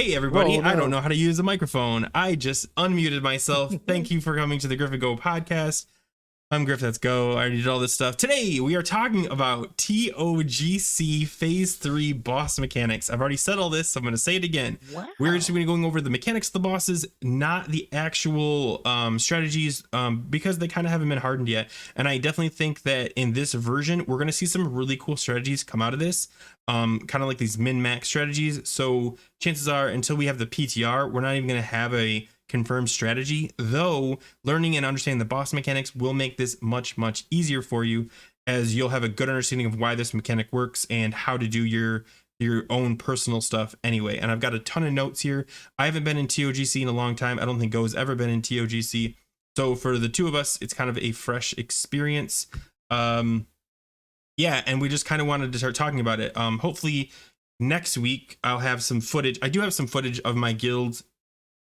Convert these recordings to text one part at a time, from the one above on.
Hey everybody, Whoa, I don't no. know how to use a microphone. I just unmuted myself. Thank you for coming to the Grif and Go podcast. I'm Grif, let's go. I already did all this stuff. Today we are talking about ToGC Phase 3 boss mechanics. I've already said all this, so I'm going to say it again. Wow. We're just going to be going over the mechanics of the bosses, not the actual strategies, because they kind of haven't been hardened yet. And I definitely think that in this version, we're going to see some really cool strategies come out of this, kind of like these min-max strategies. So chances are, until we have the PTR, we're not even going to have a confirmed strategy, though learning and understanding the boss mechanics will make this much easier for you, as you'll have a good understanding of why this mechanic works and how to do your own personal stuff anyway. And I've got a ton of notes here. I haven't been in ToGC in a long time. I don't think Go's ever been in ToGC, so for the two of us it's kind of a fresh experience. Yeah, and we just kind of wanted to start talking about it. Hopefully next week I'll have some footage. I do have some footage of my guild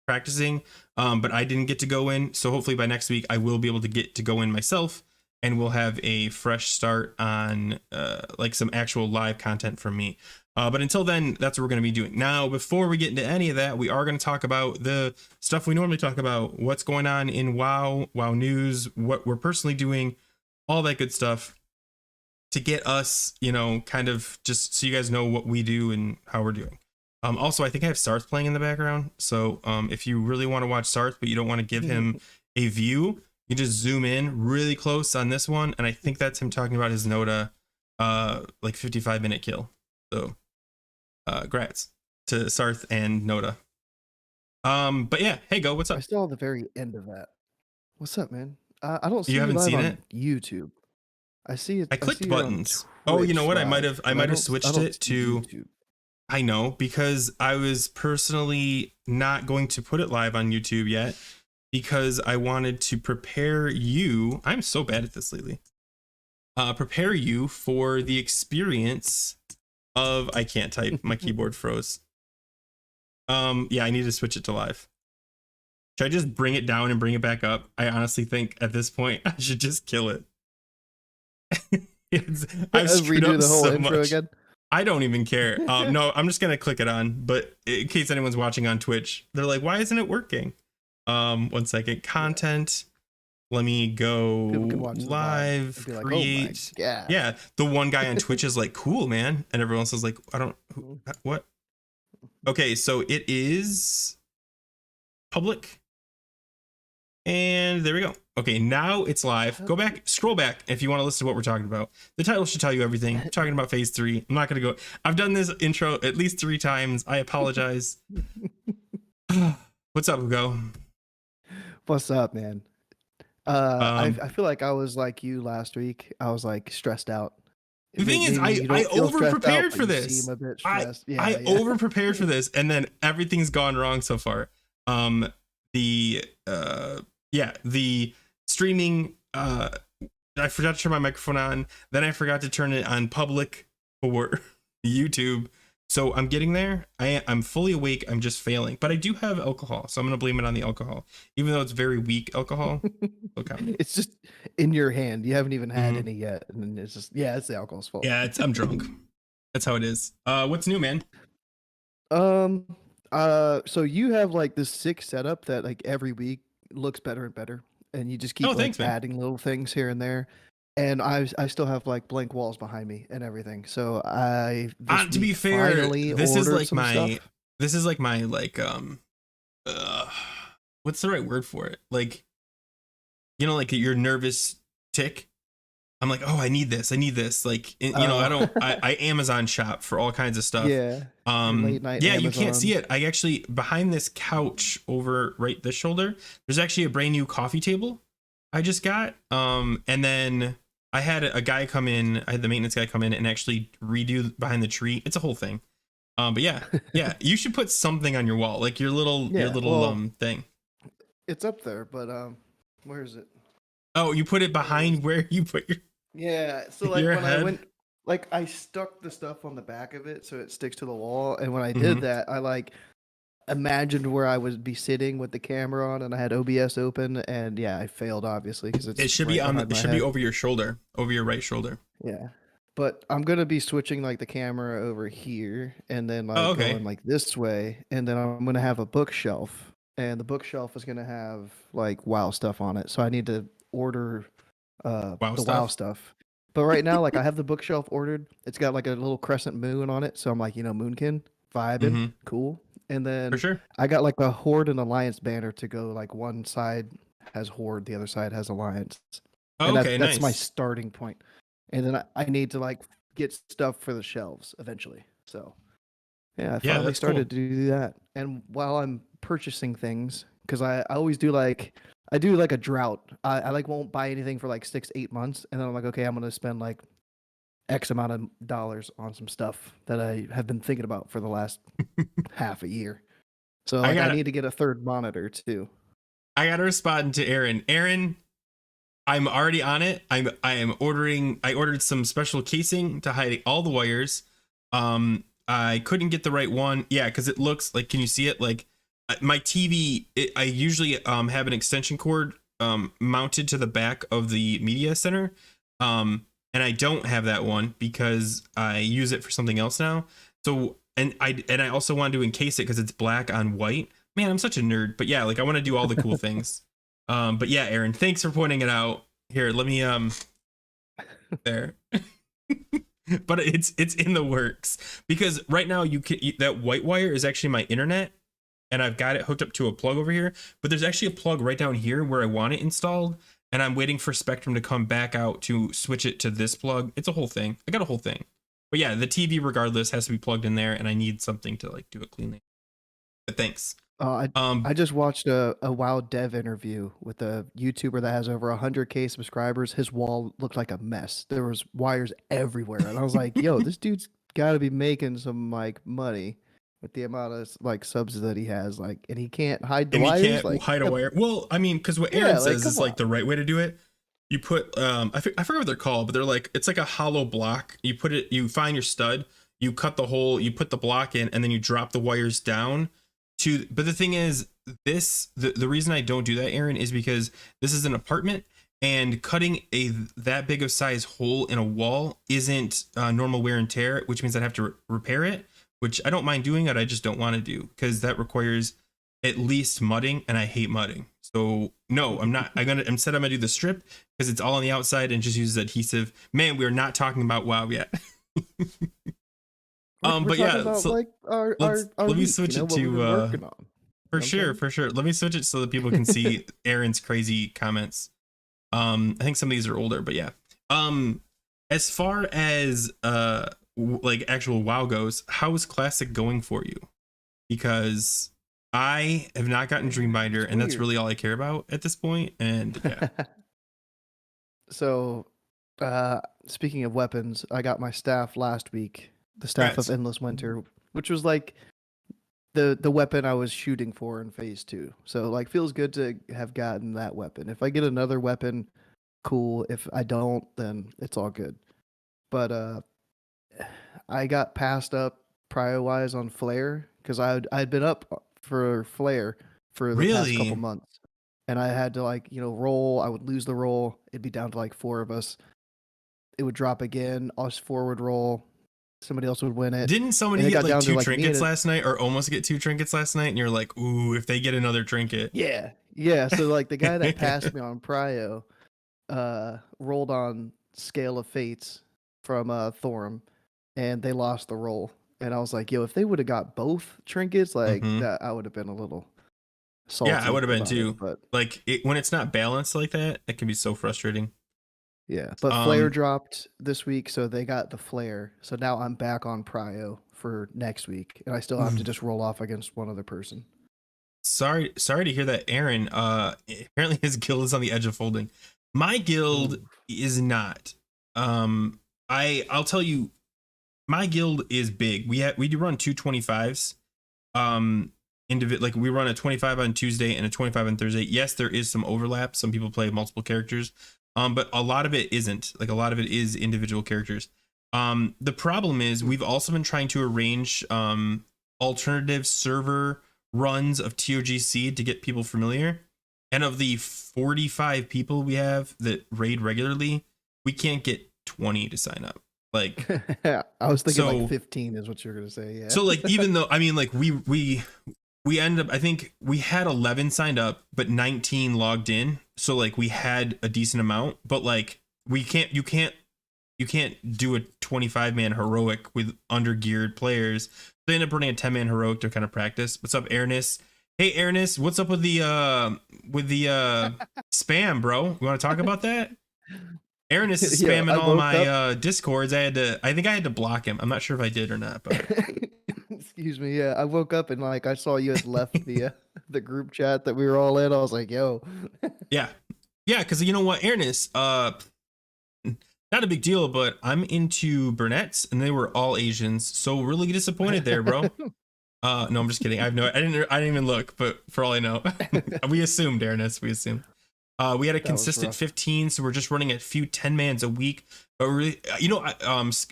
practicing, but I didn't get to go in, so hopefully by next week I will be able to get to go in myself, and we'll have a fresh start on like some actual live content from me. But until then, that's what we're going to be doing. Now, before we get into any of that, we are going to talk about the stuff we normally talk about, what's going on in WoW news, what we're personally doing, all that good stuff, to get us, you know, kind of just so you guys know what we do and how we're doing. Also, I think I have Sarth playing in the background, so if you really want to watch Sarth but you don't want to give him a view, you just zoom in really close on this one, and I think that's him talking about his Noda like 55-minute kill. So grats to Sarth and Noda. But yeah, hey Go, what's up? I still at the very end of that. What's up, man? I don't see You haven't live seen on it? YouTube. I see it. I clicked see it on buttons. Oh, you know what? I might Twitch have live, but switched don't it see to YouTube. I know, because I was personally not going to put it live on YouTube yet, because I wanted to prepare you. I'm so bad at this lately. Prepare you for the experience of, I can't type, my keyboard froze. Yeah, I need to switch it to live. Should I just bring it down and bring it back up? I honestly think at this point I should just kill it. I've screwed Redo up the whole so intro much. again. I don't even care. No, I'm just gonna click it on, but in case anyone's watching on Twitch, they're like, why isn't it working? 1 second. Content. Let me go live, Be like, create. oh my God. Yeah, the one guy on Twitch is like, cool, man, and everyone else is like, I don't, what? Okay, so it is public, and there we go. Okay, now it's live. Go back, scroll back if you want to listen to what we're talking about. The title should tell you everything. We're talking about phase 3. I'm not gonna go. I've done this intro at least 3 times. I apologize. What's up, Go? What's up, man? I feel like I was like you last week. I was like stressed out. The thing is, I over prepared for this. I over prepared for this, and then everything's gone wrong so far. The streaming, I forgot to turn my microphone on, then I forgot to turn it on public for YouTube. So I'm getting there. I'm fully awake. I'm just failing, but I do have alcohol, so I'm gonna blame it on the alcohol, even though it's very weak alcohol. Okay. It's just in your hand. You haven't even had any yet, and it's just it's the alcohol's fault. Yeah, I'm drunk. That's how it is. What's new, man? So you have like this sick setup that like every week looks better and better, and you just keep adding little things here and there. And I still have like blank walls behind me and everything. So to be fair, this is like my what's the right word for it? Like, you know, like your nervous tick. I'm like, oh, I need this. Like, you know, I Amazon shop for all kinds of stuff. Yeah. Late night yeah, Amazon. You can't see it. I actually, behind this couch over right this shoulder, there's actually a brand new coffee table I just got. And then I had a guy come in, I had the maintenance guy come in and actually redo behind the tree. It's a whole thing. But yeah, you should put something on your wall, like your little thing. It's up there, but where is it? Oh, you put it behind where you put your so like your when head? I went, like I stuck the stuff on the back of it so it sticks to the wall, and when I did that, I like imagined where I would be sitting with the camera on, and I had OBS open, and I failed obviously because it should be on it should be over your shoulder, over your right shoulder. Yeah, but I'm gonna be switching like the camera over here and then Oh, like okay. going like this way, and then I'm gonna have a bookshelf, and the bookshelf is gonna have like WoW stuff on it. So I need to order Wow the WoW stuff. stuff. But right now, like I have the bookshelf ordered. It's got like a little crescent moon on it, so I'm like, Moonkin vibing, Mm-hmm. cool. And For then sure. I got like a Horde and Alliance banner to go. Like one side has Horde, the other side has Alliance, Oh, and okay, that's my nice. starting point. And then I need to like get stuff for the shelves eventually. So yeah, I Yeah, finally that's cool. started to do that. And while I'm purchasing things, because I always do like I do like a drought. I like won't buy anything for like 6 8 months, and then I'm like, okay, I'm gonna spend like X amount of dollars on some stuff that I have been thinking about for the last half a year. So I like I got need to get a third monitor too. I got to respond to Aaron. Aaron, I'm already on it. I am ordering. I ordered some special casing to hide all the wires. I couldn't get the right one. Yeah, because it looks like. Can you see it? Like my TV. I usually have an extension cord mounted to the back of the media center. And I don't have that one because I use it for something else now. So and I also wanted to encase it because it's black on white. Man, I'm such a nerd. But yeah, like I want to do all the cool things. But yeah, Aaron, thanks for pointing it out. Here, let me there. But it's in the works because right now that white wire is actually my internet, and I've got it hooked up to a plug over here. But there's actually a plug right down here where I want it installed, and I'm waiting for Spectrum to come back out to switch it to this plug. It's a whole thing. I got a whole thing. But yeah, the TV regardless has to be plugged in there, and I need something to like do it cleanly. But thanks. Uh, I just watched a WoW dev interview with a YouTuber that has over 100K subscribers. His wall looked like a mess. There was wires everywhere, and I was like, "Yo, this dude's got to be making some like money with the amount of like subs that he has. Like, and he can't hide the And he wires. can't Like, hide a wire. Well, I mean, because what Aaron yeah, like says come is like on. the right way to do it. You put I forget what they're called, but they're like it's like a hollow block. You put it, you find your stud, you cut the hole, you put the block in, and then you drop the wires down to. But the thing is, the reason I don't do that, Aaron, is because this is an apartment, and cutting a that big of size hole in a wall isn't normal wear and tear, which means I'd have to repair it, which I don't mind doing it. I just don't want to do because that requires at least mudding, and I hate mudding. So no, I'm not. Instead I'm gonna do the strip because it's all on the outside and just uses adhesive. Man, we are not talking about WoW yet. We're But talking yeah, about so like our let me week, switch it what we've to been working on. for You know what sure, I'm for sure. Let me switch it so that people can see Aaron's crazy comments. I think some of these are older, but yeah. As far as like actual WoW goes, how is Classic going for you? Because I have not gotten Dreambinder, and that's weird. really all I care about at this point. And yeah, So, speaking of weapons, I got my staff last week, the staff of congrats. Endless Winter, which was like the weapon I was shooting for in phase 2. So like feels good to have gotten that weapon. If I get another weapon, cool. If I don't, then it's all good. But I got passed up prio wise on Flare because I'd been up for Flare for the past couple Really months. And I had to like, roll. I would lose the roll. It'd be down to like 4 of us. It would drop again. Us forward roll. Somebody else would win it. didn't somebody And it get got like down to two like me and trinkets it. last night, or almost get two trinkets last night? And you're like, ooh, if they get another trinket. Yeah. Yeah. So like the guy that passed me on Prio rolled on Scale of Fates from Thorum, and they lost the roll. And I was like, yo, if they would have got both trinkets, like Hmm. that, I would have been a little Yeah, I salty would have been about it. too. But Like when it's not balanced like that, it can be so frustrating. yeah, but Flare Um, dropped this week, so they got the Flare. So now I'm back on Prio for next week, and I still have to ooh, just roll off against one other person. sorry to hear that, Aaron. Apparently his guild is on the edge of folding. My guild Ooh. is not. I'll tell you, my guild is big. We do run 225s. Like we run a 25 on Tuesday and a 25 on Thursday. Yes, there is some overlap. Some people play multiple characters. But a lot of it isn't. Like a lot of it is individual characters. The problem is we've also been trying to arrange alternative server runs of ToGC to get people familiar. And of the 45 people we have that raid regularly, we can't get 20 to sign up. Like, I was thinking so like 15 is what you're gonna say. Yeah. so like even though I mean like we ended up I think we had 11 signed up but 19 logged in, so like we had a decent amount, but like you can't do a 25-man heroic with undergeared players. They end up running a 10-man heroic to kind of practice. What's up, Ernest? Hey Ernest, what's up with the spam, bro? You want to talk about that? Ernest is Yeah, spamming I all woke my up. Discords. I think I had to block him. I'm not sure if I did or not, but Excuse me. Yeah, I woke up and like I saw you had left the the group chat that we were all in. I was like, "Yo." yeah. Yeah, because you know what, Ernest, not a big deal, but I'm into brunettes and they were all Asians, so really disappointed there, bro. No, I'm just kidding. I didn't even look, but for all I know, we assumed, Ernest, we assumed. We had a That was consistent rough. 15, so we're just running a few 10-mans a week. But really,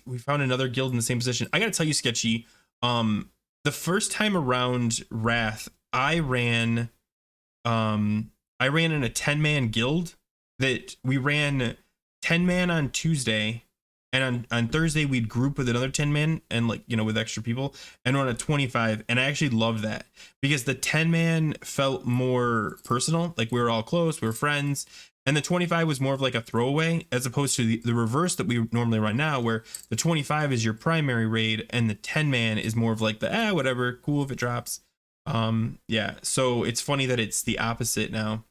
we found another guild in the same position. I gotta tell you, Sketchy, the first time around Wrath, I ran in a 10-man guild that we ran 10-man on Tuesday, and on Thursday we'd group with another 10-man and like with extra people and run a 25, and I actually loved that because the 10-man felt more personal, like we were all close, we were friends, and the 25 was more of like a throwaway as opposed to the reverse that we normally run now, where the 25 is your primary raid and the 10-man is more of like the whatever, cool if it drops. Yeah, so it's funny that it's the opposite now.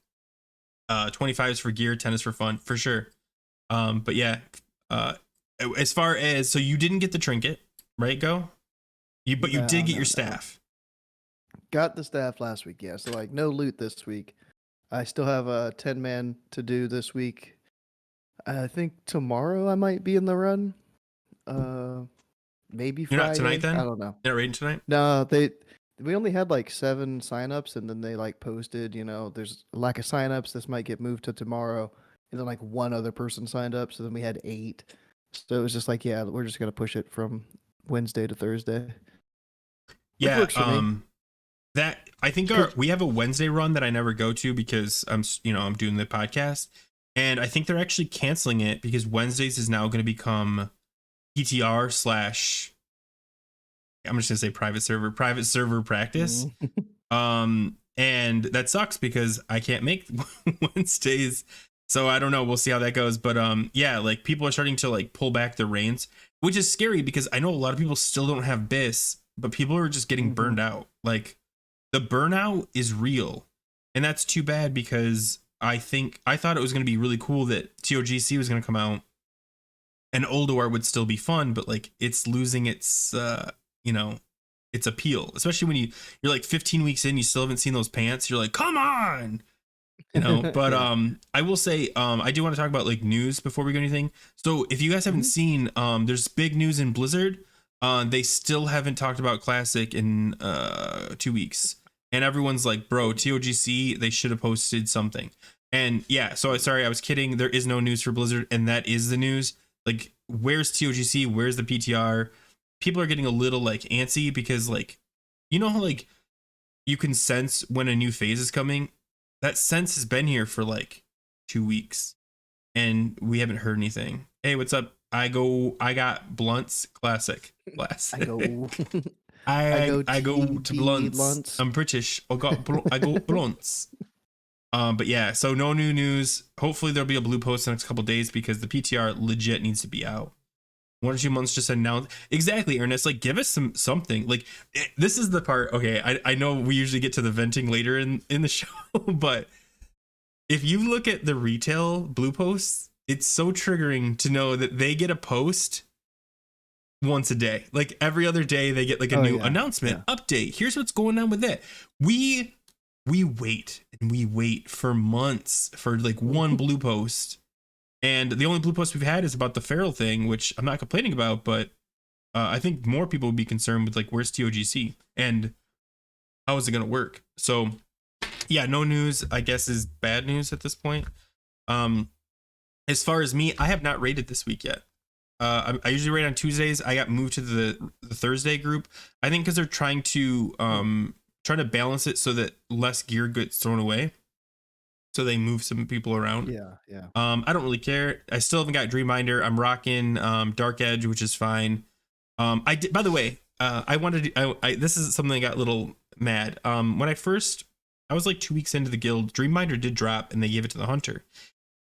25 is for gear, 10 is for fun, for sure. But yeah, as far as, so you didn't get the trinket, right? But you did get your staff. Got the staff last week, yeah. So like no loot this week. I still have a 10-man to do this week. I think tomorrow I might be in the run. Maybe You're Friday. not tonight then? I don't know. You're not raiding tonight? No, we only had like 7 signups, and then they like posted, there's a lack of signups. This might get moved to tomorrow, and then like one other person signed up, so then we had 8. So it was just like, yeah, we're just gonna push it from Wednesday to Thursday, which Yeah, works for me. that I think we have a Wednesday run that I never go to because I'm doing the podcast, and I think they're actually canceling it because Wednesdays is now going to become PTR slash, I'm just gonna say private server practice. And that sucks because I can't make Wednesdays. So I don't know. We'll see how that goes. But yeah, like people are starting to like pull back their reins, which is scary because I know a lot of people still don't have BIS, but people are just getting burned out. Like the burnout is real. And that's too bad because I thought it was going to be really cool that ToGC was going to come out and Ulduar would still be fun, but like it's losing its its appeal, especially when you're like 15 weeks in, you still haven't seen those pants. You're like, come on, but Yeah. I will say, I do want to talk about like news before we go anything. So if you guys haven't seen, there's big news in Blizzard. They still haven't talked about Classic in 2 weeks, and everyone's like, bro, TOGC, they should have posted something. And yeah, so sorry, I was kidding. There is no news for Blizzard, and that is the news. Like, where's TOGC? Where's the PTR? People are getting a little like antsy because like, how like you can sense when a new phase is coming. That sense has been here for like 2 weeks and we haven't heard anything. Hey, what's up? I got blunts. Classic. I go. I go to TB blunts. Lunts. I'm British. I go blunts. But yeah, so no new news. Hopefully there'll be a blue post in the next couple days because the PTR legit needs to be out. 1 or 2 months just announced. Exactly, Ernest. Like, give us something. Like, this is the part. Okay, I know we usually get to the venting later in the show, but if you look at the retail blue posts, it's so triggering to know that they get a post once a day. Like every other day, they get like a new announcement update. Here's what's going on with it. We wait and we wait for months for like one blue post. And the only blue post we've had is about the feral thing, which I'm not complaining about, but I think more people would be concerned with like, where's TOGC and how is it going to work? So yeah, no news, I guess, is bad news at this point. As far as me, I have not raided this week yet. I usually raid on Tuesdays. I got moved to the Thursday group. I think because they're trying to balance it so that less gear gets thrown away. so they move some people around. Yeah, yeah. I don't really care. I still haven't got Dreambinder. I'm rocking Dark Edge, which is fine. I did, by the way, I wanted to, this is something I got a little mad. When I was like 2 weeks into the guild, Dreambinder did drop and they gave it to the hunter.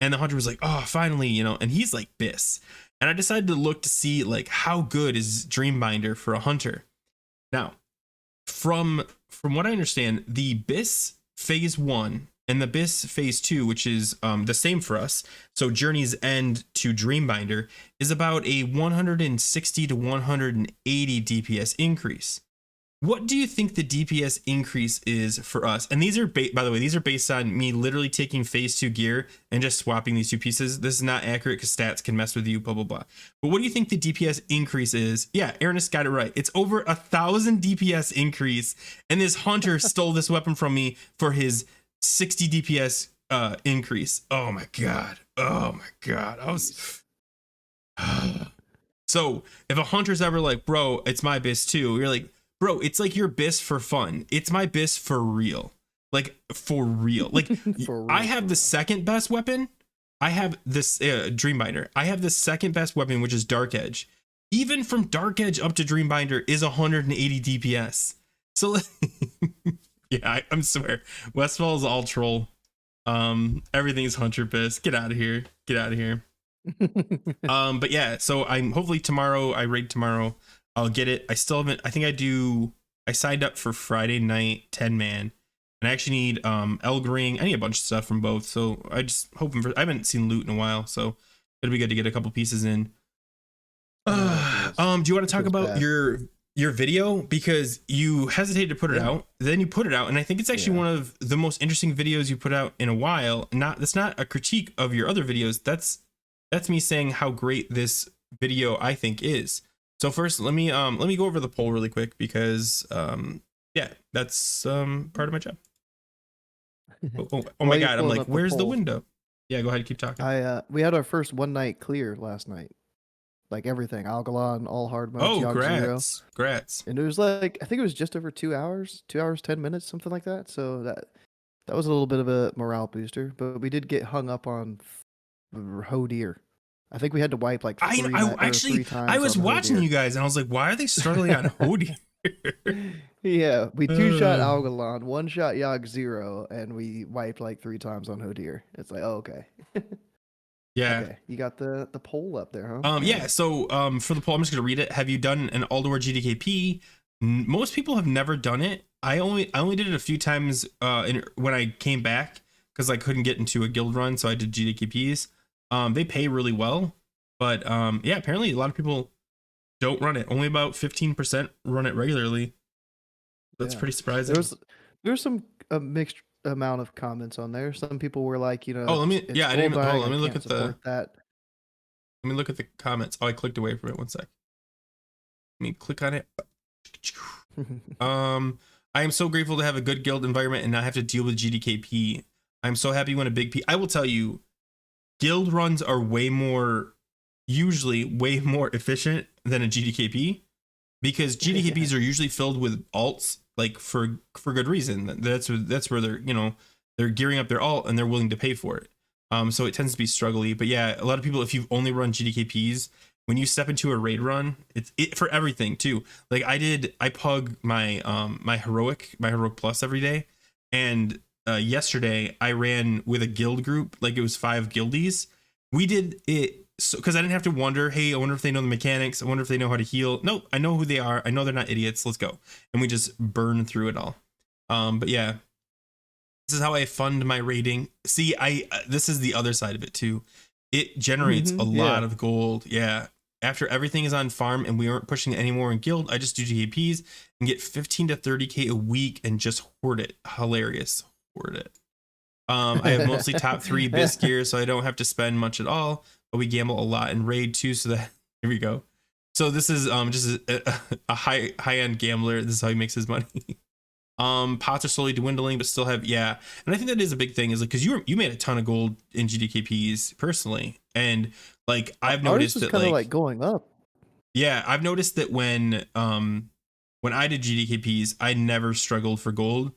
And the hunter was like, oh, finally, you know, and he's like Biss. And I decided to look to see like how good is Dreambinder for a hunter. Now, from what I understand, the Biss phase 1 and the Biss phase 2, which is the same for us, so Journey's End to Dreambinder, is about a 160 to 180 DPS increase. What do you think the DPS increase is for us? And these are, by the way, these are based on me literally taking phase 2 gear and just swapping these two pieces. This is not accurate because stats can mess with you, blah, blah, blah. But what do you think the DPS increase is? Yeah, Ernest got it right. It's over 1,000 DPS increase. And this hunter stole this weapon from me for his 60 DPS increase. Oh my God. Oh my God. I was... So if a hunter's ever like, bro, it's my Biss too, you're like, bro, it's like your Biss for fun. It's my Biss for real. Like, for real. Like, For real, I have the second best weapon. I have this Dreambinder. I have the second best weapon, which is Dark Edge. Even from Dark Edge up to Dreambinder is 180 DPS. So, yeah, I'm swear. Westfall is all troll. Everything is Hunter Biss. Get out of here. Get out of here. But yeah, so I'm hopefully tomorrow, I raid tomorrow. I'll get it. I still haven't, I signed up for Friday night 10-man, and I actually need Elgring. I need a bunch of stuff from both, so I just hoping for, I haven't seen loot in a while, so it'll be good to get a couple pieces in. Do you want to talk about your video? Because you hesitated to put it out, then you put it out, and I think it's actually one of the most interesting videos you put out in a while. That's not a critique of your other videos. That's me saying how great this video I think is. So first, let me go over the poll really quick because yeah, that's part of my job. Oh my God, I'm like, where's the window? Yeah, go ahead, keep talking. We had our first one night clear last night, like everything, Algalon, all hard modes. Oh, Yogg grats! And it was like, I think it was just over 2 hours, 2 hours 10 minutes, something like that. So that was a little bit of a morale booster. But we did get hung up on Hodir. I think we had to wipe like three times. I was watching you guys and I was like, why are they struggling on Hodir? Yeah, we 2-shot Algalon, 1-shot Yogg, and we wiped like 3 times on Hodir. It's like, oh, okay. Yeah. Okay. You got the poll up there, huh? Yeah, so for the poll, I'm just gonna read it. Have you done an Alduar GDKP? Most people have never done it. I only did it a few times when I came back because I couldn't get into a guild run, so I did GDKPs. They pay really well, but yeah, apparently a lot of people don't run it. Only about 15% run it regularly. That's pretty surprising. There's a mixed amount of comments on there. Some people were like, you know, oh, let me look at that. Let me look at the comments. Oh, I clicked away from it. One sec. Let me click on it. I am so grateful to have a good guild environment and not have to deal with GDKP. I'm so happy when a big P. I will tell you, guild runs are usually way more efficient than a GDKP, because GDKPs are usually filled with alts, like for good reason. That's where they're gearing up their alt and they're willing to pay for it. So it tends to be struggly. But yeah, a lot of people, if you've only run GDKPs, when you step into a raid run, it's for everything too. Like I pug my my heroic plus every day, and yesterday I ran with a guild group, like it was 5 guildies. We did it because I didn't have to wonder, hey, I wonder if they know the mechanics. I wonder if they know how to heal. Nope, I know who they are. I know they're not idiots. Let's go. And we just burn through it all. But yeah, this is how I fund my raiding. See, this is the other side of it too. It generates a lot of gold. Yeah. After everything is on farm and we aren't pushing it anymore in guild, I just do GAPs and get 15 to 30K a week and just hoard it. Hilarious. Hoard it. I have mostly top 3 Biss gear, so I don't have to spend much at all, but we gamble a lot in raid too. So that, here we go. So this is just a high-end gambler. This is how he makes his money. Pots are slowly dwindling, but still have, yeah. And I think that is a big thing, is like, because you made a ton of gold in GDKPs personally, and like I've noticed that like going up. Yeah, I've noticed that when I did GDKPs, I never struggled for gold.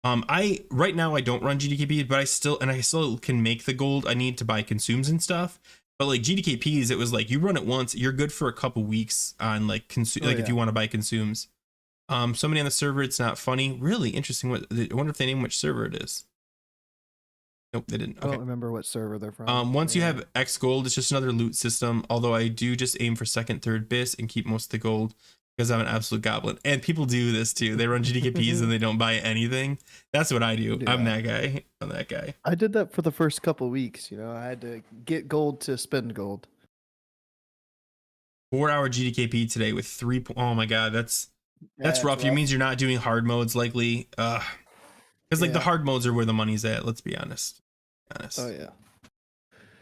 I right now I don't run GDKP, but I still can make the gold I need to buy consumes and stuff. But like GDKPs, it was like you run it once, you're good for a couple weeks on like if you want to buy consumes. Somebody on the server, it's not funny. Really interesting. I wonder if they name which server it is. Nope, they didn't. Okay. I don't remember what server they're from. Once you have X gold, it's just another loot system. Although I do just aim for second, third bis and keep most of the gold because I'm an absolute goblin. And people do this too. They run GDKPs and they don't buy anything. That's what I do. Yeah. I'm that guy. I did that for the first couple weeks. I had to get gold to spend gold. 4-hour GDKP today with 3. Oh my god, that's rough. It means you're not doing hard modes likely. Because like the hard modes are where the money's at. Let's be honest.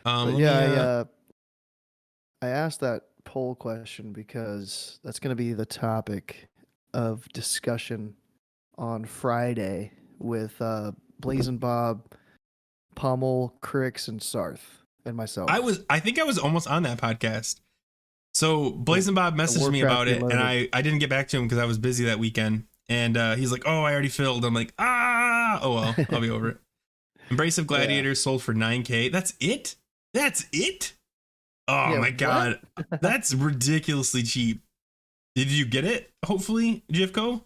Oh yeah. I asked that poll question because that's going to be the topic of discussion on Friday with Blazing Bob, Pommel, Crix, and Sarth, and myself. I think I was almost on that podcast. So Blazing Bob messaged me about it, and I didn't get back to him because I was busy that weekend. And he's like, "Oh, I already filled." I'm like, "Ah, oh well, I'll be over it." Embrace of Gladiators sold for 9K. That's it. Oh my god, that's ridiculously cheap. Did you get it? Hopefully, Jivko.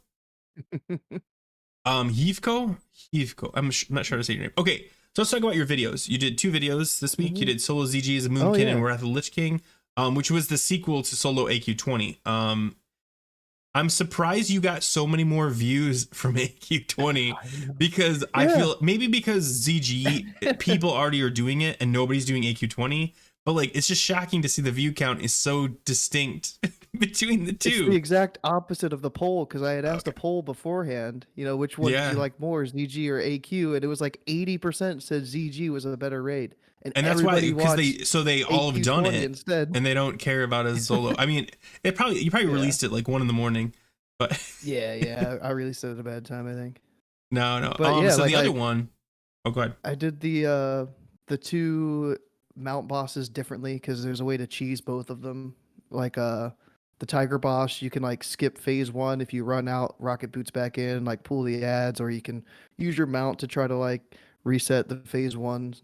Heathco. I'm not sure how to say your name. Okay, so let's talk about your videos. You did 2 videos this week. You did Solo ZG as a Moonkin and Wrath of the Lich King, which was the sequel to Solo AQ20. I'm surprised you got so many more views from AQ20 because I feel maybe because ZG people already are doing it and nobody's doing AQ20, but like it's just shocking to see the view count is so distinct between the two. It's the exact opposite of the poll because I had asked a poll beforehand, which one do you like more, ZG or AQ, and it was like 80% said ZG was a better raid. And that's why because they all have done it instead, and they don't care about it as solo. I mean, you probably released it like 1 a.m, but yeah, I released it at a bad time, I think. No. But so the other one. Oh, go ahead. I did the 2 mount bosses differently because there's a way to cheese both of them. Like the Tiger boss, you can like skip phase 1 if you run out, rocket boots back in, like pull the ads, or you can use your mount to try to like reset the phase 1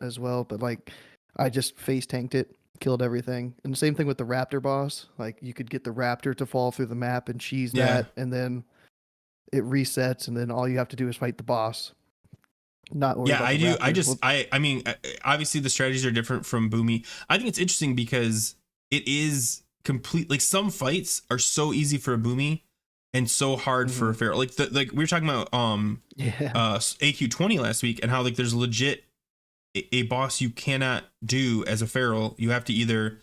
as well. But like I just face tanked it, killed everything. And the same thing with the raptor boss. Like you could get the raptor to fall through the map and cheese that, and then it resets, and then all you have to do is fight the boss. Not worry about the raptors. I mean, obviously the strategies are different from Boomy. I think it's interesting because it is complete. Like some fights are so easy for a Boomy and so hard for a Feral. Like we were talking about AQ20 last week and how like there's legit a boss you cannot do as a Feral. You have to either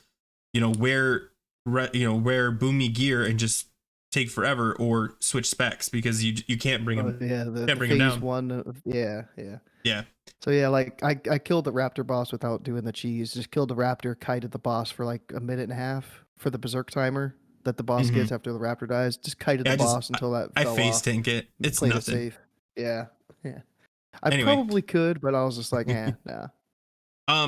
wear Boomy gear and just take forever, or switch specs because you can't bring him. Can't bring him down. 1. Yeah. So yeah, like I killed the raptor boss without doing the cheese. Just killed the raptor, kited the boss for like 1.5 minutes for the berserk timer that the boss gets after the raptor dies. Just kited the boss until that fell I face off. tank it. It's nothing. Safe. Yeah. I probably could, but I was just like, nah.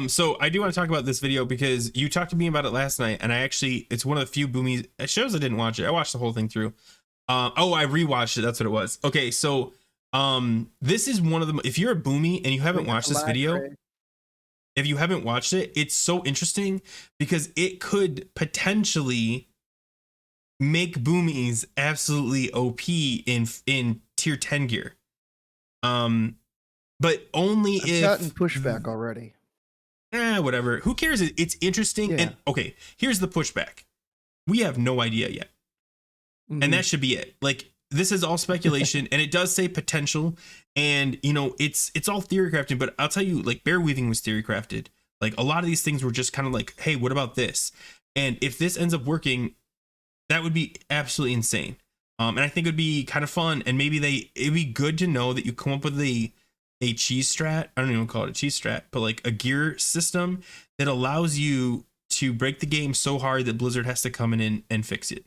So I do want to talk about this video because you talked to me about it last night, and it's one of the few Boomies. It shows I didn't watch it. I watched the whole thing through. I rewatched it. That's what it was. Okay, so this is one of them. If you're a Boomy and you haven't watched this video, if you haven't watched it, it's so interesting because it could potentially make Boomies absolutely OP in tier 10 gear. But only I've gotten pushback already. Whatever. Who cares? It's interesting. Yeah. And okay, here's the pushback. We have no idea yet. And that should be it. Like this is all speculation and it does say potential and it's all theory crafted, but I'll tell you, like bear weaving was theory crafted. Like a lot of these things were just kind of like, hey, what about this? And if this ends up working, that would be absolutely insane. And I think it would be kind of fun, and maybe it'd be good to know that you come up with a cheese strat. I don't even call it a cheese strat, but like a gear system that allows you to break the game so hard that Blizzard has to come in and fix it.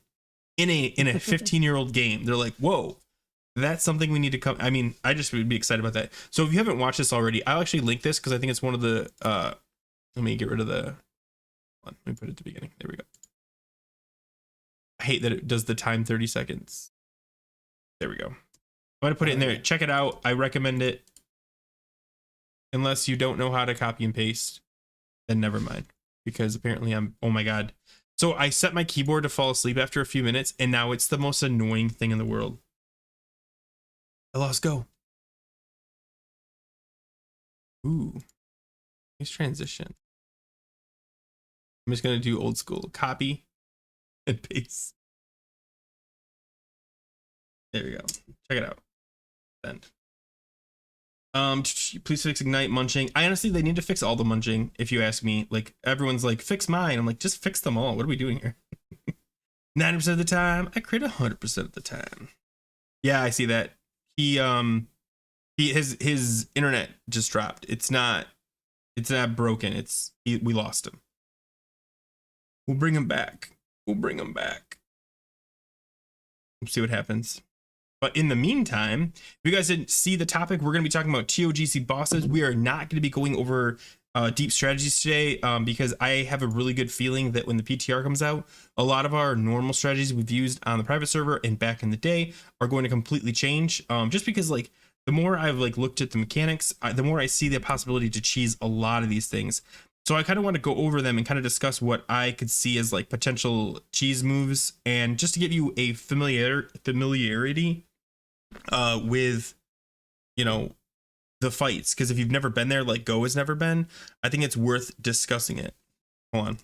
In a 15-year-old game, they're like, whoa, that's something we need to come. I mean, I just would be excited about that. So if you haven't watched this already, I'll actually link this because I think it's one of the. Let me get rid of the. Let me put it at the beginning. There we go. I hate that it does the time 30 seconds. There we go. I'm gonna put it in there. yeah. Check it out. I recommend it. Unless you don't know how to copy and paste, then never mind. Because apparently oh my God. So I set my keyboard to fall asleep after a few minutes, and now it's the most annoying thing in the world. I lost go. Ooh, nice transition. I'm just gonna do old school. Copy and paste. There we go. Check it out. Send. Please fix ignite munching. I honestly, they need to fix all the munching. If you ask me, like everyone's like, fix mine. I'm like, just fix them all. What are we doing here? 90% of the time, I crit 100% of the time. Yeah, I see that. His internet just dropped. It's not broken. We lost him. We'll bring him back. We'll see what happens. But in the meantime, if you guys didn't see the topic, we're going to be talking about ToGC bosses. We are not going to be going over deep strategies today because I have a really good feeling that when the PTR comes out, a lot of our normal strategies we've used on the private server and back in the day are going to completely change. Just because like the more I've like looked at the mechanics, the more I see the possibility to cheese a lot of these things. So I kind of want to go over them and kind of discuss what I could see as like potential cheese moves, and just to give you a familiarity with, you know, the fights. Because if you've never been there, like Go has never been, I think it's worth discussing it. Hold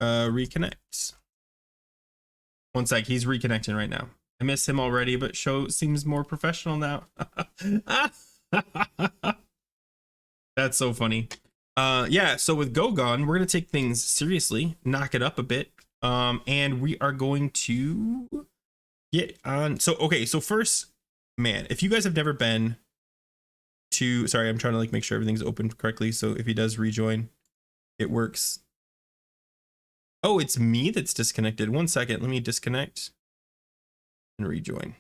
on. Reconnect. One sec, he's reconnecting right now. I miss him already, but show seems more professional now. That's so funny. Yeah, so with Go Gone, we're gonna take things seriously, knock it up a bit, and we are going to get on. So okay, so first, man, if you guys have never been to, sorry, I'm trying to like make sure everything's open correctly, so if he does rejoin, it works. Oh, it's me that's disconnected. One second, let me disconnect and rejoin.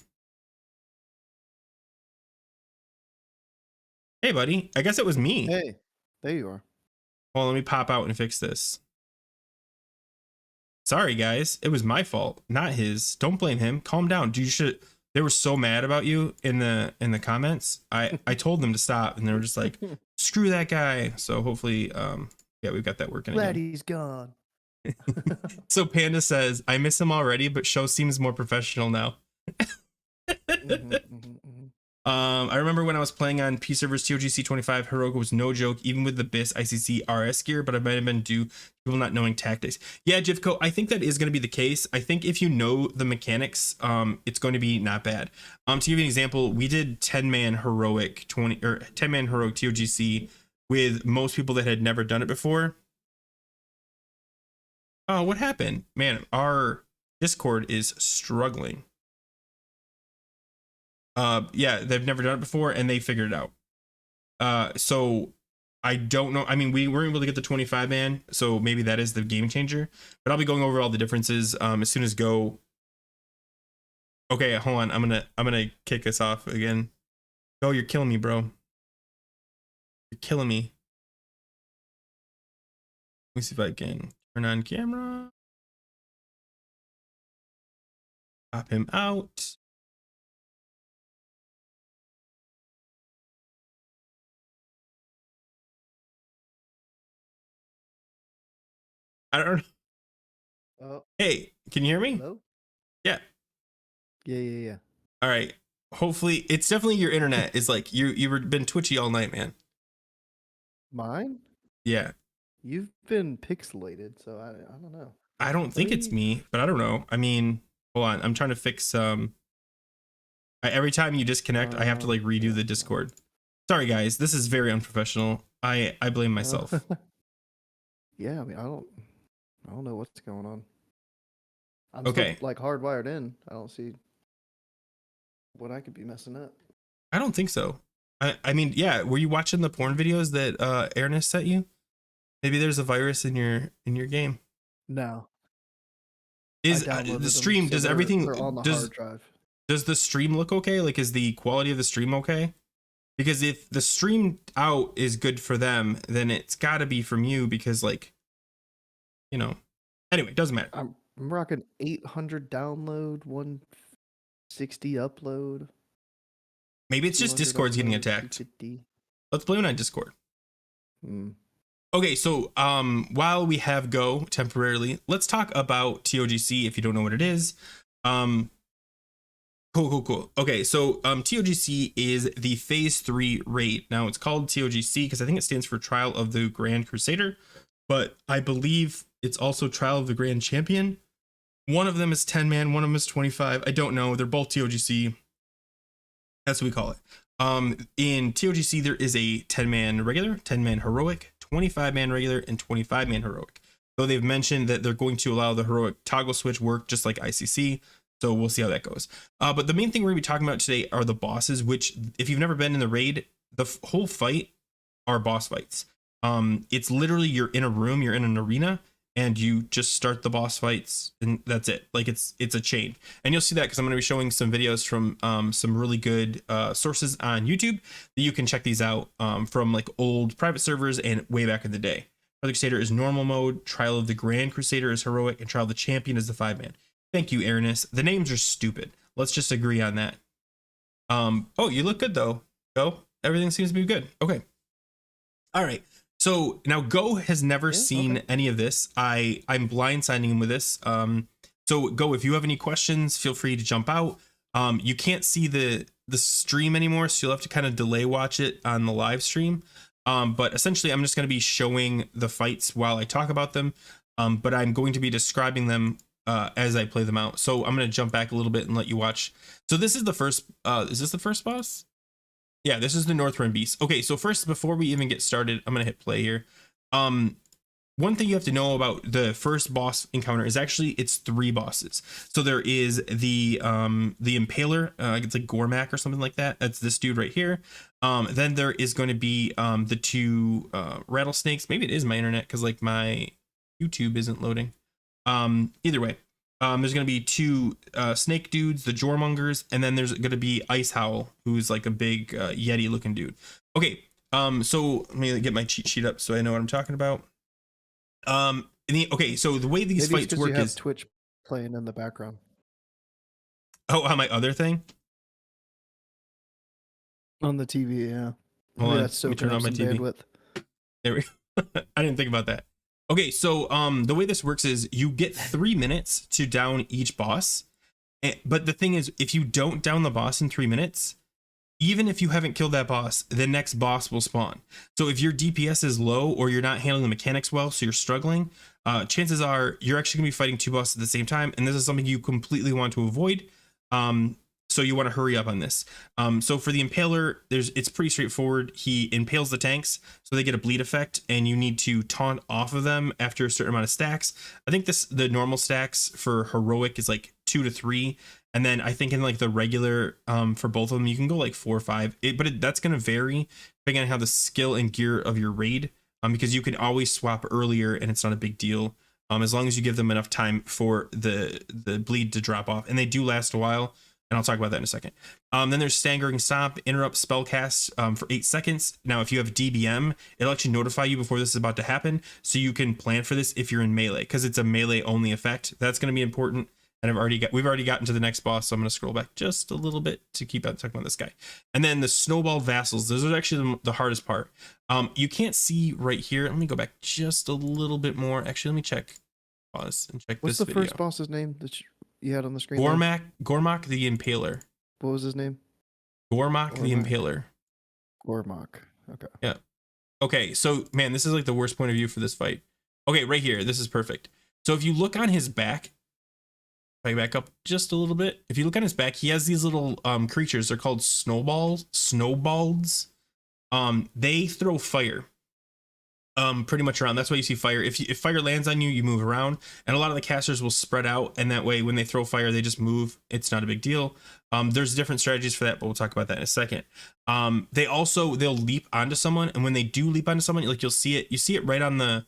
Hey, buddy. I guess it was me. Hey, there you are. Well, let me pop out and fix this. Sorry, guys. It was my fault, not his. Don't blame him. Calm down. They were so mad about you in the comments. I told them to stop, and they were just like, screw that guy. So hopefully, yeah, we've got that working. Glad he's gone. So Panda says, I miss him already, but show seems more professional now. I remember when I was playing on P servers, ToGC 25, Heroic was no joke, even with the BIS ICC RS gear, but it might have been due to people not knowing tactics. Yeah, Jivko, I think that is going to be the case. I think if you know the mechanics, it's going to be not bad. To give you an example, we did 10-man Heroic 10-man Heroic ToGC with most people that had never done it before. Oh, what happened? Man, our Discord is struggling. Yeah, they've never done it before and they figured it out. So I don't know. I mean, we weren't able to get the 25-man, so maybe that is the game changer. But I'll be going over all the differences as soon as Go. Okay, hold on. I'm gonna kick us off again. Go, you're killing me, bro. You're killing me. Let me see if I can turn on camera. Pop him out. I don't know. Oh, hey, can you hear me? hello? Yeah. Yeah. All right. Hopefully, it's definitely your internet is like you've been twitchy all night, man. Mine? Yeah. You've been pixelated, so I don't know. I don't think it's me, but I don't know. I mean, hold on. I'm trying to fix every time you disconnect, I have to like redo the Discord. Sorry guys, this is very unprofessional. I blame myself. Yeah, I mean, I don't know what's going on. I'm Okay. still like hardwired in. I don't see what I could be messing up. I don't think so. I mean, yeah, were you watching the porn videos that Ernest sent you? Maybe there's a virus in your game. No. Is the stream, does everything they're on the hard drive. Does the stream look okay? Like, is the quality of the stream okay? Because if the stream out is good for them, then it's got to be from you because, like, you know. Anyway, doesn't matter. I'm rocking 800 download, 1 60 upload. Maybe it's just 200 Discord's getting upload, attacked. 250. Let's blame it on Discord. Hmm. Okay, so while we have Go temporarily, let's talk about ToGC if you don't know what it is. Cool. Okay, so ToGC is the Phase 3 raid. Now it's called ToGC because I think it stands for Trial of the Grand Crusader, but I believe it's also Trial of the Grand Champion. One of them is 10 man, one of them is 25. I don't know. They're both ToGC. That's what we call it. In ToGC, there is a 10 man regular, 10 man heroic, 25 man regular, and 25 man heroic. So they've mentioned that they're going to allow the heroic toggle switch work just like ICC. So we'll see how that goes. But the main thing we're going to be talking about today are the bosses, which if you've never been in the raid, the whole fight are boss fights. It's literally you're in a room, you're in an arena, and you just start the boss fights, and that's it. Like it's a chain. And you'll see that because I'm going to be showing some videos from some really good sources on YouTube that you can check these out from like old private servers and way back in the day. Trial of the Crusader is normal mode, Trial of the Grand Crusader is heroic, and Trial of the Champion is the 5 man. Thank you, Aranis. The names are stupid. Let's just agree on that. Oh, you look good though. Go. Everything seems to be good. Okay. All right. So now Go has never seen any of this. I'm blindsiding him with this. So Go, if you have any questions, feel free to jump out. You can't see the stream anymore, so you'll have to kind of delay watch it on the live stream. But essentially, I'm just going to be showing the fights while I talk about them. But I'm going to be describing them as I play them out. So I'm going to jump back a little bit and let you watch. So this is the first. Is this the first boss? Yeah, this is the Northrend Beast. Okay, so first, before we even get started, I'm gonna hit play here. One thing you have to know about the first boss encounter is actually it's 3 bosses. So there is the Impaler, it's like Gormak or something like that. That's this dude right here. Then there is going to be the 2 rattlesnakes. Maybe it is my internet because like my YouTube isn't loading. Either way. There's going to be 2 snake dudes, the Jormongers, and then there's going to be Ice Howl, who's like a big Yeti looking dude. Okay, so let me get my cheat sheet up so I know what I'm talking about. Okay, so the way these Maybe fights work you have is Twitch playing in the background. Oh, on my other thing? On the TV, yeah. Hold on, That's so let me turn on my TV. bandwidth. There we go. I didn't think about that. Okay, so the way this works is you get 3 minutes to down each boss. But the thing is, if you don't down the boss in 3 minutes, even if you haven't killed that boss, the next boss will spawn. So if your DPS is low or you're not handling the mechanics well, so you're struggling, chances are you're actually going to be fighting 2 bosses at the same time. And this is something you completely want to avoid. So you want to hurry up on this. So for the Impaler, it's pretty straightforward. He impales the tanks, so they get a bleed effect, and you need to taunt off of them after a certain amount of stacks. I think the normal stacks for heroic is like 2 to 3, and then I think in like the regular for both of them you can go like 4 or 5. That's going to vary depending on how the skill and gear of your raid, because you can always swap earlier and it's not a big deal. As long as you give them enough time for the bleed to drop off, and they do last a while. And I'll talk about that in a second. Then there's Staggering Stomp, interrupt spellcast for 8 seconds. Now, if you have DBM, it'll actually notify you before this is about to happen, so you can plan for this if you're in melee, because it's a melee only effect. That's going to be important. And we've already gotten to the next boss, so I'm going to scroll back just a little bit to keep on talking about this guy. And then the Snowball Vassals. Those are actually the hardest part. You can't see right here. Let me go back just a little bit more. Actually, let me check. Pause and check What's this the video. first boss's name that you had on the screen? Gormak the Impaler. What was his name? Gormak the Impaler. Gormak. Okay. Yeah. Okay, so man, this is like the worst point of view for this fight. Okay, right here, this is perfect. So if you look on his back, if I back up just a little bit, if you look on his back, he has these little creatures. They're called snowballs. They throw fire. Pretty much around. That's why you see fire. If fire lands on you, you move around, and a lot of the casters will spread out, and that way when they throw fire, they just move. It's not a big deal. There's different strategies for that, but we'll talk about that in a second. They'll leap onto someone, and when they do leap onto someone, like you see it right on the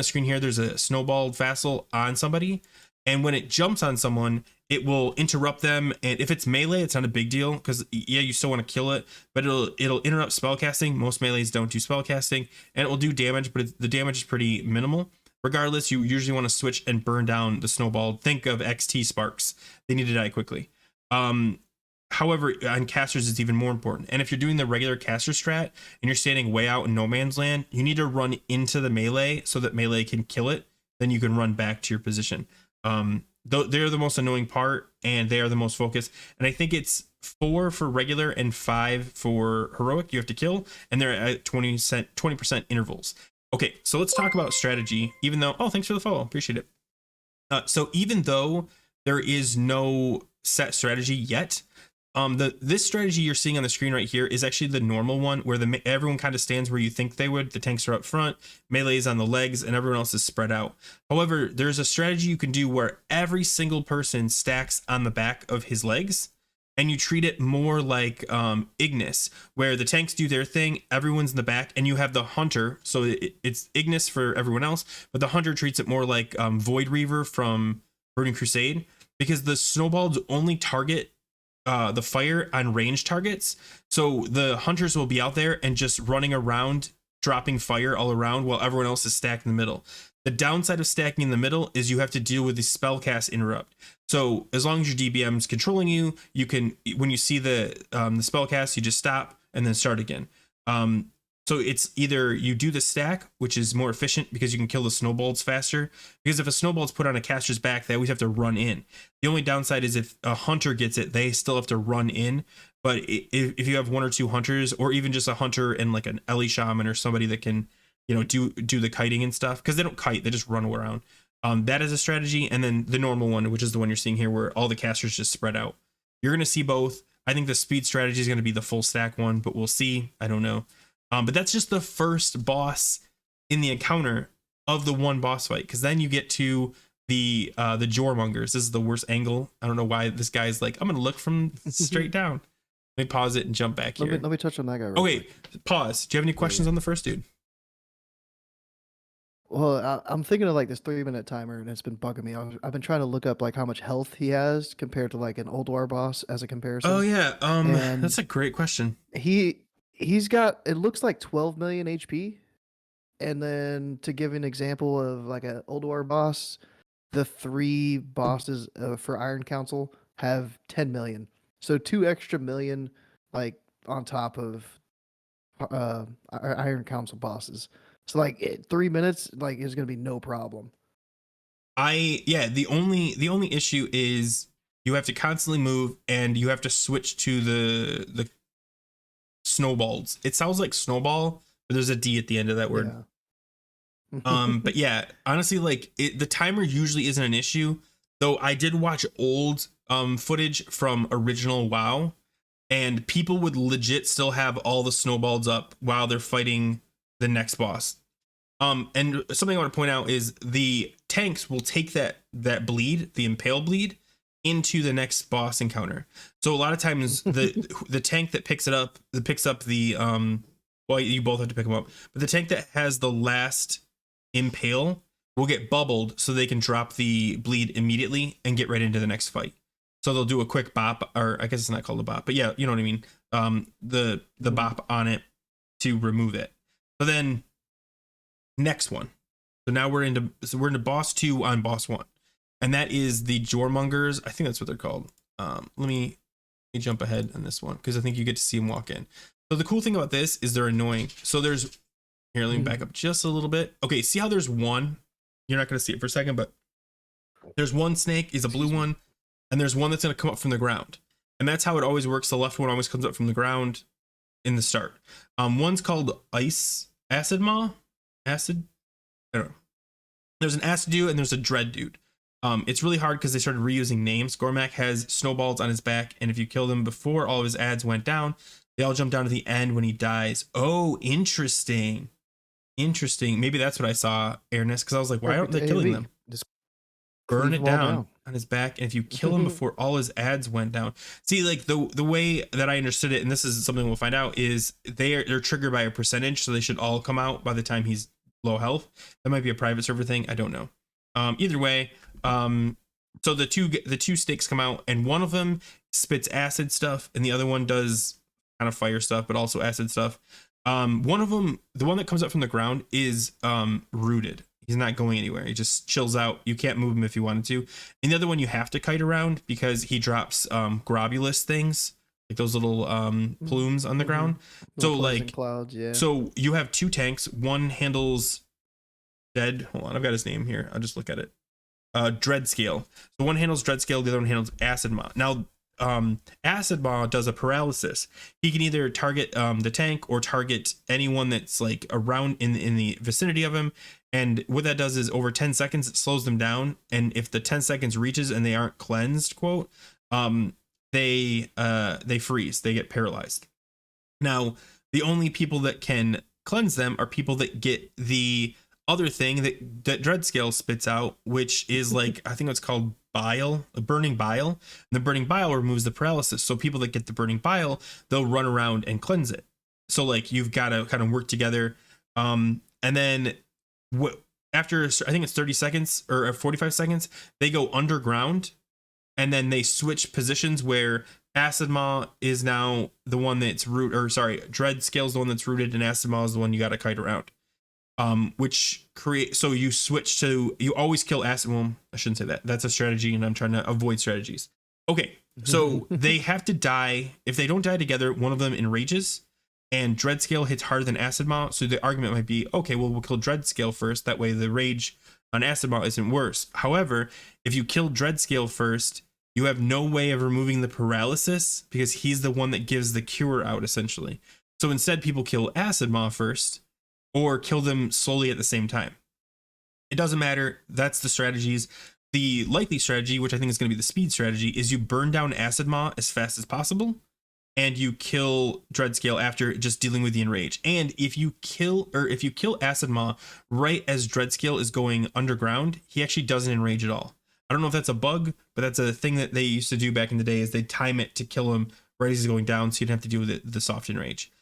screen here. There's a snowballed vassal on somebody, and when it jumps on someone, it will interrupt them. And if it's melee, it's not a big deal, because yeah, you still want to kill it, but it'll interrupt spellcasting. Most melees don't do spellcasting, and it will do damage, but the damage is pretty minimal. Regardless, you usually want to switch and burn down the snowball. Think of XT sparks. They need to die quickly. However, on casters, it's even more important. And if you're doing the regular caster strat and you're standing way out in no man's land, you need to run into the melee so that melee can kill it. Then you can run back to your position. They're the most annoying part, and they are the most focused. And I think it's 4 for regular and 5 for heroic you have to kill, and they're at 20% intervals. Okay, so let's talk about strategy. Even though, oh, thanks for the follow, appreciate it. So even though there is no set strategy yet, this strategy you're seeing on the screen right here is actually the normal one, where everyone kind of stands where you think they would. The tanks are up front, melee is on the legs, and everyone else is spread out. However, there's a strategy you can do where every single person stacks on the back of his legs, and you treat it more like Ignis, where the tanks do their thing, everyone's in the back, and you have the hunter. So it's Ignis for everyone else, but the hunter treats it more like Void Reaver from Burning Crusade, because the snowballs only target the fire on range targets. So the hunters will be out there and just running around, dropping fire all around while everyone else is stacked in the middle. The downside of stacking in the middle is you have to deal with the spellcast interrupt. So as long as your DBM's controlling you, you can, when you see the spellcast, you just stop and then start again. So it's either you do the stack, which is more efficient because you can kill the snowballs faster. Because if a snowball's put on a caster's back, they always have to run in. The only downside is if a hunter gets it, they still have to run in. But if you have 1 or 2 hunters, or even just a hunter and like an Ellie shaman or somebody that can, you know, do the kiting and stuff, because they don't kite, they just run around. That is a strategy. And then the normal one, which is the one you're seeing here, where all the casters just spread out. You're going to see both. I think the speed strategy is going to be the full stack one, but we'll see. I don't know. But that's just the first boss in the encounter of the one boss fight, because then you get to the Jormongers. This is the worst angle. I don't know why this guy's like, I'm gonna look from straight down. Let me pause it and jump back here. Let me touch on that guy. Oh wait, pause. Do you have any questions on the first dude? Well, I'm thinking of like this 3-minute timer, and it's been bugging me. I've been trying to look up like how much health he has compared to like an old war boss as a comparison. Oh yeah, And that's a great question. He's got, it looks like 12 million HP. And then to give an example of like an old war boss, the 3 bosses for Iron Council have 10 million. So 2 extra million like on top of Iron Council bosses. So like 3 minutes like is going to be no problem. The only issue is you have to constantly move, and you have to switch to the snowballs. It sounds like snowball, but there's a D at the end of that word. Yeah. But yeah, honestly, like the timer usually isn't an issue, though. I did watch old footage from original WoW, and people would legit still have all the snowballs up while they're fighting the next boss. And something I want to point out is the tanks will take that bleed, the impale bleed, into the next boss encounter. So a lot of times the tank that picks up the well, you both have to pick them up, but the tank that has the last impale will get bubbled so they can drop the bleed immediately and get right into the next fight. So they'll do a quick bop, or I guess it's not called a bop, but yeah, you know what I mean. The bop on it to remove it. So then next one. So now we're into boss 2 on boss 1. And that is the Jormongers. I think that's what they're called. Let me jump ahead on this one, because I think you get to see them walk in. So the cool thing about this is they're annoying. So let me back up just a little bit. Okay, see how there's one? You're not going to see it for a second, but there's one snake, is a blue one, and there's one that's going to come up from the ground. And that's how it always works. The left one always comes up from the ground in the start. One's called Acid Maw. I don't know. There's an Acid Dude and there's a Dread Dude. It's really hard because they started reusing names. Gormak has snowballs on his back, and if you kill them before all of his ads went down, they all jump down to the end when he dies. Oh, interesting. Maybe that's what I saw, Airness, because I was like, why aren't they killing them? Just burn it down on his back, and if you kill him before all his ads went down. See, like the way that I understood it, and this is something we'll find out, is they're triggered by a percentage, so they should all come out by the time he's low health. That might be a private server thing. I don't know. Either way, so the two stakes come out, and one of them spits acid stuff, and the other one does kind of fire stuff, but also acid stuff. One of them, the one that comes up from the ground, is rooted. He's not going anywhere. He just chills out. You can't move him if you wanted to. And the other one you have to kite around because he drops globulous things, like those little plumes on the ground. So like clouds, yeah. So you have 2 tanks. One handles Dead. Hold on, I've got his name here. I'll just look at it. Dread Scale. So one handles Dread Scale, the other one handles Acid Maw. Now, Acid Maw does a paralysis. He can either target the tank or target anyone that's like around in the vicinity of him. And what that does is over 10 seconds, it slows them down. And if the 10 seconds reaches and they aren't cleansed, quote, they freeze. They get paralyzed. Now, the only people that can cleanse them are people that get the other thing that Dread Scale spits out, which is like, I think it's called bile, a burning bile. And the burning bile removes the paralysis. So people that get the burning bile, they'll run around and cleanse it. So like you've got to kind of work together. And then after, I think it's 30 seconds or 45 seconds, they go underground and then they switch positions where Acid Maw is now the one that's Dread Scale is the one that's rooted and Acid Maw is the one you got to kite around. Which create, so you switch to, you always kill acid. Well, I shouldn't say that. That's a strategy and I'm trying to avoid strategies. Okay. So they have to die. If they don't die together, one of them enrages and Dread Scale hits harder than Acid Maw. So the argument might be, okay, well, we'll kill Dread Scale first. That way the rage on Acid Maw isn't worse. However, if you kill Dread Scale first, you have no way of removing the paralysis because he's the one that gives the cure out essentially. So instead people kill Acid Maw first, or kill them slowly at the same time. It doesn't matter. That's the strategies. The likely strategy, which I think is going to be the speed strategy, is you burn down Acid Maw as fast as possible, and you kill Dread Scale after just dealing with the enrage. And if you kill Acid Maw right as Dread Scale is going underground, he actually doesn't enrage at all. I don't know if that's a bug, but that's a thing that they used to do back in the day. Is they time it to kill him right as he's going down, so you don't have to deal with the soft enrage.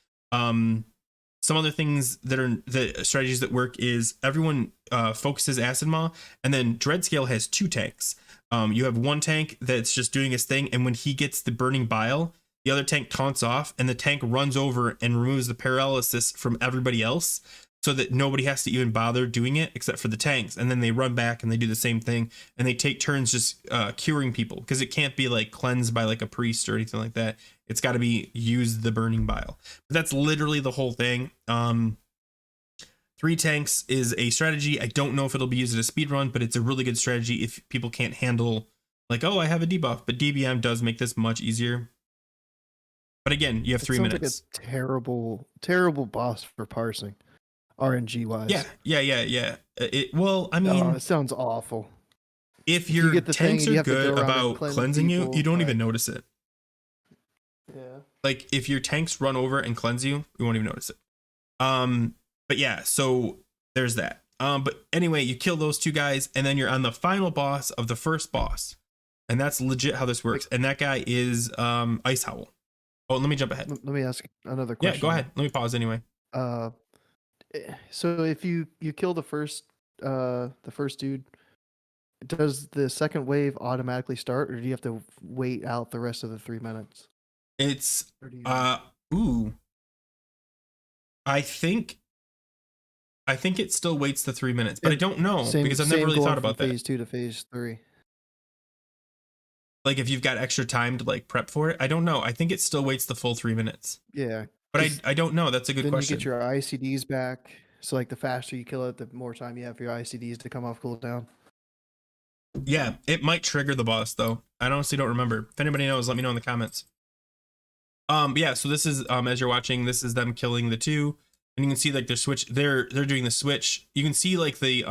Some other things that are the strategies that work is everyone focuses Acid Maw, and then Dread Scale has 2 tanks. You have one tank that's just doing his thing, and when he gets the burning bile, the other tank taunts off, and the tank runs over and removes the paralysis from everybody else, so that nobody has to even bother doing it except for the tanks. And then they run back and they do the same thing, and they take turns just curing people, because it can't be like cleansed by like a priest or anything like that. It's got to be use the burning bile. But that's literally the whole thing. 3 tanks is a strategy. I don't know if it'll be used at a speed run, but it's a really good strategy if people can't handle like, oh, I have a debuff. But DBM does make this much easier. But again, you have 3 minutes. Like a terrible boss for parsing, RNG wise. Yeah. Well, I mean, it sounds awful. If your tanks are good about cleansing you, you don't even notice it. Yeah. Like if your tanks run over and cleanse you, you won't even notice it. But yeah, so there's that. But anyway, you kill those 2 guys, and then you're on the final boss of the first boss, and that's legit how this works. And that guy is Ice Howl. Oh, let me jump ahead. Let me ask another question. Yeah, go ahead. Let me pause anyway. So if you kill the first dude, does the second wave automatically start, or do you have to wait out the rest of the 3 minutes? It's I think it still waits the 3 minutes, but I don't know because I've never really thought about that. Phase 2 to phase 3. Like if you've got extra time to like prep for it, I don't know. I think it still waits the full 3 minutes. Yeah, but I don't know. That's a good question. You get your ICDs back, so like the faster you kill it, the more time you have for your ICDs to come off cooldown. Yeah, it might trigger the boss though. I honestly don't remember. If anybody knows, let me know in the comments. Yeah, so this is as you're watching, this is them killing the 2, and you can see like their switch. They're doing the switch. You can see like the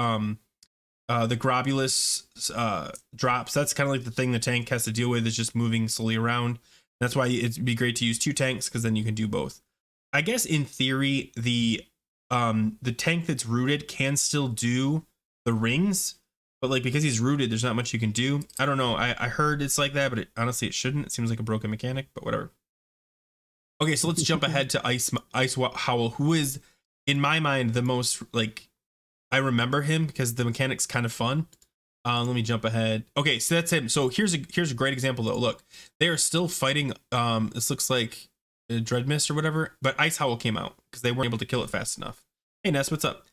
globulous drops. That's kind of like the thing the tank has to deal with, is just moving slowly around. That's why it'd be great to use 2 tanks, because then you can do both. I guess in theory the tank that's rooted can still do the rings, but like because he's rooted, there's not much you can do. I don't know. I heard it's like that, but honestly it shouldn't. It seems like a broken mechanic, but whatever. Okay, so let's jump ahead to Ice Howl, who is in my mind the most like, I remember him because the mechanic's kind of fun. Let me jump ahead. Okay, so that's him. So here's a great example though. Look, they are still fighting. This looks like a Dread Mist or whatever, but Ice Howl came out because they weren't able to kill it fast enough. Hey Ness, what's up?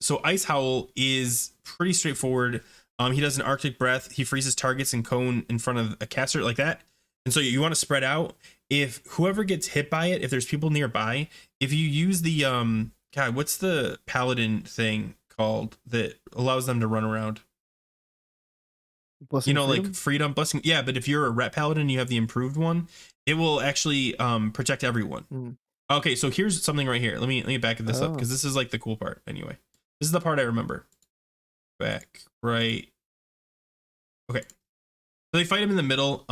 So Ice Howl is pretty straightforward. He does an Arctic Breath. He freezes targets and cone in front of a caster like that. And so you want to spread out. If whoever gets hit by it, if there's people nearby, if you use the God, what's the paladin thing called that allows them to run around? Blessing freedom? Like freedom blessing. Yeah, but if you're a ret paladin, you have the improved one. It will actually protect everyone. Mm. Okay, so here's something right here. Let me back this up Oh. because this is like the cool part. Anyway, this is the part I remember. Back right. Okay, so they fight him in the middle.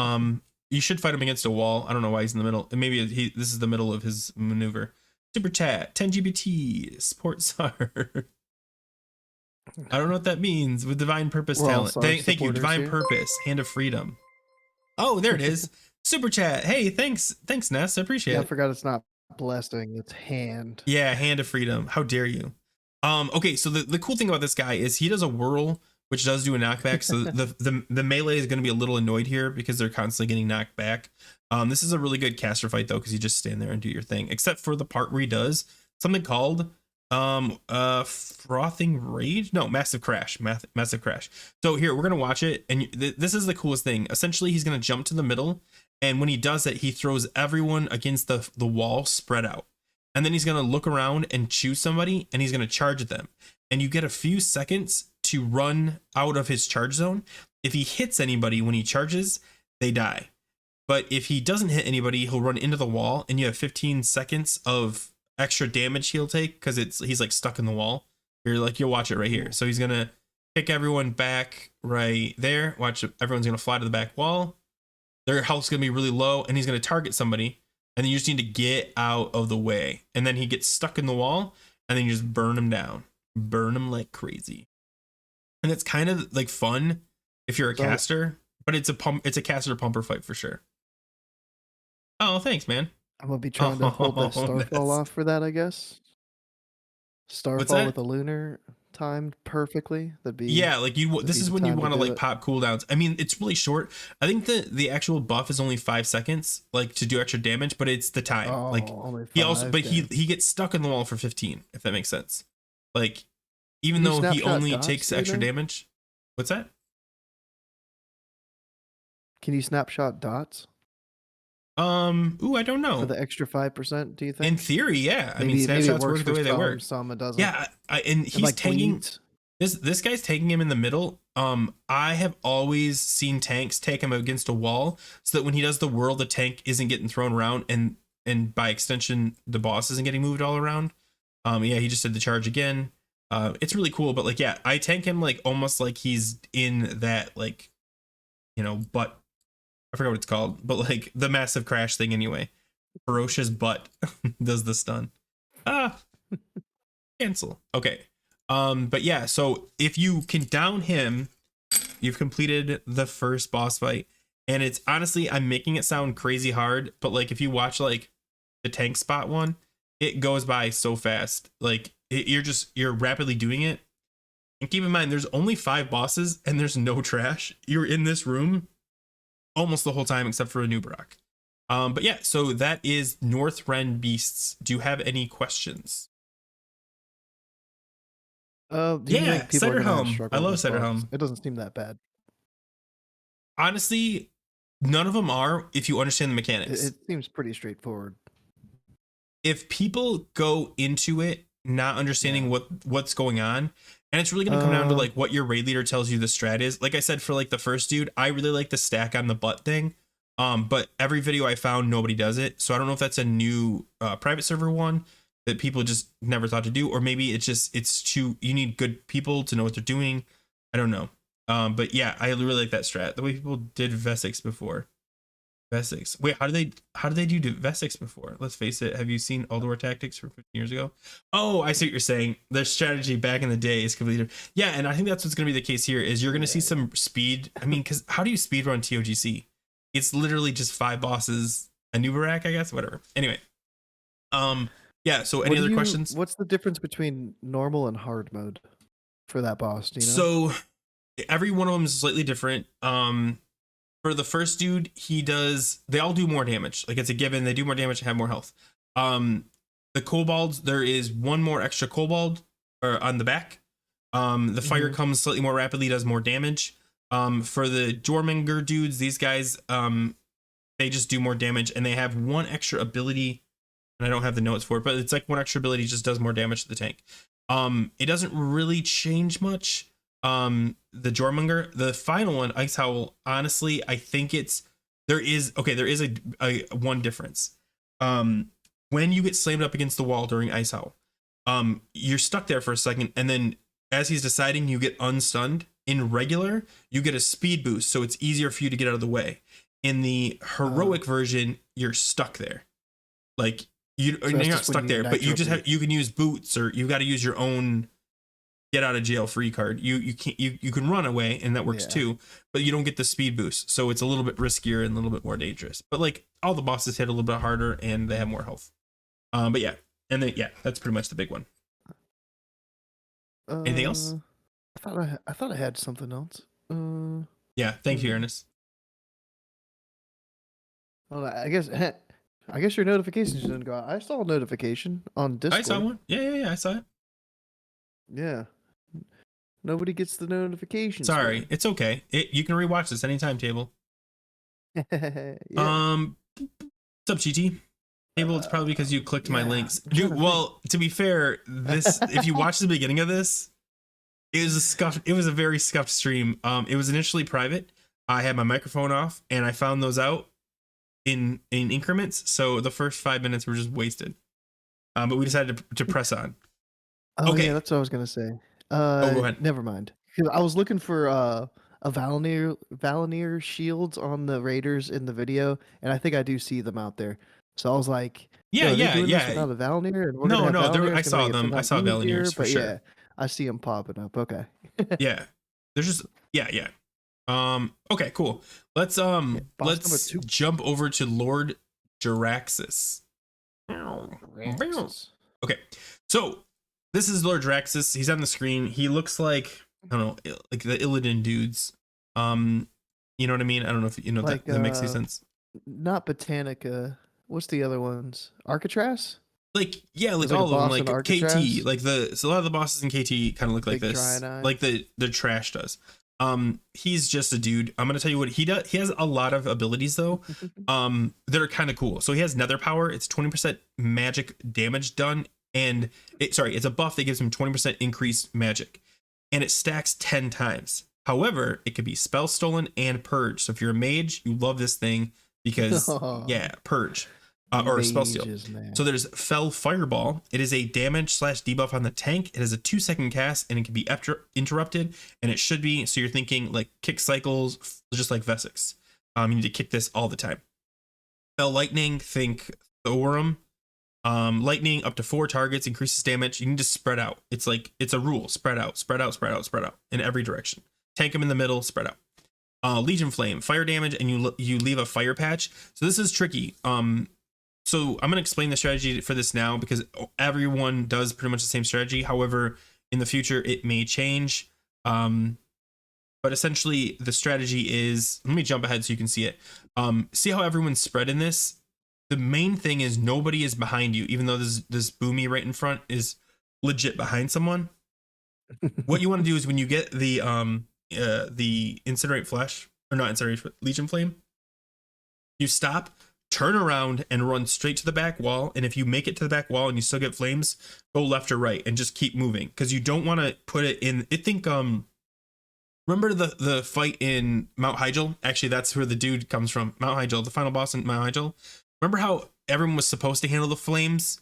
You should fight him against a wall. I don't know why he's in the middle. And maybe this is the middle of his maneuver. Super chat 10 GBT support SAR. I don't know what that means. With divine purpose We're all talent. SAR Thank you. supporters Divine here. purpose. Hand of freedom. Oh, there it is. Super chat. Hey, thanks, Ness. I appreciate Yeah, I it. forgot it's not blessing, it's hand. Yeah, hand of freedom. How dare you? Okay, so the cool thing about this guy is he does a whirl, which does do a knockback. So the melee is going to be a little annoyed here because they're constantly getting knocked back. This is a really good caster fight though, because you just stand there and do your thing. Except for the part where he does something called frothing rage. No, massive crash. Massive crash. So here we're gonna watch it, and this is the coolest thing. Essentially, he's gonna jump to the middle, and when he does it, he throws everyone against the wall, spread out. And then he's going to look around and choose somebody, and he's going to charge at them. And you get a few seconds to run out of his charge zone. If he hits anybody when he charges, they die. But if he doesn't hit anybody, he'll run into the wall, and you have 15 seconds of extra damage he'll take because he's like stuck in the wall. You'll watch it right here. So he's going to kick everyone back right there. Watch it. Everyone's going to fly to the back wall. Their health's going to be really low, and he's going to target somebody. And then you just need to get out of the way. And then he gets stuck in the wall, and then you just burn him down. Burn him like crazy. And it's kind of like fun if you're a caster, but it's a caster pumper fight for sure. Oh, thanks, man. I'm gonna be trying to hold that Starfall off for that, I guess. Starfall with a lunar timed perfectly. That'd be this is when you want to like pop cooldowns. I mean, it's really short. I think the actual buff is only 5 seconds, like to do extra damage, but it's the time. Oh, like only 5, he also, but he gets stuck in the wall for 15, if that makes sense. Like even though he only takes extra damage. What's that? Can you snapshot dots? I don't know. For the extra 5%, do you think? In theory, yeah. I mean, snapshots work the way they work. Some it doesn't. Yeah, and he's like tanking. This guy's taking him in the middle. I have always seen tanks take him against a wall so that when he does the whirl, the tank isn't getting thrown around, and by extension, the boss isn't getting moved all around. Yeah, he just did the charge again. It's really cool, but like, yeah, I tank him like almost like he's in that like, butt. I forgot what it's called, but like the massive crash thing anyway. Ferocious butt does the stun. Cancel. Okay. But yeah, so if you can down him, you've completed the first boss fight. And it's honestly, I'm making it sound crazy hard, but like if you watch like the tank spot one, it goes by so fast. Like you're rapidly doing it. And keep in mind, there's only 5 bosses and there's no trash. You're in this room almost the whole time except for a Nubarak. But yeah, so that is North Ren Beasts. Do you have any questions? Yeah, Ciderhelm. I love Ciderhelm. It doesn't seem that bad. Honestly, none of them are if you understand the mechanics. It seems pretty straightforward. If people go into it not understanding what's going on, and it's really going to come down to like what your raid leader tells you the strat is. Like I said, for like the first dude, I really like the stack on the butt thing. But every video I found, nobody does it. So I don't know if that's a new private server one that people just never thought to do, or maybe you need good people to know what they're doing. I don't know. But yeah, I really like that strat. The way people did Vesics before. Vesics. Wait, how did they do Vesics before? Let's face it. Have you seen Aldor Tactics from 15 years ago? Oh, I see what you're saying. Their strategy back in the day is completely different. Yeah, and I think that's what's going to be the case here is you're going to see some speed. I mean, because how do you speed run ToGC? It's literally just 5 bosses, a Nubarak, I guess, whatever. Anyway, yeah. So any other questions? What's the difference between normal and hard mode for that boss? Do you know? So every one of them is slightly different. For the first dude, they all do more damage. Like it's a given. They do more damage and have more health. The kobolds, there is one more extra kobold or on the back. The fire Mhm. comes slightly more rapidly, does more damage. For the Jormungandr dudes, these guys, they just do more damage, and they have one extra ability, and I don't have the notes for it, but it's like one extra ability just does more damage to the tank. It doesn't really change much. The Jormungandr, the final one, Ice Howl, honestly, I think there is a one difference. When you get slammed up against the wall during Ice Howl, you're stuck there for a second, and then as he's deciding, you get unstunned. In regular, you get a speed boost, so it's easier for you to get out of the way. In the heroic version, you're stuck there. Like you're not stuck there, but you can use boots, or you got to use your own get out of jail free card. You can run away, and that works too, but you don't get the speed boost, so it's a little bit riskier and a little bit more dangerous. But like all the bosses hit a little bit harder, and they have more health. But yeah, and then that's pretty much the big one. Anything else? I thought I had something else. Yeah, thank you, Ernest. Well, I guess your notifications didn't go out. I saw a notification on Discord. I saw one. Yeah, I saw it. Yeah. Nobody gets the notifications. Sorry, it's okay. You can rewatch this anytime, Table. Yeah. What's up, GT? Table, it's probably because you clicked my links. Dude, well, to be fair, this if you watch the beginning of this, it was a very scuffed stream. It was initially private. I had my microphone off, and I found those out in increments. So the first 5 minutes were just wasted. But we decided to press on. Oh, Okay. yeah, that's what I was gonna say. Go ahead. Never mind. 'Cause I was looking for a Valinir shields on the Raiders in the video, and I think I do see them out there. So I was like, Yeah. without a Valinir, and we're gonna have Valinir, I it's saw gonna make it them. I somehow saw easier, Valinirs for but sure. yeah, I see them popping up. Okay. Yeah, there's just yeah. Okay, cool. Let's number 2. jump over to Lord Jaraxxus. Okay, so this is Lord Jaraxxus. He's on the screen. He looks like, I don't know, like the Illidan dudes. You know what I mean? I don't know if you know Like, that makes any sense. Not Botanica. What's the other ones? Arcatraz? Like like a all of them, boss like in KT, Arcatraz? like so a lot of the bosses in KT kind of look like Big this, giant eye? like the trash does. He's just a dude. I'm gonna tell you what he does. He has a lot of abilities though, that are kind of cool. So he has Nether Power. It's 20% magic damage done, and it's a buff that gives him 20% increased magic, and it stacks 10 times. However, it could be spell stolen and purge. So if you're a mage, you love this thing because purge. Or spell steal. Man. So there's Fell Fireball. It is a damage / debuff on the tank. It has a 2-second cast, and it can be interrupted. And it should be, so you're thinking like kick cycles, just like Vesix. You need to kick this all the time. Fell Lightning, think Thorum. Lightning up to 4 targets, increases damage. You need to spread out. It's a rule. Spread out in every direction. Tank them in the middle, spread out. Legion Flame, fire damage, and you leave a fire patch. So this is tricky. So I'm going to explain the strategy for this now because everyone does pretty much the same strategy. However, in the future, it may change. But essentially, the strategy is, let me jump ahead so you can see it. See how everyone's spread in this? The main thing is nobody is behind you, even though this boomy right in front is legit behind someone. What you want to do is when you get the Incinerate Flesh, or not Incinerate, but Legion Flame, you stop, turn around, and run straight to the back wall. And if you make it to the back wall and you still get flames, go left or right and just keep moving, because you don't want to put it in. I think remember the fight in Mount Hyjal? Actually, that's where the dude comes from. Mount Hyjal, the final boss in Mount Hyjal. Remember how everyone was supposed to handle the flames?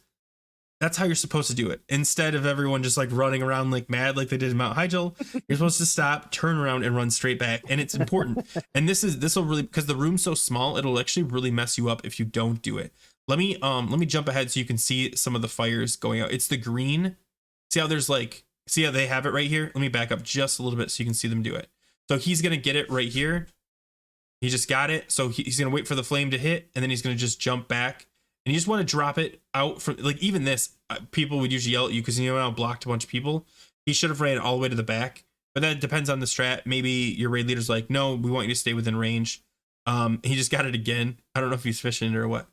That's how you're supposed to do it. Instead of everyone just like running around like mad like they did in Mount Hyjal, you're supposed to stop, turn around, and run straight back. And it's important. And this will really, because the room's so small, it'll actually really mess you up if you don't do it. Let me jump ahead so you can see some of the fires going out. It's the green. See how they have it right here? Let me back up just a little bit so you can see them do it. So he's gonna get it right here. He just got it. So he's gonna wait for the flame to hit, and then he's gonna just jump back. And you just want to drop it out from, like, even this, people would usually yell at you because you know how blocked a bunch of people. He should have ran all the way to the back, but that depends on the strat. Maybe your raid leader's like, no, we want you to stay within range. He just got it again. I don't know if he's fishing it or what.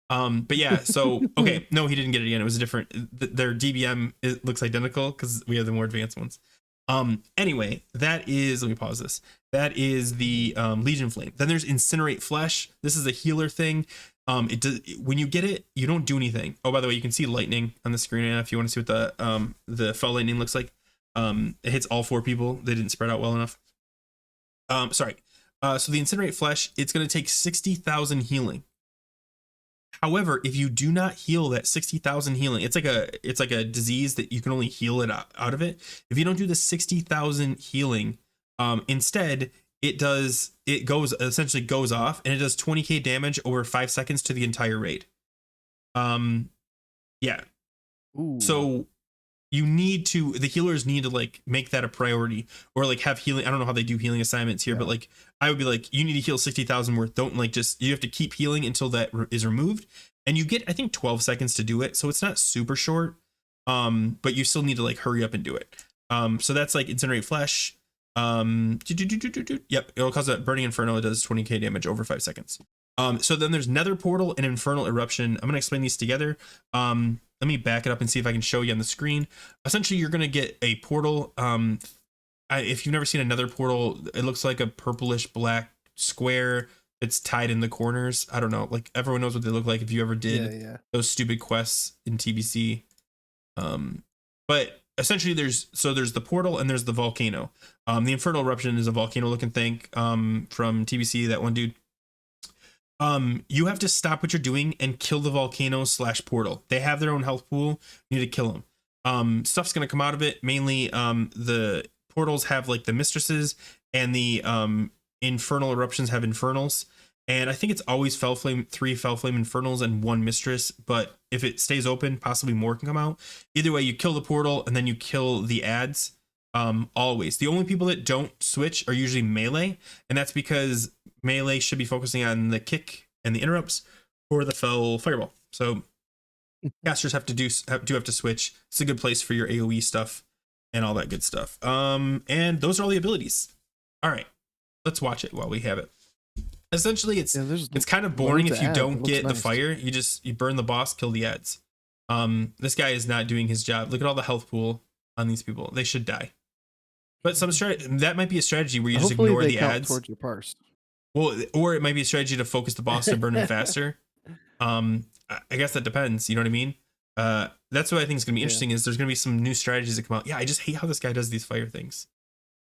But yeah, so okay, no, he didn't get it again. It was a different. Their DBM looks identical because we have the more advanced ones. Anyway, that is. Let me pause this. That is the Legion Flame. Then there's Incinerate Flesh. This is a healer thing. It does when you get it, you don't do anything. Oh, by the way, you can see lightning on the screen now if you want to see what the fell lightning looks like. It hits all 4 people. They didn't spread out well enough. Sorry. So the Incinerate Flesh, it's going to take 60,000 healing. However, if you do not heal that 60,000 healing, it's like a disease that you can only heal it out of it. If you don't do the 60,000 healing, instead essentially goes off and it does 20k damage over 5 seconds to the entire raid. Yeah. Ooh. So the healers need to like make that a priority or like have healing. I don't know how they do healing assignments here, but like I would be like, you need to heal 60,000 worth. Don't like you have to keep healing until that is removed. And you get, I think 12 seconds to do it. So it's not super short. But you still need to like hurry up and do it. So that's like Incinerate Flesh. Yep. It'll cause a Burning Inferno. It does 20k damage over 5 seconds. So then there's Nether Portal and Infernal Eruption. I'm going to explain these together. Let me back it up and see if I can show you on the screen. Essentially, you're going to get a portal. If you've never seen a Nether Portal, it looks like a purplish black square. It's tied in the corners. I don't know. Like everyone knows what they look like if you ever did those stupid quests in TBC. But essentially there's the portal and there's the volcano. The Infernal Eruption is a volcano looking thing from TBC, that one dude. You have to stop what you're doing and kill the volcano / portal. They have their own health pool. You need to kill them. Stuff's going to come out of it. Mainly the portals have like the mistresses and the Infernal Eruptions have infernals. And I think it's always 3 Fell Flame Infernals and 1 mistress. But if it stays open, possibly more can come out. Either way, you kill the portal and then you kill the ads. Always. The only people that don't switch are usually melee. And that's because melee should be focusing on the kick and the interrupts or the fell fireball. So casters have to switch. It's a good place for your AoE stuff and all that good stuff. And those are all the abilities. All right, let's watch it while we have it. Essentially, it's kind of boring if you don't get the fire. You burn the boss, kill the ads. This guy is not doing his job. Look at all the health pool on these people. They should die. But that might be a strategy where you just ignore the ads. Towards your parse. Well, or it might be a strategy to focus the boss to burn him faster. I guess that depends. You know what I mean? That's what I think is going to be interesting. Is there's going to be some new strategies that come out. Yeah, I just hate how this guy does these fire things.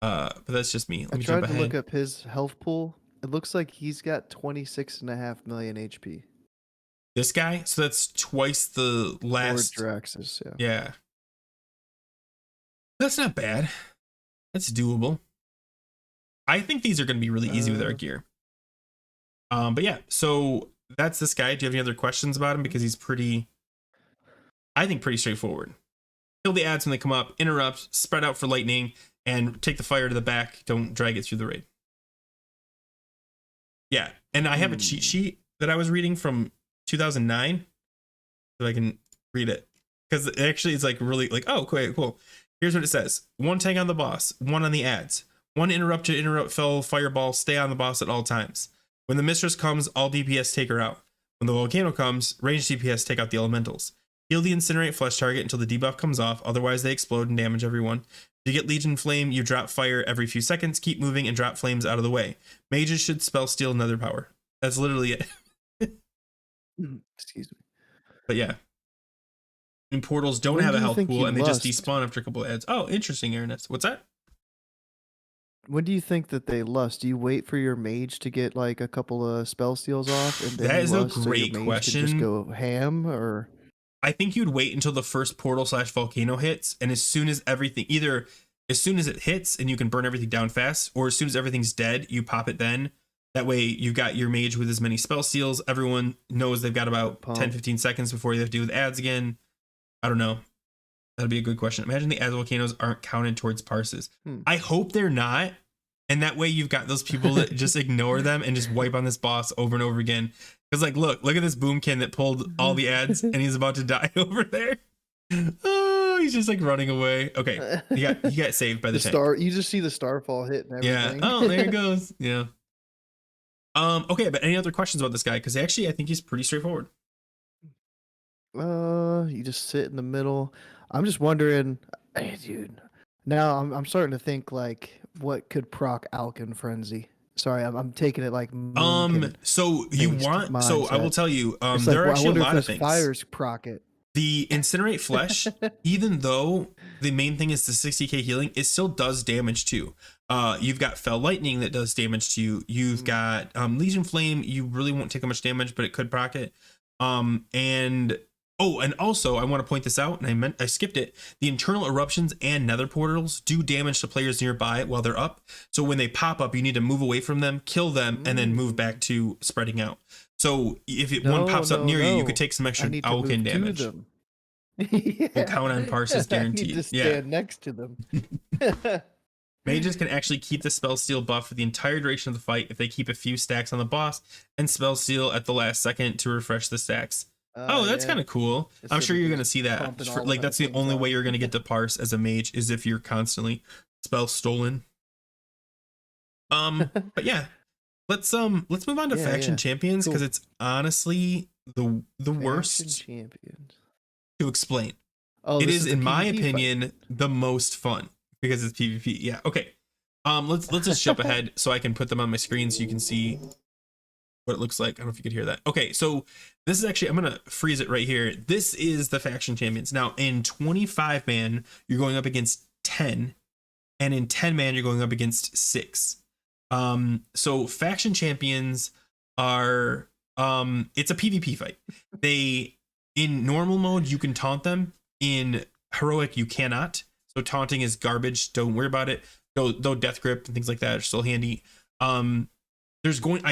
But that's just me. I tried to look up his health pool. It looks like he's got 26.5 million HP. This guy? So that's twice the last. Draxus, yeah. That's not bad. That's doable. I think these are going to be really easy with our gear. But yeah, so that's this guy. Do you have any other questions about him? Because he's pretty straightforward. Kill the ads when they come up, interrupt, spread out for lightning, and take the fire to the back. Don't drag it through the raid. Yeah, and I have a cheat sheet that I was reading from 2009, so I can read it. Because actually it's like really like, oh, cool. Here's what it says. 1 tank on the boss, 1 on the ads. 1 interrupt to interrupt fell fireball, stay on the boss at all times. When the mistress comes, all DPS take her out. When the volcano comes, ranged DPS take out the elementals. Heal the Incinerate Flesh target until the debuff comes off, otherwise they explode and damage everyone. If you get Legion Flame, you drop fire every few seconds, keep moving and drop flames out of the way. Mages should spell steal Nether power. That's literally it. Excuse me. But yeah. And portals don't have a health pool and they just despawn after a couple of ads. Oh, interesting, Ernest. What's that? When do you think that they lust? Do you wait for your mage to get like a couple of spell steals off? And then that is a great question. Just go ham, or I think you'd wait until the first portal / volcano hits, and as soon as everything, either as soon as it hits and you can burn everything down fast, or as soon as everything's dead, you pop it then. That way you got your mage with as many spell steals. Everyone knows they've got about 10-15 seconds before you have to deal with ads again. I don't know. That'd be a good question. Imagine the ads volcanoes aren't counted towards parses. I hope they're not. And that way you've got those people that just ignore them and just wipe on this boss over and over again. Because like, look at this boomkin that pulled all the ads and he's about to die over there. Oh, he's just like running away. Okay, he got saved by the tank. Star. You just see the starfall hit and everything. Yeah. Oh, there it goes. Yeah. Okay, but any other questions about this guy? Because actually, I think he's pretty straightforward. You just sit in the middle. I'm just wondering, hey, dude. Now I'm starting to think like, what could proc Alkin Frenzy? Sorry, I'm taking it like Moonkin So you based want, so I will mindset. tell you, It's like, there are well, I actually a wonder if lot of those things. fires proc it. The Incinerate Flesh, even though the main thing is the 60k healing, it still does damage too. You've got Fell Lightning that does damage to you. You've got Legion Flame. You really won't take that much damage, but it could proc it. And also I want to point this out, and I skipped it. The internal eruptions and nether portals do damage to players nearby while they're up. So when they pop up, you need to move away from them, kill them, and then move back to spreading out. So if one pops up near you, you could take some extra Owlkin damage. Them. We'll count on Parses I guaranteed. need to stand next to them. Mages can actually keep the spell steal buff for the entire duration of the fight if they keep a few stacks on the boss and spell steal at the last second to refresh the stacks. That's kind of cool. I'm sure you're going to see that. Like that's the only way you're going to get to parse as a mage is if you're constantly spell stolen. But yeah, let's move on to faction champions, because it's honestly the worst champions to explain. Oh, it is in my PvP opinion fight. the most fun because it's PvP. Yeah. Okay. Let's just jump ahead so I can put them on my screen so you can see what it looks like. I don't know if you could hear that. Okay, so this is actually, I'm gonna freeze it right here. This is the faction champions. Now in 25 man, you're going up against 10, and in 10 man, you're going up against 6. So faction champions are it's a PvP fight. They in normal mode you can taunt them. In heroic you cannot. So taunting is garbage. Don't worry about it. Though death grip and things like that are still handy. I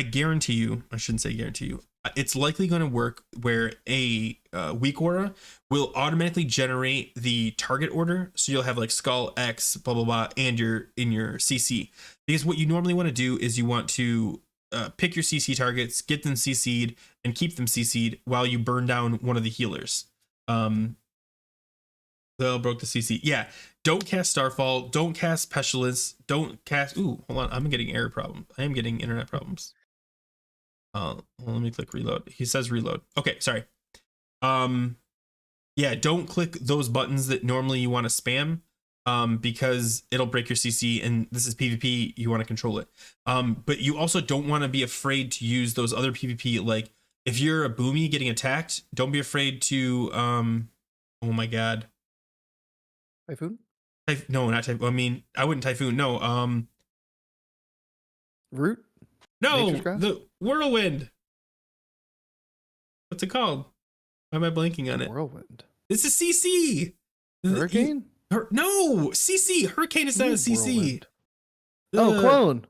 guarantee you, I shouldn't say guarantee you, it's likely going to work where a weak aura will automatically generate the target order. So you'll have like Skull, X, blah, blah, blah, and in your CC. Because what you normally want to do is you want to pick your CC targets, get them CC'd, and keep them CC'd while you burn down one of the healers. They'll broke the CC. Yeah. Don't cast Starfall. Don't cast Pestilence. Don't cast. Ooh, hold on. I'm getting error problems. I am getting internet problems. Let me click reload. He says reload. Okay, sorry. Yeah, don't click those buttons that normally you want to spam. Because it'll break your CC, and this is PvP. You want to control it. But you also don't want to be afraid to use those other PvP. Like if you're a boomy getting attacked, don't be afraid to. Oh my god. Typhoon? No, not Typhoon. I mean, I wouldn't Typhoon. No. Root? No, the Whirlwind. What's it called? Why am I blanking on it? Whirlwind. It's a CC. Hurricane? No, CC. Hurricane is not a CC. Clone.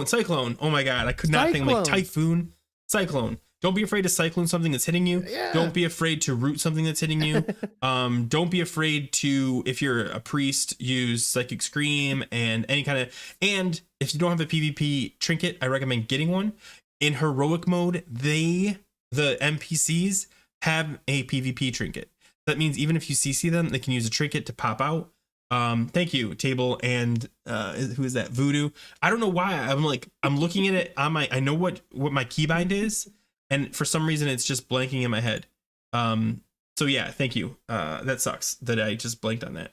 Cyclone. Oh my god, I could not think like Typhoon. Cyclone. Don't be afraid to cyclone something that's hitting you. Yeah. Don't be afraid to root something that's hitting you. Don't be afraid to, if you're a priest, use Psychic Scream and any kind of. And if you don't have a PvP trinket, I recommend getting one. In heroic mode, the NPCs have a PvP trinket. That means even if you CC them, they can use a trinket to pop out. Thank you, Table, and who is that? Voodoo. I don't know why I'm looking at it on my. I know what my keybind is. And for some reason, it's just blanking in my head. So yeah, thank you. That sucks that I just blanked on that.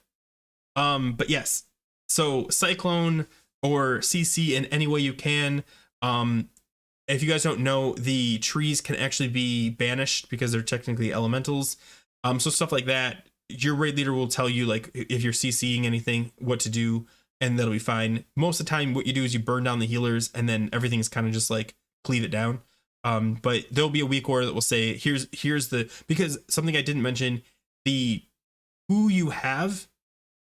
But yes, so Cyclone or CC in any way you can. If you guys don't know, the trees can actually be banished because they're technically elementals. So stuff like that. Your raid leader will tell you like if you're CCing anything, what to do, and that'll be fine. Most of the time, what you do is you burn down the healers, and then everything is kind of just like cleave it down. But there'll be a weak aura that will say, here's the, because something I didn't mention, the who you have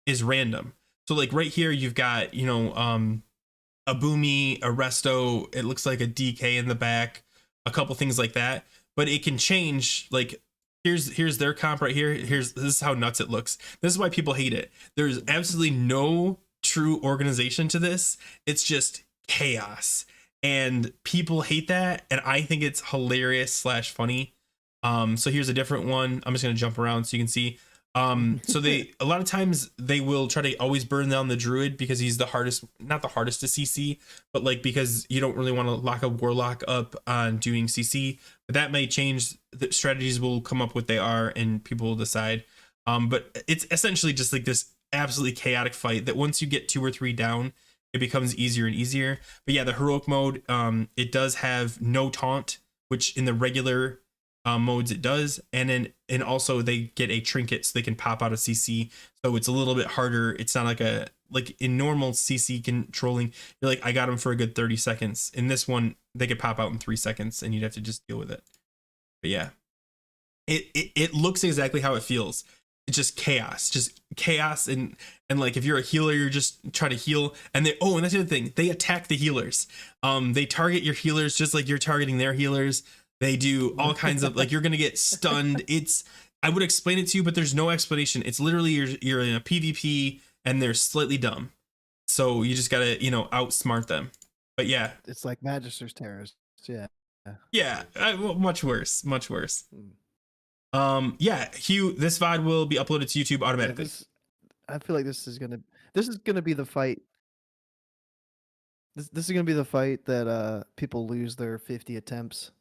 is random. So like right here, you've got, a Boomy, a Resto, it looks like a DK in the back, a couple things like that, but it can change. Like here's their comp right here. This is how nuts it looks. This is why people hate it. There's absolutely no true organization to this. It's just chaos. And people hate that, and I think it's hilarious / funny. So here's a different one. I'm just gonna jump around so you can see. So they a lot of times they will try to always burn down the druid because he's the hardest, not the hardest to CC, but like because you don't really want to lock a warlock up on doing CC. But that may change. The strategies will come up what they are, and people will decide. But it's essentially just like this absolutely chaotic fight that once you get 2 or 3 down, it becomes easier and easier. But yeah, the heroic mode, it does have no taunt, which in the regular modes it does, and also they get a trinket so they can pop out of CC, so it's a little bit harder. It's not like in normal CC controlling, you're like, I got him for a good 30 seconds. In this one, they could pop out in 3 seconds and you'd have to just deal with it. But yeah, it looks exactly how it feels. It's just chaos, and like if you're a healer, you're just trying to heal, and and that's the other thing, they attack the healers. They target your healers just like you're targeting their healers. They do all kinds of, like, you're gonna get stunned. I would explain it to you, but there's no explanation. It's literally you're in a PvP and they're slightly dumb, so you just gotta outsmart them. But yeah, It's like Magister's Terrorists. Yeah. well, much worse. Yeah, Hugh, this VOD will be uploaded to YouTube automatically. I feel like this is gonna be the fight. This is gonna be the fight that people lose their 50 attempts.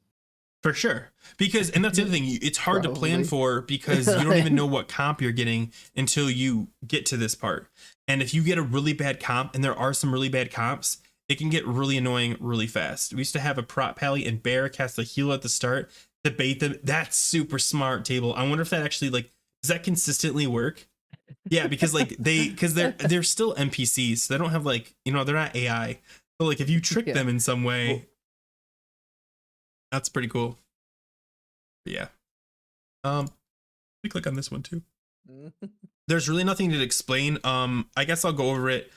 For sure. Because, and that's the other thing, it's hard to plan for because you don't even know what comp you're getting until you get to this part. And if you get a really bad comp, and there are some really bad comps, it can get really annoying really fast. We used to have a prot pally and Bear cast a heal at the start to bait them. That's super smart, Table. I wonder if that actually, like, does that consistently work? Yeah, because like they're still NPCs. So they don't have like, they're not AI. So like if you trick them in some way, that's pretty cool. But yeah. We click on this one too. There's really nothing to explain. I guess I'll go over it.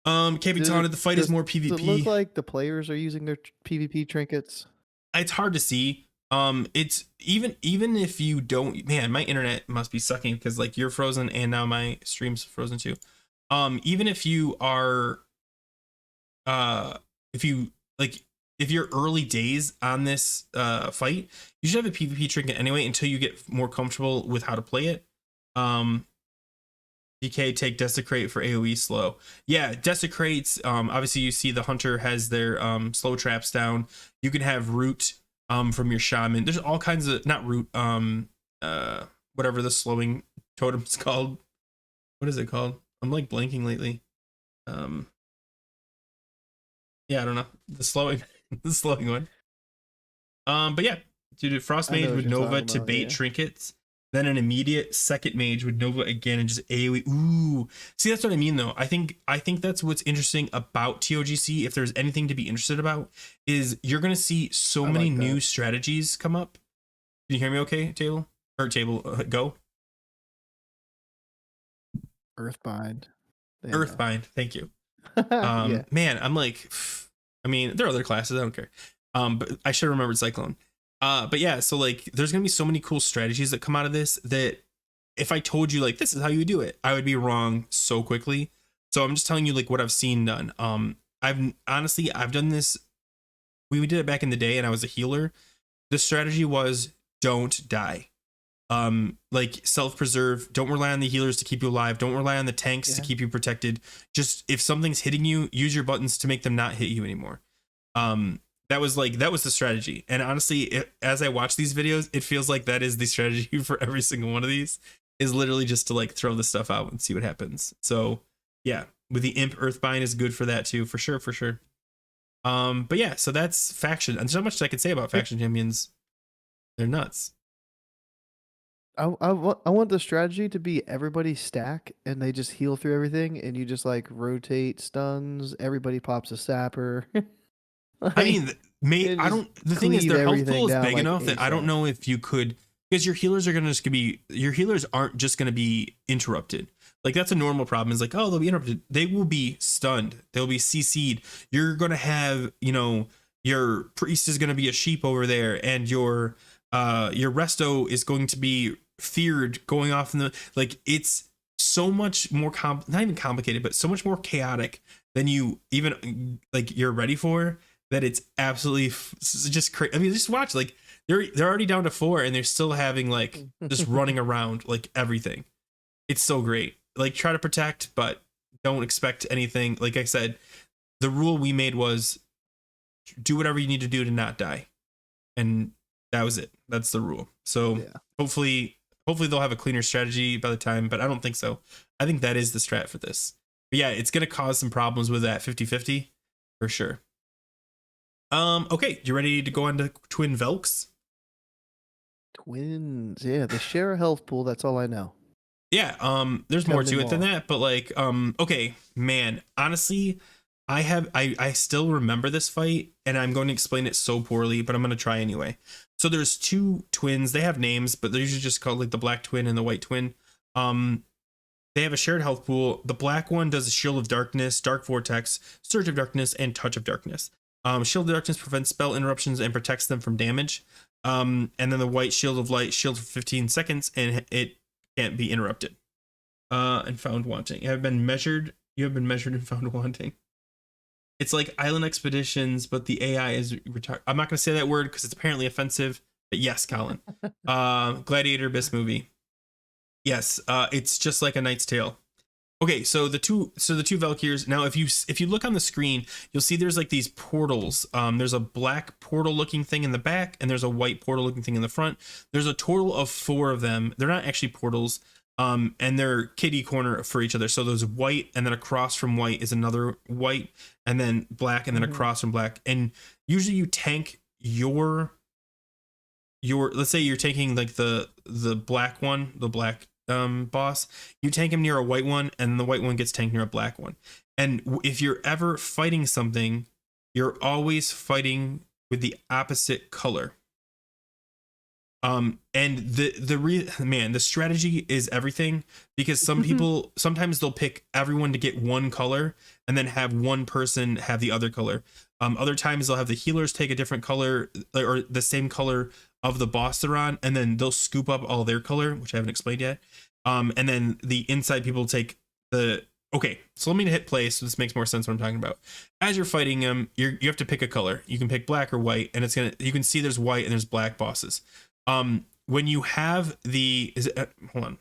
Capitan, the fight is more PvP. Does it look like the players are using their PvP trinkets? It's hard to see. It's even if you don't, man, my internet must be sucking because like you're frozen and now my stream's frozen too. Even if you are if you're early days on this fight, you should have a PvP trinket anyway until you get more comfortable with how to play it. DK, take Desecrate for AoE slow. Yeah, Desecrates, obviously you see the hunter has their slow traps down. You can have root from your shaman. There's all kinds of, not root, whatever the slowing totem's called. What is it called? I'm like blanking lately. Yeah, I don't know. The slowing one. But yeah, do Frost Mage with Nova to bait trinkets. Then an immediate second mage with Nova again and just AoE. Ooh, see, that's what I mean though. I think that's what's interesting about ToGC. If there's anything to be interested about, is you're gonna see so many new strategies come up. Can you hear me? Okay, Table go. Earthbind. Earthbind. Thank you. Man, I'm like, I mean, there are other classes. I don't care. But I should have remembered Cyclone. But yeah, so like there's gonna be so many cool strategies that come out of this that if I told you like this is how you do it, I would be wrong so quickly. So I'm just telling you like what I've seen done. I've done this. We did it back in the day and I was a healer. The strategy was don't die. Like self-preserve, don't rely on the healers to keep you alive, don't rely on the tanks to keep you protected. Just if something's hitting you, use your buttons to make them not hit you anymore. That was the strategy. And honestly, as I watch these videos, it feels like that is the strategy for every single one of these, is literally just to like throw the stuff out and see what happens. So yeah, with the Imp, Earthbind is good for that too, for sure. But yeah, so that's faction. And so much I could say about faction champions. They're nuts. I want the strategy to be everybody stack and they just heal through everything and you just like rotate stuns. Everybody pops a sapper. I mean, the thing is, their health pool is big enough that I don't know if you could, because your healers aren't just going to be interrupted. Like that's a normal problem. Is like, oh, they'll be interrupted. They will be stunned. They'll be CC'd. You're going to have, your priest is going to be a sheep over there, and your resto is going to be feared going off in the, like, it's so much more not even complicated, but so much more chaotic than you even like you're ready for, that it's absolutely just crazy. I mean, just watch, like they're already down to 4 and they're still having like just running around like everything. It's so great. Like try to protect, but don't expect anything. Like I said, the rule we made was do whatever you need to do to not die. And that was it. That's the rule. So hopefully they'll have a cleaner strategy by the time, but I don't think so. I think that is the strat for this. But yeah, it's going to cause some problems with that 50-50 for sure. Okay, you ready to go on to Twin Velks? Twins. Yeah, they share a health pool. That's all I know. Yeah, there's more to it than that, but like, okay, man, honestly, I still remember this fight, and I'm going to explain it so poorly, but I'm going to try anyway. So there's 2 twins. They have names, but they're usually just called like the black twin and the white twin. They have a shared health pool. The black one does a Shield of Darkness, Dark Vortex, Surge of Darkness, and Touch of Darkness. Shield of Darkness prevents spell interruptions and protects them from damage. And then the white Shield of Light shields for 15 seconds, and it can't be interrupted. And found wanting. You have been measured and found wanting. It's like Island Expeditions, but the AI is retarded. I'm not going to say that word because it's apparently offensive. But yes, Colin. Gladiator Abyss movie. Yes, it's just like A Knight's Tale. Okay, so the two Valkyrs. Now, if you look on the screen, you'll see there's like these portals. There's a black portal-looking thing in the back, and there's a white portal-looking thing in the front. There's a total of 4 of them. They're not actually portals. And they're kitty corner for each other. So there's white, and then across from white is another white, and then black, and then across from black. And usually you tank your let's say you're taking like the black one, the black boss. You tank him near a white one, and the white one gets tanked near a black one. And if you're ever fighting something, you're always fighting with the opposite color. And the strategy is everything, because some people, sometimes they'll pick everyone to get one color and then have one person have the other color. Other times they'll have the healers take a different color or the same color of the boss they're on, and then they'll scoop up all their color, which I haven't explained yet. And then the inside people take okay, so let me hit play so this makes more sense what I'm talking about. As you're fighting them, you have to pick a color. You can pick black or white, and you can see there's white and there's black bosses. When you have hold on.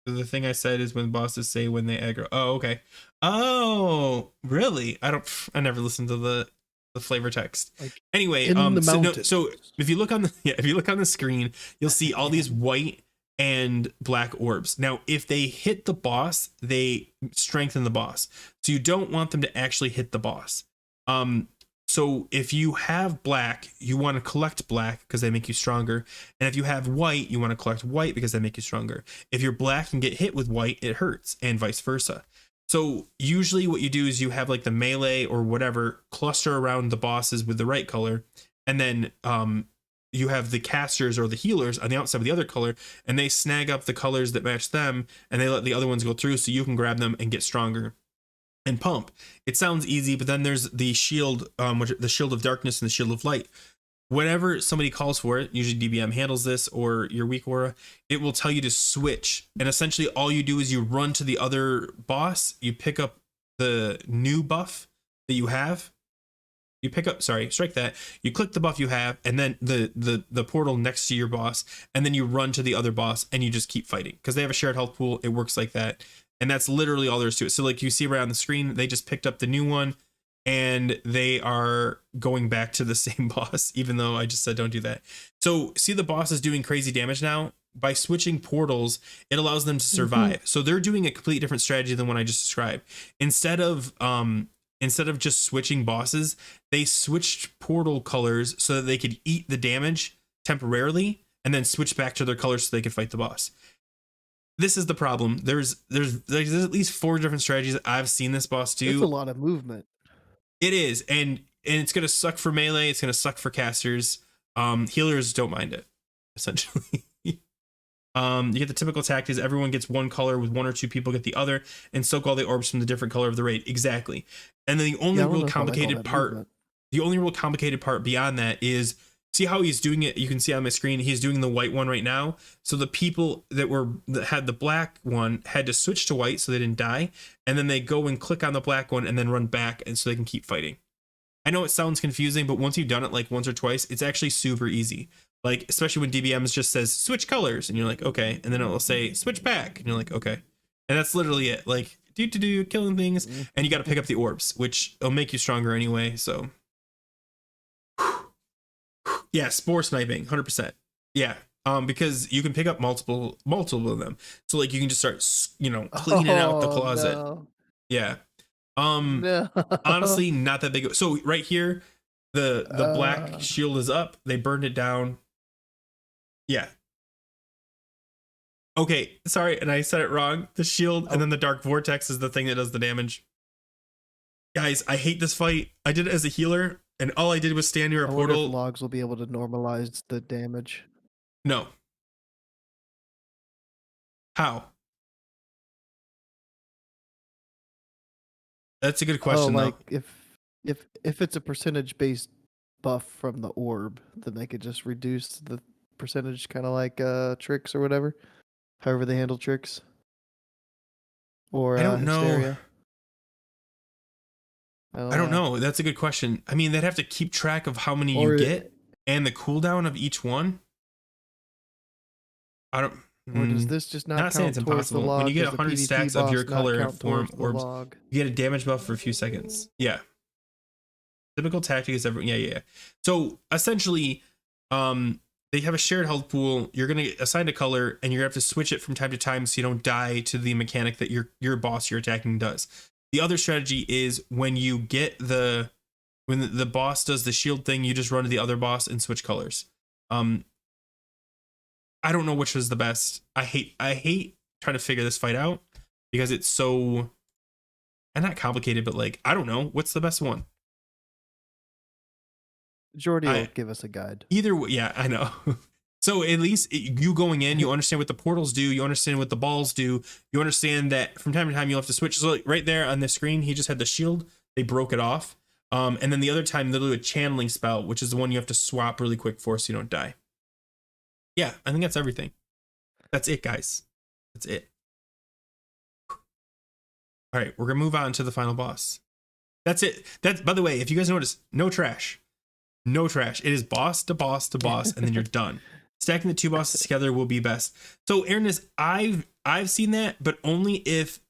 The thing I said is when bosses say when they aggro. Oh, okay. Oh, really? I never listened to the flavor text. Like anyway, so if you look on the screen, you'll see all these white and black orbs. Now, if they hit the boss, they strengthen the boss. So you don't want them to actually hit the boss. So if you have black, you want to collect black because they make you stronger. And if you have white, you want to collect white because they make you stronger. If you're black and get hit with white, it hurts, and vice versa. So usually what you do is you have like the melee or whatever cluster around the bosses with the right color. And then you have the casters or the healers on the outside with the other color, and they snag up the colors that match them, and they let the other ones go through so you can grab them and get stronger and pump. It sounds easy, but then there's the shield, the Shield of Darkness and the Shield of Light. Whenever somebody calls for it, usually DBM handles this or your weak aura, it will tell you to switch. And essentially all you do is you run to the other boss, you pick up the new buff that you have. You pick up, strike that. You click the buff you have, and then the portal next to your boss, and then you run to the other boss, and you just keep fighting. Because they have a shared health pool, it works like that. And that's literally all there is to it. So like you see right on the screen, they just picked up the new one, and they are going back to the same boss, even though I just said don't do that. So see the boss is doing crazy damage now. By switching portals, it allows them to survive. So they're doing a completely different strategy than what I just described. Instead of just switching bosses, they switched portal colors so that they could eat the damage temporarily and then switch back to their colors so they could fight the boss. This is the problem. There's at least 4 different strategies that I've seen this boss do. It's a lot of movement. It is, and it's gonna suck for melee. It's gonna suck for casters. Healers don't mind it, essentially. You get the typical attack is everyone gets one color with 1 or 2 people get the other, and soak all the orbs from the different color of the raid. Exactly. And then the only real complicated part beyond that is, see how he's doing it? You can see on my screen, he's doing the white one right now. So the people that had the black one had to switch to white so they didn't die. And then they go and click on the black one and then run back, and so they can keep fighting. I know it sounds confusing, but once you've done it like once or twice, it's actually super easy. Like, especially when DBMs just says switch colors and you're like, okay. And then it will say switch back and you're like, okay. And that's literally it. Like, do killing things. And you got to pick up the orbs, which will make you stronger anyway. So, yeah, spore sniping, 100%. Yeah. Because you can pick up multiple of them. So, like, you can just start, cleaning out the closet. No. Yeah. No. Honestly, not that big. So right here, the black shield is up. They burned it down. Yeah. Okay, sorry, and I said it wrong. The shield and then the dark vortex is the thing that does the damage. Guys, I hate this fight. I did it as a healer, and all I did was stand near a I wonder portal. if logs will be able to normalize the damage. No. How? That's a good question. Oh, like though. if it's a percentage based buff from the orb, then they could just reduce the percentage, kind of like tricks or whatever. However they handle tricks. Or I don't know. hysteria. I don't know. That's a good question. I mean, they'd have to keep track of how many you get and the cooldown of each one. I don't. Or does this just not saying count it's towards the impossible. log? When you get Does the 100 PvP stacks of boss your not color count form towards the orbs, log? you get a damage buff for a few seconds. Yeah. Typical tactic is yeah. So essentially, they have a shared health pool. You're gonna assign a color, and you're gonna have to switch it from time to time so you don't die to the mechanic that your boss you're attacking does. The other strategy is when you get when the boss does the shield thing, you just run to the other boss and switch colors. I don't know which is the best. I hate trying to figure this fight out because it's so, and not complicated, but like, I don't know what's the best one. Jordy will give us a guide. Either way, yeah, I know. So at least you going in, you understand what the portals do, you understand what the balls do, you understand that from time to time you'll have to switch. So like right there on the screen, he just had the shield, they broke it off. And then the other time they'll do a channeling spell, which is the one you have to swap really quick for so you don't die. Yeah, I think that's everything. That's it, guys. That's it. All right, we're gonna move on to the final boss. That's it. That's, by the way, if you guys notice, no trash. No trash. It is boss to boss to boss, and then you're done. Stacking the two bosses together will be best. So, Aaron, I've seen that, but only if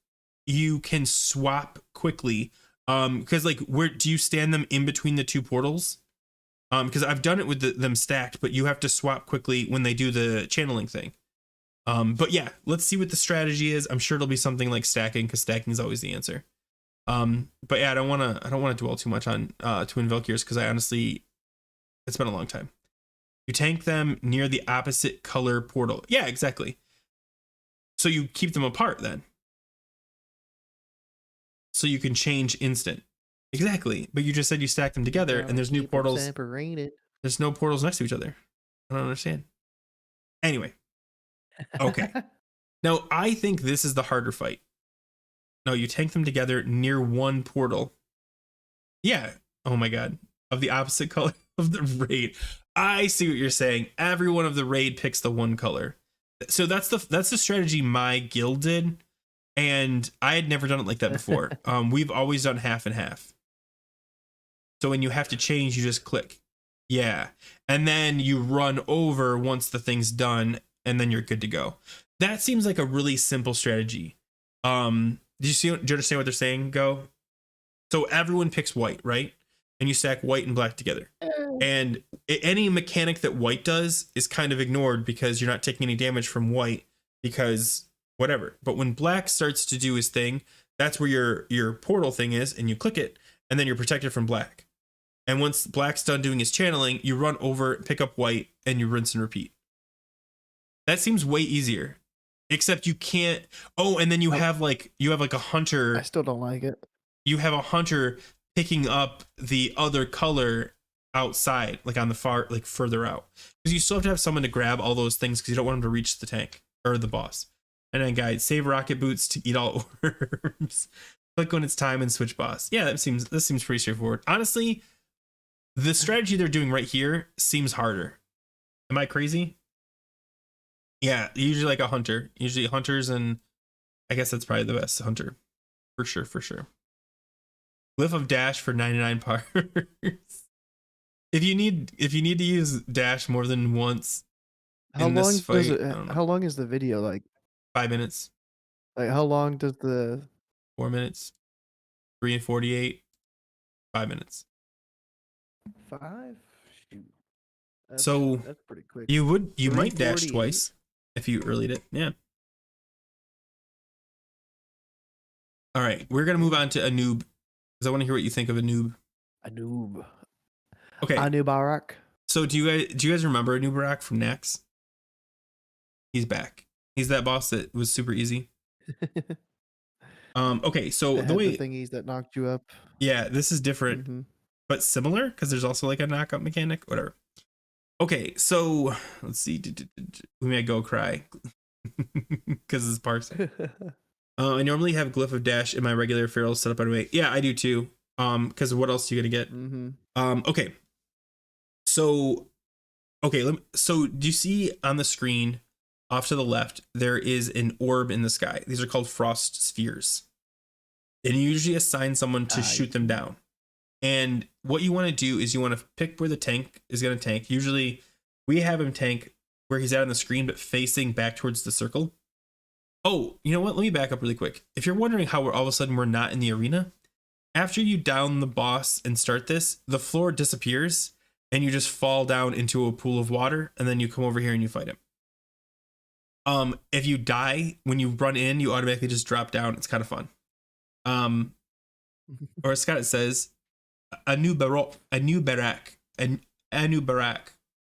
you can swap quickly. Because like, where do you stand them in between the two portals? Because I've done it with them stacked, but you have to swap quickly when they do the channeling thing. But yeah, let's see what the strategy is. I'm sure it'll be something like stacking, because stacking is always the answer. But yeah, I don't want to dwell too much on Twin Valkyries, because I honestly, it's been a long time. You tank them near the opposite color portal. Yeah, exactly. So you keep them apart then. So you can change instant. Exactly. But you just said you stack them together, and there's new portals. Separated. There's no portals next to each other. I don't understand. Anyway. Okay. Now, I think this is the harder fight. No, you tank them together near one portal. Yeah. Oh my God. Of the opposite color of the raid. I see what you're saying. Every one of the raid picks the one color. So that's the strategy my guild did. And I had never done it like that before. We've always done half and half. So when you have to change, you just click. Yeah. And then you run over once the thing's done, and then you're good to go. That seems like a really simple strategy. Do you understand what they're saying? Go. So everyone picks white, right? And you stack white and black together. And any mechanic that white does is kind of ignored because you're not taking any damage from white, because whatever. But when black starts to do his thing, that's where your portal thing is, and you click it, and then you're protected from black. And once black's done doing his channeling, you run over, pick up white, and you rinse and repeat. That seems way easier. Except you can't. Oh, and then you have like a hunter. I still don't like it. You have a hunter picking up the other color outside, like on the far, like further out, because you still have to have someone to grab all those things, because you don't want them to reach the tank or the boss. And then, guys, save rocket boots to eat all orbs. Click when it's time and switch boss. Yeah, this seems pretty straightforward. Honestly, the strategy they're doing right here seems harder. Am I crazy? Yeah, usually like a hunter. Usually hunters, and I guess that's probably the best hunter. For sure. Glyph of dash for 99 parts. If you need to use dash more than once How in this long does fight, it? I don't know. How long is the video? Like 5 minutes, like how long does the 4 minutes, 3 and 48, 5 minutes. 5? Shoot, So that's pretty quick. you might dash 3:48? twice if you earlied it. Yeah. All right, we're gonna move on to a noob because I want to hear what you think of a noob. A noob. Okay. Anubarak. So do you guys remember a Barak from Nax? He's back. He's that boss that was super easy. Okay, so the way the thingies that knocked you up. Yeah, this is different, Mm-hmm. but similar because there's also like a knockup mechanic. Whatever. Okay, so let's see. We may go cry because it's parsing. I normally have Glyph of Dash in my regular feral setup anyway. Yeah, I do too. Because what else are you gonna get? Mm-hmm. Okay. So, so do you see on the screen off to the left there is an orb in the sky? These are called frost spheres, and you usually assign someone to shoot them down. And what you want to do is you want to pick where the tank is going to tank. Usually, we have him tank where he's at on the screen, but facing back towards the circle. Oh, you know what? Let me back up really quick. If you're wondering how all of a sudden we're not in the arena, after you down the boss and start this, the floor disappears and you just fall down into a pool of water, and then you come over here and you fight him. If you die when you run in, you automatically just drop down. It's kind of fun. Or as Scott says, Anubarak. I don't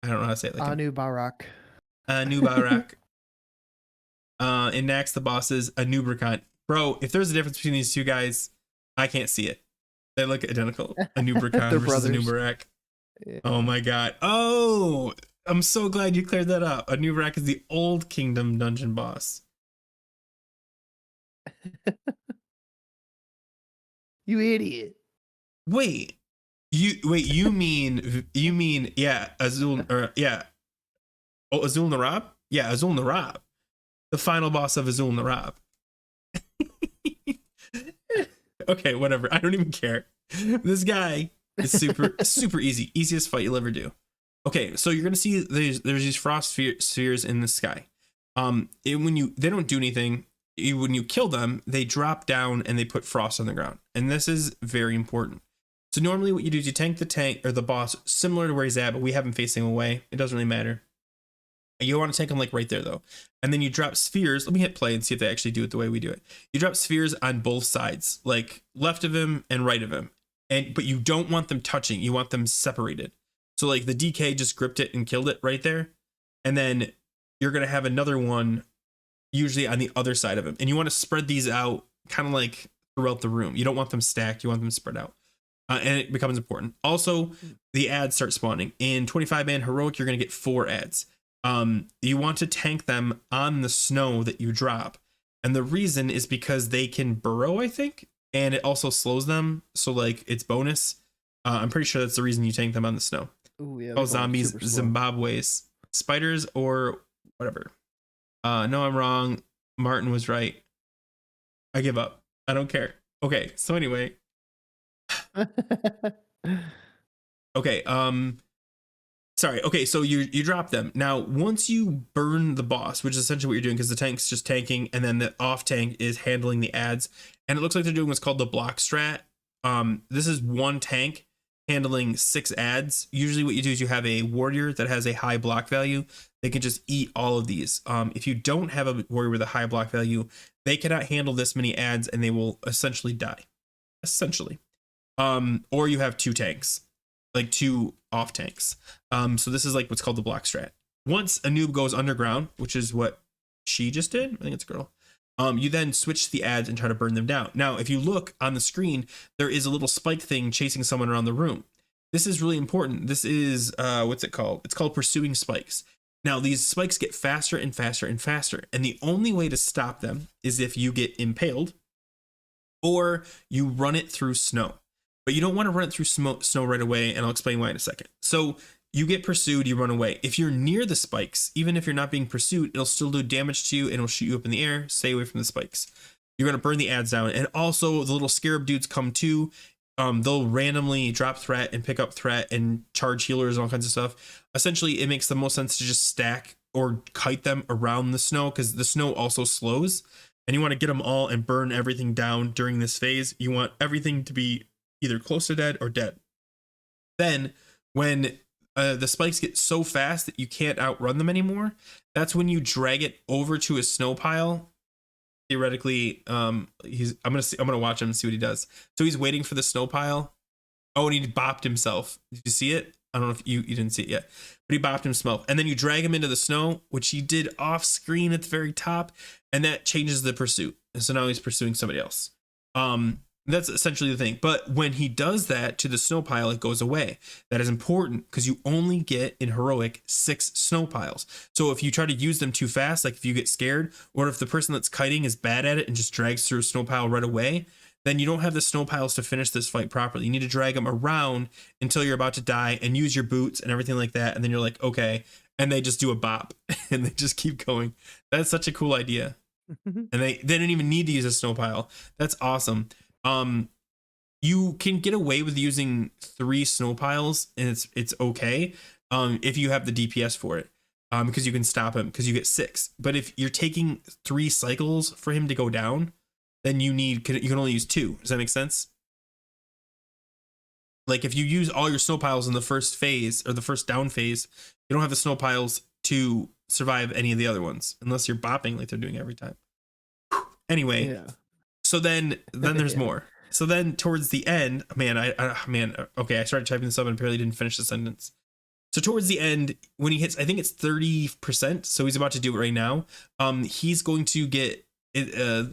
know how to say it. Like Anubarak. Anubarak. In Nax, the boss is Anubricant. Bro, if there's a difference between these two guys, I can't see it. They look identical. Anubricant versus brothers. Anubarak. Yeah. Oh my god. Oh, I'm so glad you cleared that up. Anubarak is the old kingdom dungeon boss. You idiot. Wait. You mean yeah, Azul Azul Narab? Yeah, Azul Narab. The final boss of Azul Narab. Okay, whatever. I don't even care. This guy is super easy. Easiest fight you'll ever do. Okay, so you're gonna see there's these frost spheres in the sky. They don't do anything. When you kill them, they drop down and they put frost on the ground. And this is very important. So normally what you do is you tank the boss similar to where he's at, but we have him facing away. It doesn't really matter. You want to tank him like right there though. And then you drop spheres. Let me hit play and see if they actually do it the way we do it. You drop spheres on both sides, like left of him and right of him. But you don't want them touching. You want them separated. So like the DK just gripped it and killed it right there. And then you're going to have another one usually on the other side of him. And you want to spread these out kind of like throughout the room. You don't want them stacked. You want them spread out. And it becomes important. Also, the ads start spawning. In 25-man heroic, you're going to get 4 ads. You want to tank them on the snow that you drop. And the reason is because they can burrow, I think. And it also slows them. So like it's bonus. I'm pretty sure that's the reason you tank them on the snow. Ooh, yeah, Oh, zombies, Zimbabwe's, spiders, or whatever. No, I'm wrong. Martin was right. I give up. I don't care. Okay, so anyway. Okay, sorry. Okay, so you drop them. Now, once you burn the boss, which is essentially what you're doing, because the tank's just tanking, and then the off tank is handling the ads, and it looks like they're doing what's called the block strat. This is one tank handling 6 ads. Usually what you do is you have a warrior that has a high block value. They can just eat all of these. If you don't have a warrior with a high block value, they cannot handle this many ads and they will essentially die. Essentially. Or you have 2 tanks, like 2 off tanks. So this is like what's called the block strat. Once a noob goes underground, which is what she just did, I think it's a girl. You then switch the ads and try to burn them down. Now, if you look on the screen, there is a little spike thing chasing someone around the room. This is really important. This is, what's it called? It's called pursuing spikes. Now, these spikes get faster and faster and faster. And the only way to stop them is if you get impaled or you run it through snow. But you don't want to run it through snow right away. And I'll explain why in a second. So you get pursued, you run away. If you're near the spikes, even if you're not being pursued, it'll still do damage to you and it'll shoot you up in the air. Stay away from the spikes. You're going to burn the ads down. And also the little scarab dudes come too. they'll randomly drop threat and pick up threat and charge healers and all kinds of stuff. Essentially, it makes the most sense to just stack or kite them around the snow, because the snow also slows, and you want to get them all and burn everything down during this phase. You want everything to be either close to dead or dead. Then when the spikes get so fast that you can't outrun them anymore, that's when you drag it over to a snow pile. Theoretically, I'm gonna watch him and see what he does. So he's waiting for the snow pile. Oh, and he bopped himself. Did you see it? I don't know if you didn't see it yet, but he bopped himself. And then you drag him into the snow, which he did off screen at the very top, and that changes the pursuit. And so now he's pursuing somebody else. That's essentially the thing. But when he does that to the snow pile, it goes away. That is important because you only get in heroic 6 snow piles. So if you try to use them too fast, like if you get scared, or if the person that's kiting is bad at it and just drags through a snow pile right away, then you don't have the snow piles to finish this fight properly. You need to drag them around until you're about to die and use your boots and everything like that. And then you're like, okay. And they just do a bop and they just keep going. That's such a cool idea. And they didn't even need to use a snow pile. That's awesome. You can get away with using 3 snow piles, and it's okay if you have the DPS for it, because you can stop him because you get 6. But if you're taking 3 cycles for him to go down, then you can only use 2. Does that make sense? Like if you use all your snow piles in the first phase or the first down phase, you don't have the snow piles to survive any of the other ones unless you're bopping like they're doing every time. Anyway. Yeah. So then there's Yeah. more. So then towards the end, okay, I started typing this up and apparently didn't finish the sentence. So towards the end, when he hits, I think it's 30%. So he's about to do it right now. He's going to get,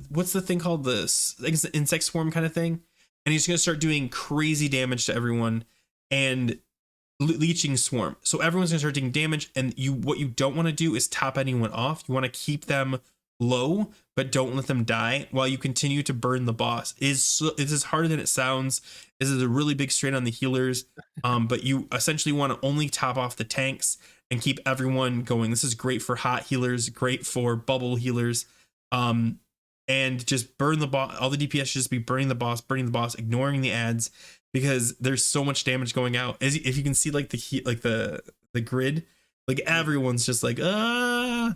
what's the thing called? I guess the insect swarm kind of thing. And he's going to start doing crazy damage to everyone and leeching swarm. So everyone's going to start taking damage. And what you don't want to do is top anyone off. You want to keep them low, but don't let them die while you continue to burn the boss. It is harder than it sounds. This is a really big strain on the healers, but you essentially want to only top off the tanks and keep everyone going. This is great for hot healers, great for bubble healers, and just burn the boss. All the DPS should just be burning the boss, ignoring the ads, because there's so much damage going out. If you can see like the grid, like everyone's just like Yeah.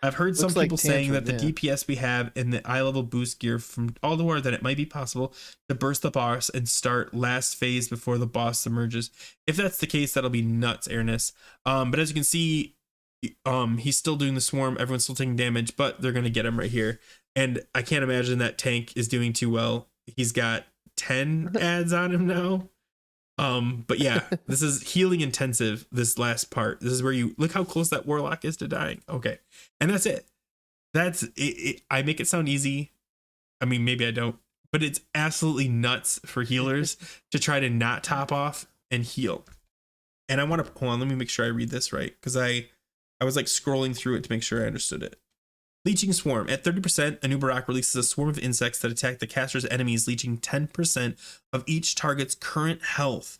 I've heard some Looks like people saying that the Tantrum, DPS we have in the eye level boost gear from all the war, that it might be possible to burst the boss and start last phase before the boss emerges. If that's the case, that'll be nuts, Airness. But as you can see, he's still doing the swarm. Everyone's still taking damage, but they're gonna get him right here. And I can't imagine that tank is doing too well. He's got 10 ads on him now. But yeah, this is healing intensive. This last part, this is where you look how close that warlock is to dying. Okay. And that's it. That's it. I make it sound easy. I mean, maybe I don't, but it's absolutely nuts for healers to try to not top off and heal. And I want to hold on. Let me make sure I read this right, because I was like scrolling through it to make sure I understood it. Leeching Swarm. At 30%, Anubarak releases a swarm of insects that attack the caster's enemies, leeching 10% of each target's current health.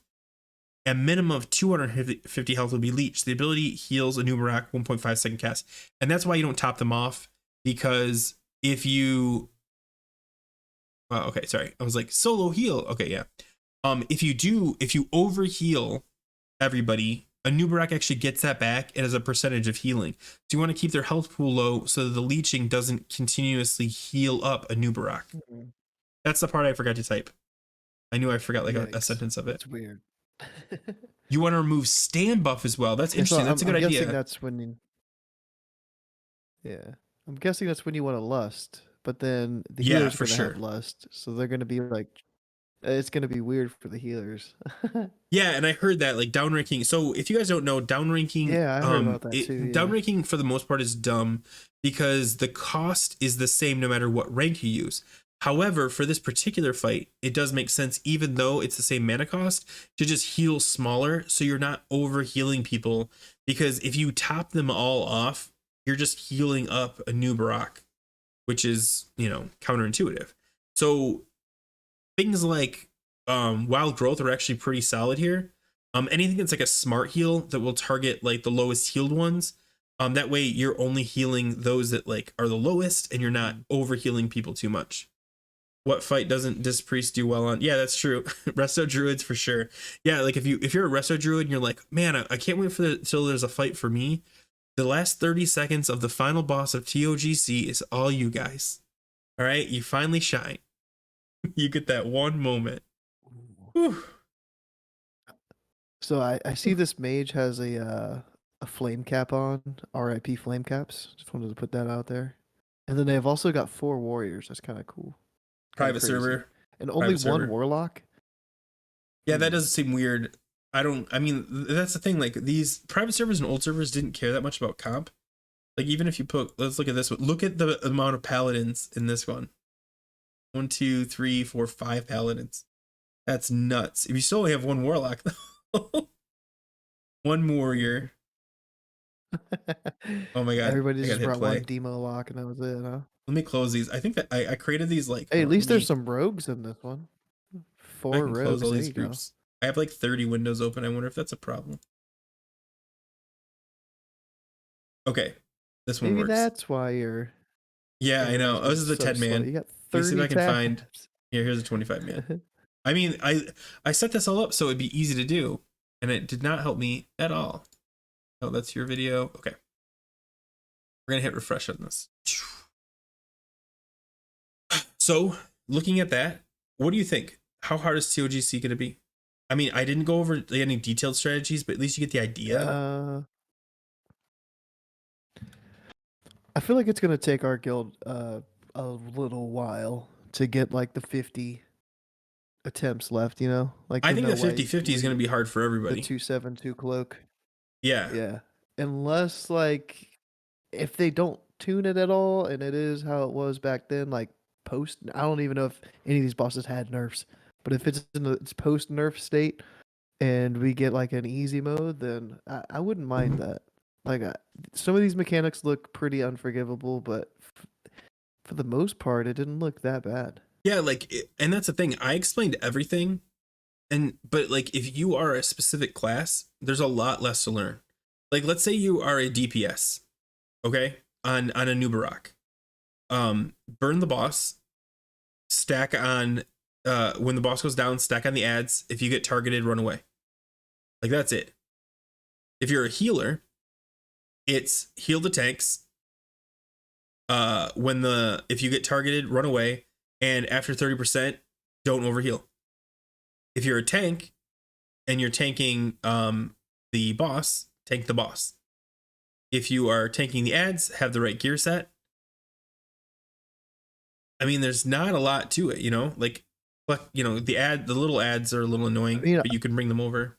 A minimum of 250 health will be leeched. The ability heals Anubarak 1.5 second cast. And that's why you don't top them off, because if you... okay, sorry. I was like, solo heal. Okay, yeah. If you overheal everybody, Anubarak actually gets that back and as a percentage of healing. So you want to keep their health pool low so that the leeching doesn't continuously heal up Anubarak. Mhm. That's the part I forgot to type. I knew I forgot like a Yikes. sentence of it. That's weird. You want to remove stand buff as well. That's Yeah, so interesting. That's a good I'm idea. guessing that's when you... Yeah. I'm guessing that's when you want to lust, but then the Yeah, healers for are gonna sure. have lust, so they're gonna be like, it's gonna be weird for the healers. Yeah, and I heard that like downranking. So if you guys don't know, downranking, Yeah, I heard about that too, yeah. Downranking for the most part is dumb because the cost is the same no matter what rank you use. However, for this particular fight, it does make sense, even though it's the same mana cost, to just heal smaller so you're not over healing people. Because if you top them all off, you're just healing up a new Barak, which is, counterintuitive. So things like wild growth are actually pretty solid here. Anything that's like a smart heal that will target like the lowest healed ones. That way you're only healing those that like are the lowest and you're not over healing people too much. What fight doesn't Disc Priest do well on? Yeah, that's true. Resto Druids for sure. Yeah, like if you're a Resto Druid and you're like, man, I can't wait till there's a fight for me. The last 30 seconds of the final boss of ToGC is all you guys. All right, you finally shine. You get that one moment. Whew. So I see this mage has a flame cap on, RIP flame caps. Just wanted to put that out there. And then they've also got 4 warriors. That's kind of cool. Kinda Private crazy. server. And only Private one server. warlock. Yeah, that does seem weird. I mean, that's the thing. Like these private servers and old servers didn't care that much about comp. Like even if you put, let's look at this one. Look at the amount of paladins in this one. 1, 2, 3, 4, 5 paladins. That's nuts. If you still only have one warlock, though. One warrior. Oh my god. Everybody I just gotta hit brought play. one demo lock and that was it, huh? Let me close these. I think that I created these like. Hey, at least let me- there's some rogues in this one. I 4 can close rogues. all There these you go. groups. I have like 30 windows open. I wonder if that's a problem. Okay, this one Maybe works. that's why you're. Yeah, I know. Oh, this is the so 10 man. slow. You got Let me see 30 if I can find. tabs. Here's a 25 man. I mean, I set this all up so it'd be easy to do, and it did not help me at all. Oh, that's your video. Okay, we're gonna hit refresh on this. So, looking at that, what do you think? How hard is ToGC gonna be? I mean, I didn't go over any detailed strategies, but at least you get the idea. I feel like it's gonna take our guild a little while to get like the 50 attempts left, you know? Like I the think no the 50-50 white is gonna lead, be hard for the everybody. 272 cloak. Yeah. Yeah. Unless like if they don't tune it at all and it is how it was back then, like post I don't even know if any of these bosses had nerfs, but if it's in its post nerf state and we get like an easy mode, then I wouldn't mind that. Like some of these mechanics look pretty unforgivable, but for the most part, it didn't look that bad. Yeah, like, and that's the thing. I explained everything, but like, if you are a specific class, there's a lot less to learn. Like, let's say you are a DPS, okay, on a Nubarak. Burn the boss, stack on. When the boss goes down, stack on the ads. If you get targeted, run away. Like that's it. If you're a healer, it's heal the tanks. If you get targeted, run away, and after 30%, don't overheal. If you're a tank and you're tanking the boss, tank the boss. If you are tanking the ads, have the right gear set. I mean, there's not a lot to it, you know. Like, you know, the little ads are a little annoying, but you can bring them over.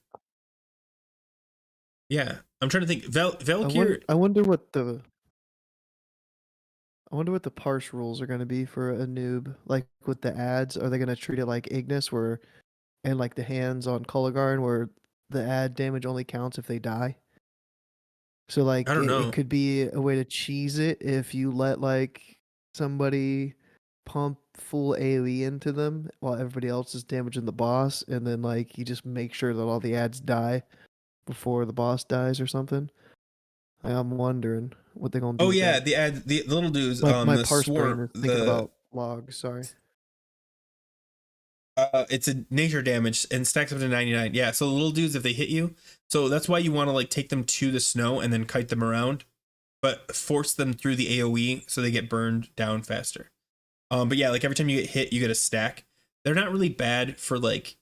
Yeah, I'm trying to think. Valkyr. I wonder what the parse rules are going to be for a noob. Like with the ads, are they going to treat it like Ignis, where and like the hands on Kolagharn, where the ad damage only counts if they die? So like I don't know. it could be a way to cheese it if you let like somebody pump full AoE into them while everybody else is damaging the boss, and then like you just make sure that all the ads die before the boss dies or something. I'm wondering what they're gonna do. Oh with yeah, that. the ad, the little dudes. My The parse brain swarm. is thinking about logs. Sorry. It's a nature damage and stacks up to 99. Yeah, so the little dudes, if they hit you, so that's why you want to like take them to the snow and then kite them around, but force them through the AoE so they get burned down faster. But yeah, like every time you get hit, you get a stack. They're not really bad for like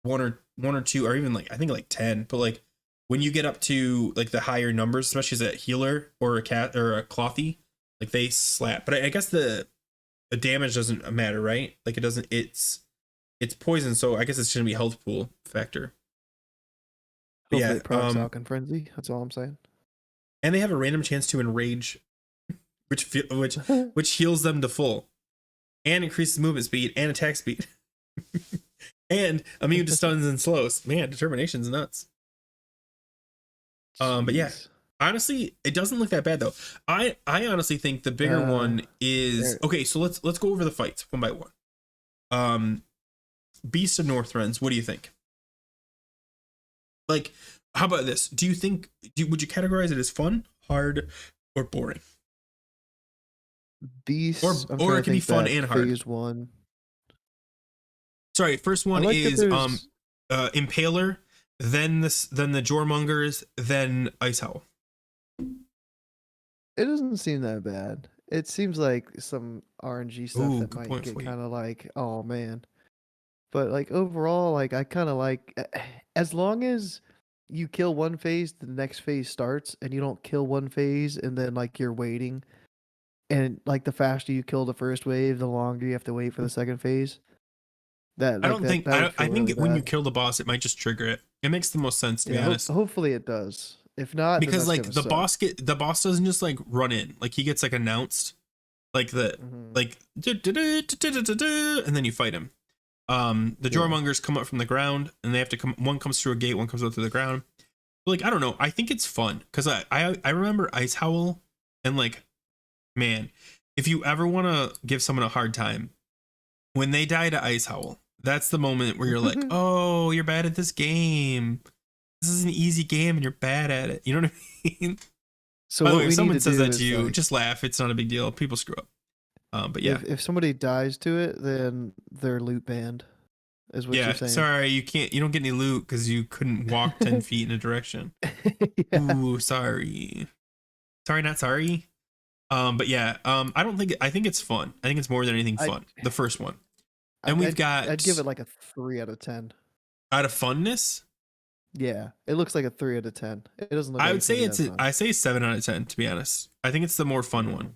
one or two, or even like I think like 10. But like when you get up to like the higher numbers, especially as a healer or a cat or a clothy, like they slap. But I guess the damage doesn't matter, right? Like it doesn't. It's poison, so I guess it's gonna be health pool factor. But Hopefully yeah, it procs Alchemy Frenzy. That's all I'm saying. and they have a random chance to enrage, which heals them to full, and increases movement speed and attack speed, and immune to stuns and slows. Man, determination's nuts. But yeah, honestly, it doesn't look that bad though. I honestly think the bigger one is okay. So let's go over the fights one by one. Beast of Northrends, what do you think? Like, how about this? Do you think would you categorize it as fun, hard, or boring? Beast, Or it can be fun and hard. Phase 1. Sorry, first I one like that is there's. Impaler, then the Jormongers, then Ice Howl. It doesn't seem that bad. It seems like some RNG stuff Ooh, that good might point get for you. kind of like, oh man. But like overall, like I kind of like as long as you kill one phase, the next phase starts, and you don't kill one phase and then like you're waiting, and like the faster you kill the first wave, the longer you have to wait for the second phase. That I like don't that think that would I feel think really when you bad. kill the boss, it might just trigger it. It makes the most sense to be Yeah, honest. hopefully it does. If not, then Because that's like gonna suck. the boss doesn't just like run in. Like he gets like announced like the Hmm. like and then you fight him. The Yeah. Jormongers come up from the ground and they have to come, one comes through a gate, one comes up through the ground. But, like I don't know, I think it's fun because I remember Ice Howl and like man, if you ever want to give someone a hard time when they die to Ice Howl, that's the moment where you're like, oh, you're bad at this game. This is an easy game and you're bad at it. You know what I mean? So By the what way, if we need someone to says do that to is you, like just laugh. It's not a big deal. People screw up. But yeah, if somebody dies to it, then they're loot banned, is what you're yeah. saying. Sorry, you don't get any loot because you couldn't walk 10 feet in a direction. Yeah. Ooh, sorry. Sorry, not sorry. But yeah, I think it's fun. I think it's more than anything I fun. The first one. Then I'd, we've I'd I'd give got it like a 3 out of 10. out of funness. Yeah, it looks like a 3 out of 10. It doesn't look I like would it's gonna say be it's that fun. I say 7 out of 10 to be honest. I think it's the more fun one.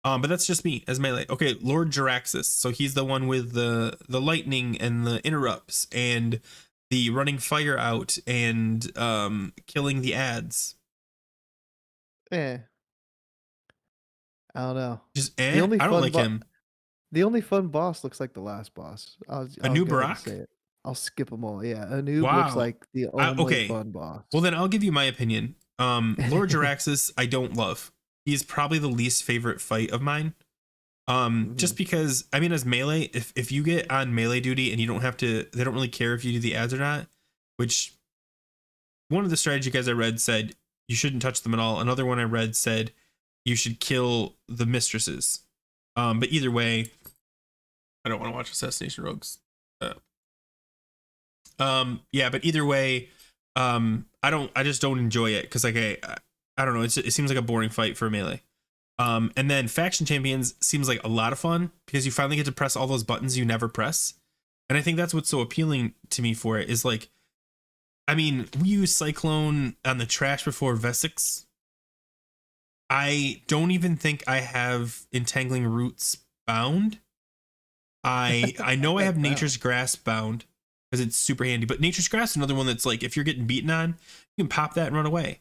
Mhm. But that's just me as melee. Okay, Lord Jaraxxus. So he's the one with the lightning and the interrupts and the running fire out and killing the ads. Eh, I don't know. Just The only I don't fun like him. the only fun boss looks like the last boss. A I'll new go ahead and say Barak? it. I'll skip them all. Yeah, a noob looks Wow. like the only Okay. fun boss. Well then I'll give you my opinion. Lord Jaraxxus I don't love. He's probably the least favorite fight of mine. Mhm. Just because I mean as melee, if you get on melee duty and you don't have to, they don't really care if you do the ads or not, which one of the strategy guys I read said you shouldn't touch them at all. Another one I read said you should kill the mistresses. But either way, I don't want to watch Assassination Rogues. Uh, yeah, but either way, I just don't enjoy it because like I don't know, it seems like a boring fight for melee. And then faction champions seems like a lot of fun because you finally get to press all those buttons you never press. And I think that's what's so appealing to me for it is like, I mean, we use Cyclone on the trash before Vesix. I don't even think I have Entangling Roots bound. I know I have Wow. Nature's Grasp bound because it's super handy. But Nature's Grasp is another one that's like if you're getting beaten on, you can pop that and run away.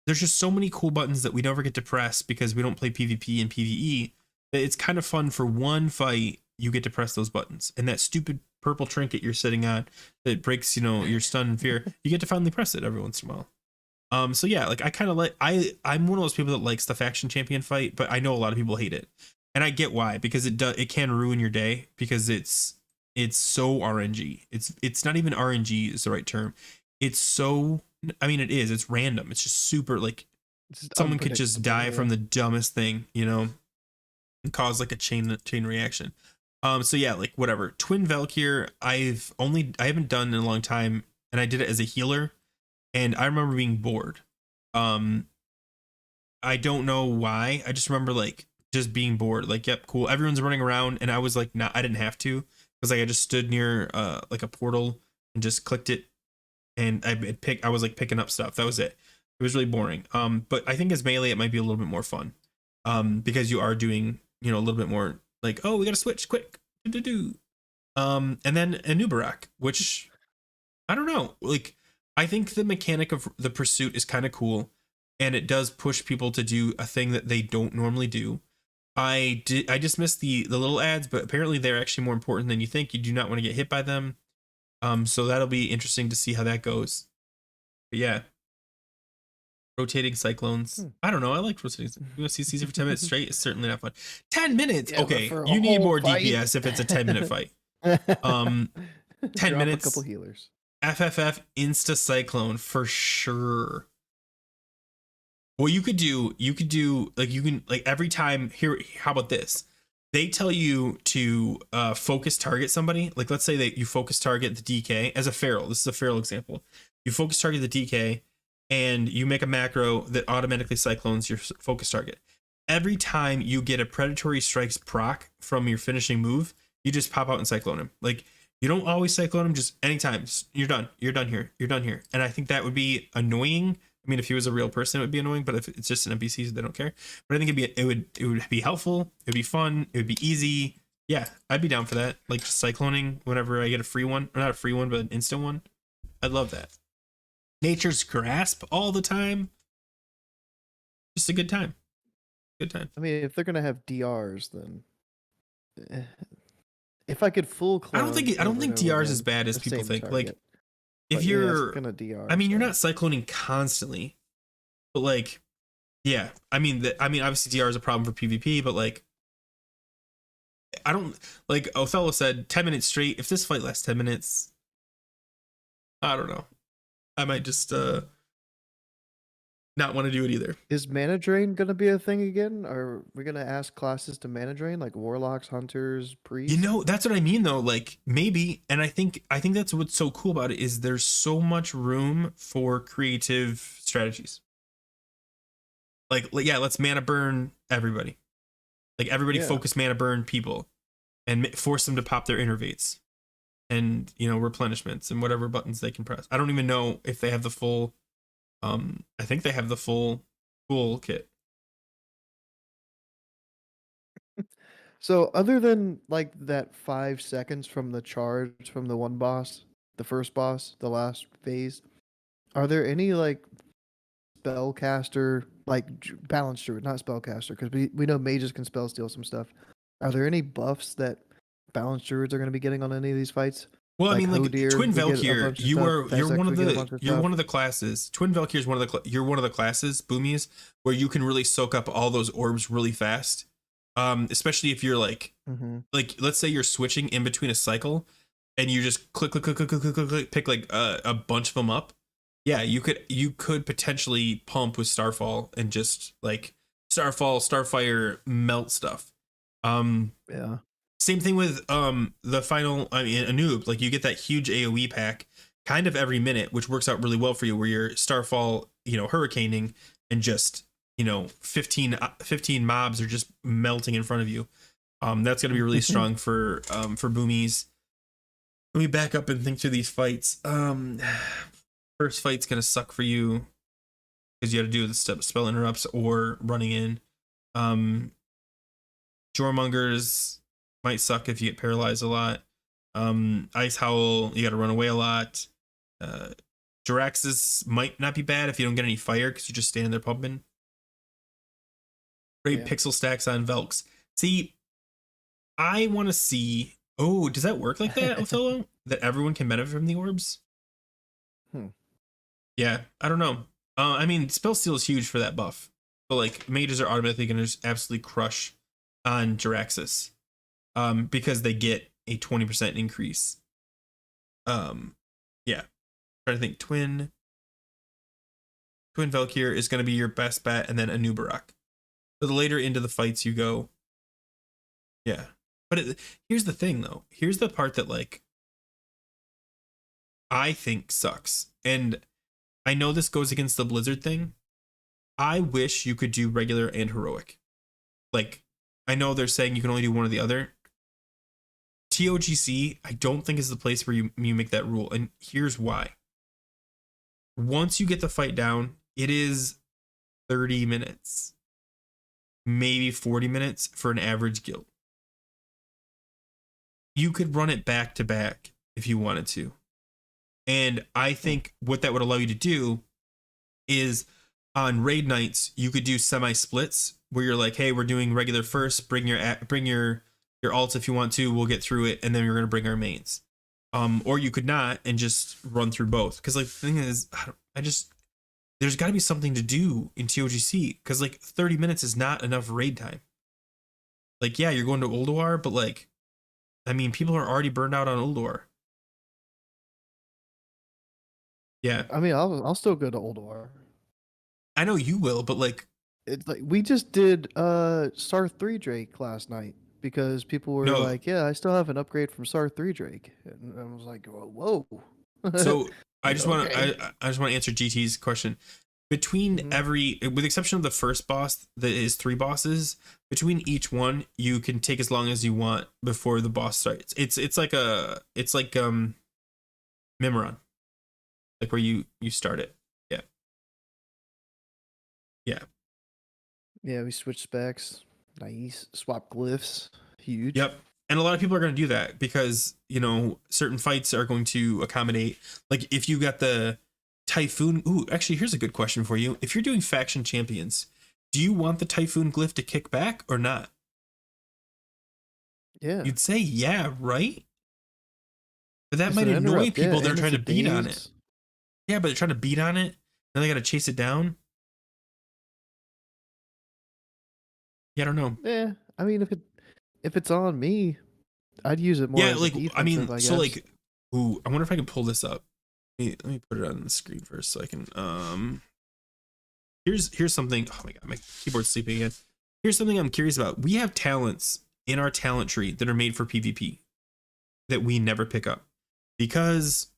There's just so many cool buttons that we never get to press because we don't play PvP and PvE. That it's kind of fun for one fight. You get to press those buttons, and that stupid purple trinket you're sitting on that breaks, your stun and fear. You get to finally press it every once in a while. So yeah, like I kind of like I'm one of those people that likes the faction champion fight, but I know a lot of people hate it, and I get why because it can ruin your day because it's so RNG. It's not even RNG is the right term. It's so I mean it is. It's random. It's just super like It's someone could just unpredictable, die yeah. from the dumbest thing, and cause like a chain reaction. So yeah, like whatever. Twin Valkyr, I haven't done in a long time, and I did it as a healer, and I remember being bored. I don't know why. I just remember like just being bored. Like, yep, cool. Everyone's running around, and I was like, I didn't have to because like I just stood near like a portal and just clicked it, and I was like picking up stuff. That was it. It was really boring. But I think as melee, it might be a little bit more fun. Because you are doing, a little bit more like, oh, we gotta switch quick. And then a new Barak, which I don't know. Like, I think the mechanic of the pursuit is kind of cool, and it does push people to do a thing that they don't normally do. I just missed the little ads, but apparently they're actually more important than you think. You do not want to get hit by them. So that'll be interesting to see how that goes. But yeah, rotating cyclones. Hmm. I don't know. I like rotating. You want to see CC for 10 minutes straight? It's certainly not fun. 10 minutes. Yeah, but Okay, for a you need whole more fight? DPS if it's a 10-minute fight. 10 Drop minutes. a couple healers. FFF insta cyclone for sure. What you could do like you can like every time here. How about this? they tell you to focus target somebody. Like, let's say that you focus target the DK as a feral. This is a feral example. You focus target the DK, and you make a macro that automatically cyclones your focus target. Every time you get a predatory strikes proc from your finishing move, you just pop out and cyclone him. Like, you don't always cyclone him, just anytime. Just, you're done. You're done here. You're done here. And I think that would be annoying. I mean, if he was a real person, it would be annoying. But if it's just an NPC, they don't care. But I think it would be helpful. It'd be fun. It would be easy. Yeah, I'd be down for that. Like, just cycloning whenever I get a free one, or not a free one, but an instant one. I'd love that. Nature's Grasp all the time. Just a good time. Good time. I mean, if they're gonna have DRs, then if I could full clone, I don't think DRs is as bad as people think. Target. Like, if you're gonna DR, I mean, you're not cycloning constantly, but like, yeah. I mean, obviously DR is a problem for PvP, but like, I don't like. Othello said 10 minutes straight. If this fight lasts 10 minutes, I don't know. I might just not want to do it either. Is mana drain gonna be a thing again? Are we gonna ask classes to mana drain like warlocks, hunters, priests? You know, that's what I mean though. Like, maybe, and I think that's what's so cool about it is there's so much room for creative strategies. Like yeah, let's mana burn everybody. Like, everybody focus mana burn people, and force them to pop their innervates, and replenishments and whatever buttons they can press. I don't even know if they have the full. I think they have the full kit. So other than like that 5 seconds from the charge from the one boss, the first boss, the last phase, are there any like spellcaster, like balance druid, not spellcaster, because we know mages can spell steal some stuff. Are there any buffs that balance druids are going to be getting on any of these fights? Well, I mean, like Hodir, Twin we get a Valkyr, bunch of you're stuff. one Fezzik, of we get a bunch you're stuff. one of the classes. Twin Valkyr is one of the you're one of the classes, Boomies, where you can really soak up all those orbs really fast. Especially if you're like let's say you're switching in between a cycle, and you just click, pick like a bunch of them up. Yeah, you could potentially pump with Starfall and just like Starfall, Starfire, melt stuff. Yeah. Same thing with the final, I mean, a noob. Like, you get that huge AoE pack kind of every minute, which works out really well for you, where you're Starfall, hurricaning, and just 15 mobs are just melting in front of you. That's gonna be really strong for Boomies. Let me back up and think through these fights. First fight's gonna suck for you because you have to do the spell interrupts or running in. Jormongers might suck if you get paralyzed a lot. Ice Howl, you got to run away a lot. Jiraxis might not be bad if you don't get any fire because you just stand there pumping. Great pixel stacks on Velks. See, I want to see. Oh, does that work like that, Othello? That everyone can benefit from the orbs? Yeah, I don't know. I mean, spell steal is huge for that buff, but like mages are automatically going to just absolutely crush on Jiraxis. Because they get a 20% increase. Yeah. Trying to think. Twin Valkyr is going to be your best bet, and then a Nubarak. So the later into the fights you go. Yeah. But here's the thing, though. Here's the part that, like, I think sucks. And I know this goes against the Blizzard thing. I wish you could do regular and heroic. Like, I know they're saying you can only do one or the other. ToGC, I don't think is the place where you make that rule. And here's why. Once you get the fight down, it is 30 minutes, maybe 40 minutes for an average guild. You could run it back to back if you wanted to. And I think what that would allow you to do is on raid nights, you could do semi-splits where you're like, hey, we're doing regular first, bring your alts if you want to, we'll get through it, and then we're going to bring our mains. Or you could not and just run through both. Because like the thing is, there's got to be something to do in ToGC, because like 30 minutes is not enough raid time. Like, yeah, you're going to Ulduar, but like, I mean, people are already burned out on Ulduar. Yeah. I mean, I'll still go to Ulduar. I know you will, but like, It's like we just did Star 3 Drake last night because people were No, like, "Yeah, I still have an upgrade from SAR 3 Drake," and I was like, "Whoa." so I Like, just want to okay. I just want to answer GT's question. Between Mhm. every, with the exception of the first boss that is 3 bosses, between each one you can take as long as you want before the boss starts. It's like Memoron, like where you start it. Yeah. Yeah. Yeah, we switched specs. Nice. Swap glyphs. Huge. Yep. And a lot of people are going to do that because, certain fights are going to accommodate, like if you got the Typhoon. Ooh, actually, here's a good question for you. If you're doing faction champions, do you want the Typhoon glyph to kick back or not? Yeah. You'd say, yeah, right? But that It's might an annoy interrupt, yeah, people that are and it's trying a to beat on it. daze. Yeah, but they're trying to beat on it. Then they got to chase it down. Yeah, I don't know. Yeah, I mean, if it's on me, I'd use it more Yeah, as a like, I defensive, mean, I so guess. like, ooh, I wonder if I can pull this up. Let me put it on the screen first so I can, here's something. Oh my God, my keyboard's sleeping again. Here's something I'm curious about. We have talents in our talent tree that are made for PvP that we never pick up because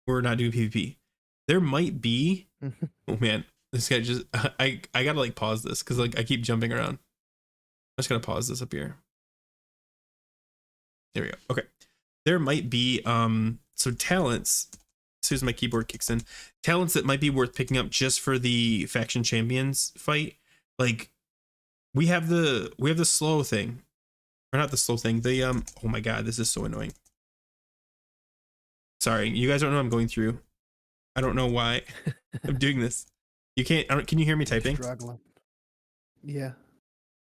we're not doing PvP. There might be, oh man, this guy just, I gotta like pause this because like I keep jumping around. I'm just gonna pause this up here. There we go. Okay. There might be so talents, as soon as my keyboard kicks in, talents that might be worth picking up just for the faction champions fight. Like we have the slow thing. Or not the slow thing. The oh my God, this is so annoying. Sorry, you guys don't know what I'm going through. I don't know why I'm doing this. You can't, can you hear me typing? Struggling. Yeah.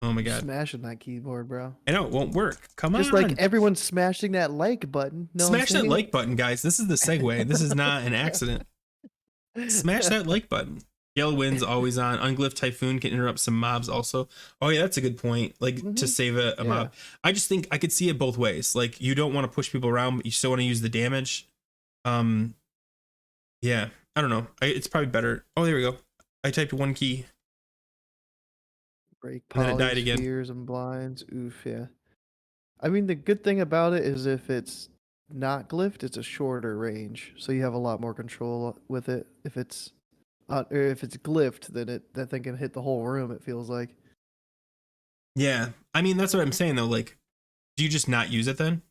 Oh my You're God. smashing that keyboard, bro. I know it won't work. Come Just like on. everyone's smashing that like button. Know what I'm Smash that saying? like button, guys. This is the segue. This is not an accident. Smash that like button. Yellow Wind's always on. Unglyph Typhoon can interrupt some mobs also. Oh yeah, that's a good point. Like to Mhm. save a Yeah. mob. I just think I could see it both ways. Like you don't want to push people around, but you still want to use the damage. Yeah, I don't know. It's probably better. Oh, there we go. I typed one key Break and then it died again. polyspheres and blinds. Oof, yeah. I mean, the good thing about it is if it's not glyphed, it's a shorter range, so you have a lot more control with it. Or if it's glyphed, then that thing can hit the whole room. It feels like. Yeah, I mean that's what I'm saying though. Like, do you just not use it then?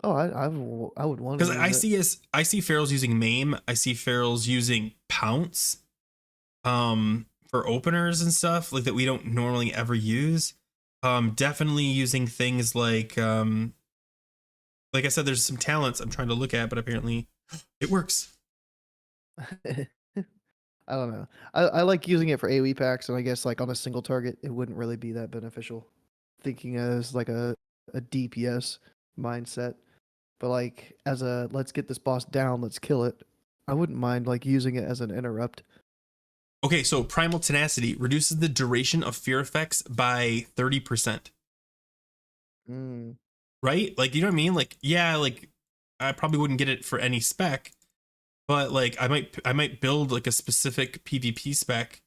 Oh, I would want to Because use it. I see ferals using maim. I see ferals using pounce, for openers and stuff like that we don't normally ever use. Definitely using things like I said, there's some talents I'm trying to look at, but apparently it works. I don't know. I like using it for AoE packs, and I guess like on a single target, it wouldn't really be that beneficial. Thinking as like a DPS mindset, but like as a let's get this boss down, let's kill it. I wouldn't mind like using it as an interrupt. Okay, so primal tenacity reduces the duration of fear effects by 30%. Mm. Right? Like, you know what I mean? Like, yeah, like I probably wouldn't get it for any spec, but like I might build like a specific PvP spec.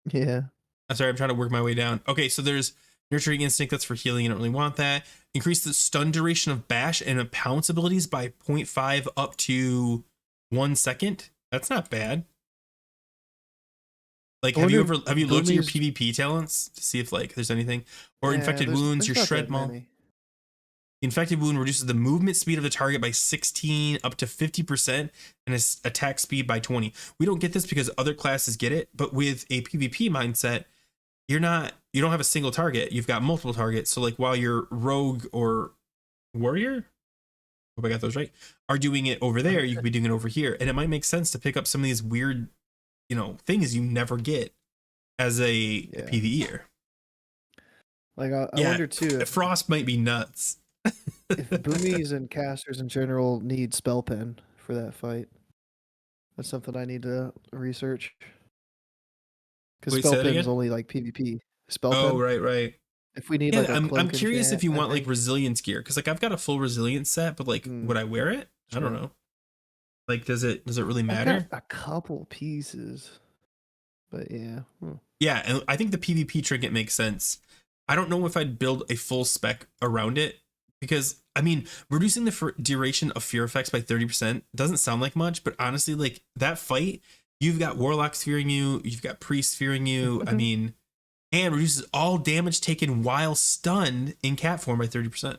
Yeah. I'm sorry, I'm trying to work my way down. Okay, so there's nurturing instinct, that's for healing. I don't really want that. Increase the stun duration of bash and pounce abilities by 0.5 up to 1 second. That's not bad. Like, I wonder if have you looked at your Boomy's. PvP talents to see if like there's anything, or Yeah, infected wounds, there's your not shred that maul? many. Infected wound reduces the movement speed of the target by 16 up to 50% and its attack speed by 20. We don't get this because other classes get it, but with a PvP mindset, you don't have a single target. You've got multiple targets. So like while your rogue or warrior, hope I got those right, are doing it over there, you could be doing it over here. And it might make sense to pick up some of these weird, things you never get as a Yeah. PvEer. Like I Yeah, wonder too Frost might be nuts. if boomies and casters in general need spell pen for that fight. That's something I need to research. Because Wait, say spell that pen's again? only like PvP. Spell Oh, pen. right, right. If we need Yeah, like a I'm cloak curious if enchant, you I want like think. resilience gear, because like I've got a full resilience set, but like would I wear it? I don't True. know. Like, does it really I've got matter? a couple pieces, but yeah. Yeah, and I think the PvP trinket makes sense I don't know if I'd build a full spec around it because I mean, reducing the duration of fear effects by 30% doesn't sound like much, but honestly, like that fight, you've got warlocks fearing you, you've got priests fearing you. I mean, and reduces all damage taken while stunned in cat form by 30%.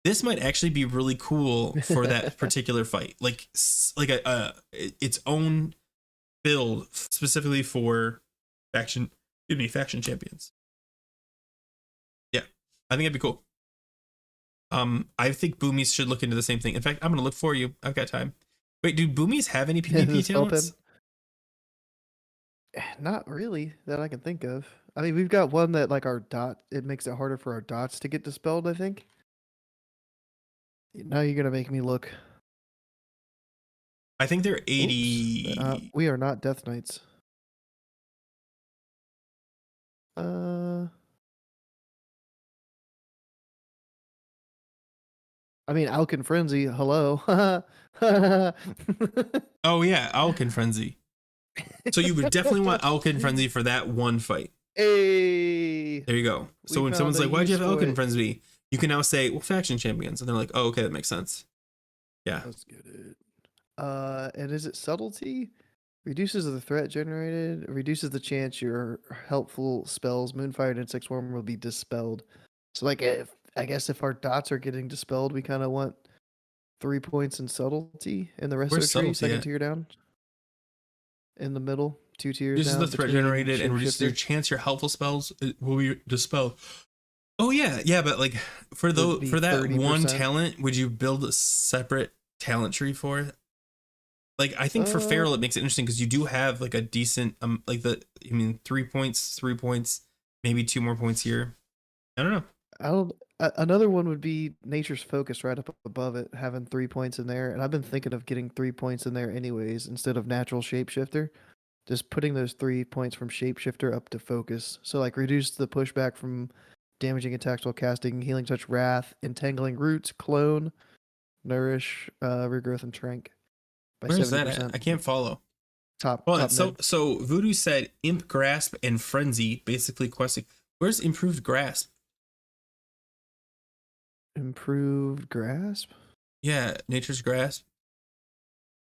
This might actually be really cool for that particular fight, like its own build specifically for faction champions. Yeah, I think that'd be cool. I think Boomies should look into the same thing. In fact, I'm gonna look for you. I've got time. Wait, do Boomies have any PvP talents? Not really that I can think of. I mean, we've got one that like our dot. It makes it harder for our dots to get dispelled, I think. Now you're gonna make me look. I think they're 80. 80. We are not Death Knights. I mean, Alkin Frenzy. Hello. Oh yeah, Alkin Frenzy. So you would definitely want Alkin Frenzy for that one fight. Hey. There you go. So when someone's like, "Why'd you have Alkin Frenzy?" You can now say, "Well, faction champions," and they're like, "Oh, okay, that makes sense." Yeah. Let's get it. And is it subtlety? Reduces the threat generated. Reduces the chance your helpful spells, Moonfire and Insect Swarm, will be dispelled. So, like, I guess if our dots are getting dispelled, we kind of want 3 points in subtlety in the rest of the tree, second tier down. In the middle, 2 tiers down. Reduces the threat generated and reduces your chance your helpful spells will be dispelled. Oh yeah, yeah, but like for that 30%. One talent, would you build a separate talent tree for it? Like I think for Feral it makes it interesting because you do have like a decent 3 points, maybe 2 more points here. I don't know. Another one would be Nature's Focus right up above it, having 3 points in there. And I've been thinking of getting 3 points in there anyways, instead of Natural Shapeshifter. Just putting those 3 points from Shapeshifter up to Focus. So like reduce the pushback from damaging attacks while casting, Healing Touch, Wrath, Entangling Roots, Clone, Nourish, Regrowth, and Trank. Where is that at? I can't follow. Top so Voodoo said Imp Grasp and Frenzy, basically questing. Where's Improved Grasp? Improved Grasp? Yeah, Nature's Grasp.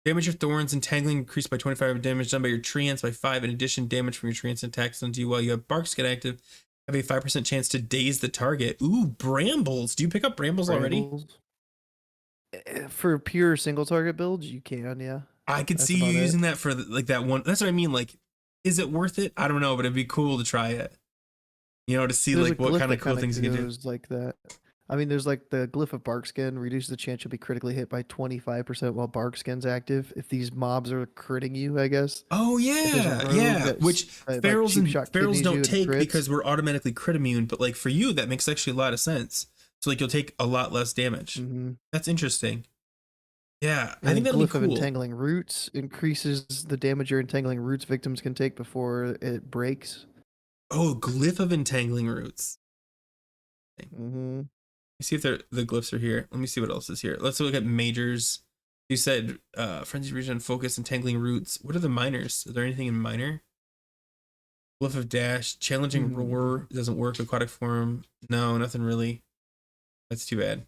Damage of thorns, entangling increased by 25, damage done by your tree ants by 5. In addition, damage from your tree ants attacks onto you while you have bark skin active. Have a 5% chance to daze the target. Ooh, brambles. Do you pick up brambles already? For pure single target builds, you can, yeah. I could see you using that for like that one. That's what I mean. Like, is it worth it? I don't know, but it'd be cool to try it. You know, to see like what kind of cool things you can do. Like that. I mean, there's like the Glyph of Barkskin reduces the chance you'll be critically hit by 25% while Barkskin's active. If these mobs are critting you, I guess. Oh yeah. Which ferals don't take because we're automatically crit immune. But like for you, that makes actually a lot of sense. So like you'll take a lot less damage. Mm-hmm. That's interesting. Yeah, I think that'll be cool. Glyph of Entangling Roots increases the damage your Entangling Roots victims can take before it breaks. Oh, Glyph of Entangling Roots. Mm-hmm. Let me see if the glyphs are here. Let me see what else is here. Let's look at majors. You said Frenzy Region, Focus, Entangling Roots. What are the minors? Is there anything in minor? Glyph of Dash, Challenging Roar doesn't work. Aquatic Form, no, nothing really. That's too bad.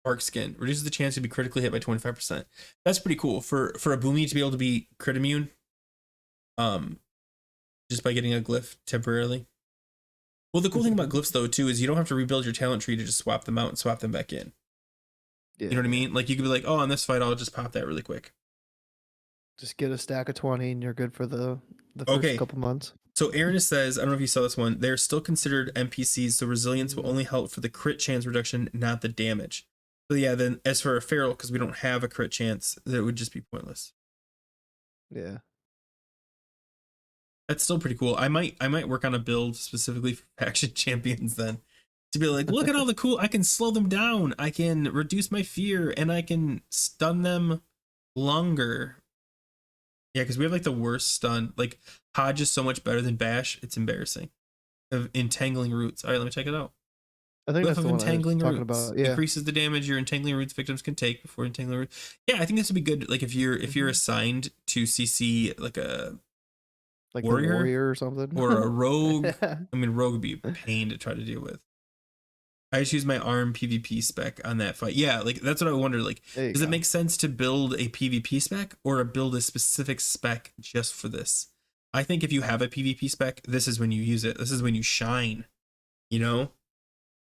Bark Skin reduces the chance to be critically hit by 25%. That's pretty cool for a Boomy to be able to be crit immune. Just by getting a glyph temporarily. Well, the cool thing about glyphs though too is you don't have to rebuild your talent tree to just swap them out and swap them back in. Yeah. You know what I mean? Like you could be like, oh, on this fight I'll just pop that really quick. Just get a stack of 20 and you're good for the first couple months. So Aaron says, I don't know if you saw this one. They're still considered NPCs, so resilience will only help for the crit chance reduction, not the damage. So yeah, then as for a feral, because we don't have a crit chance, that would just be pointless. Yeah. That's still pretty cool. I might work on a build specifically for faction champions then. To be like, look at all the cool, I can slow them down, I can reduce my fear, and I can stun them longer. Yeah, because we have like the worst stun. Like Hodge is so much better than Bash, it's embarrassing. Of Entangling Roots. Alright, let me check it out. I think that's the one Entangling I was Roots. talking about. Yeah. Increases the damage your Entangling Roots victims can take before Entangling Roots. Yeah, I think this would be good. Like if you're assigned to CC like like the warrior warrior or something. or a rogue. I mean, rogue would be a pain to try to deal with. I just use my arm PvP spec on that fight. Yeah, like that's what I wonder. Like, There you does it go. make sense to build a PvP spec or build a specific spec just for this? I think if you have a PvP spec, this is when you use it. This is when you shine. You know,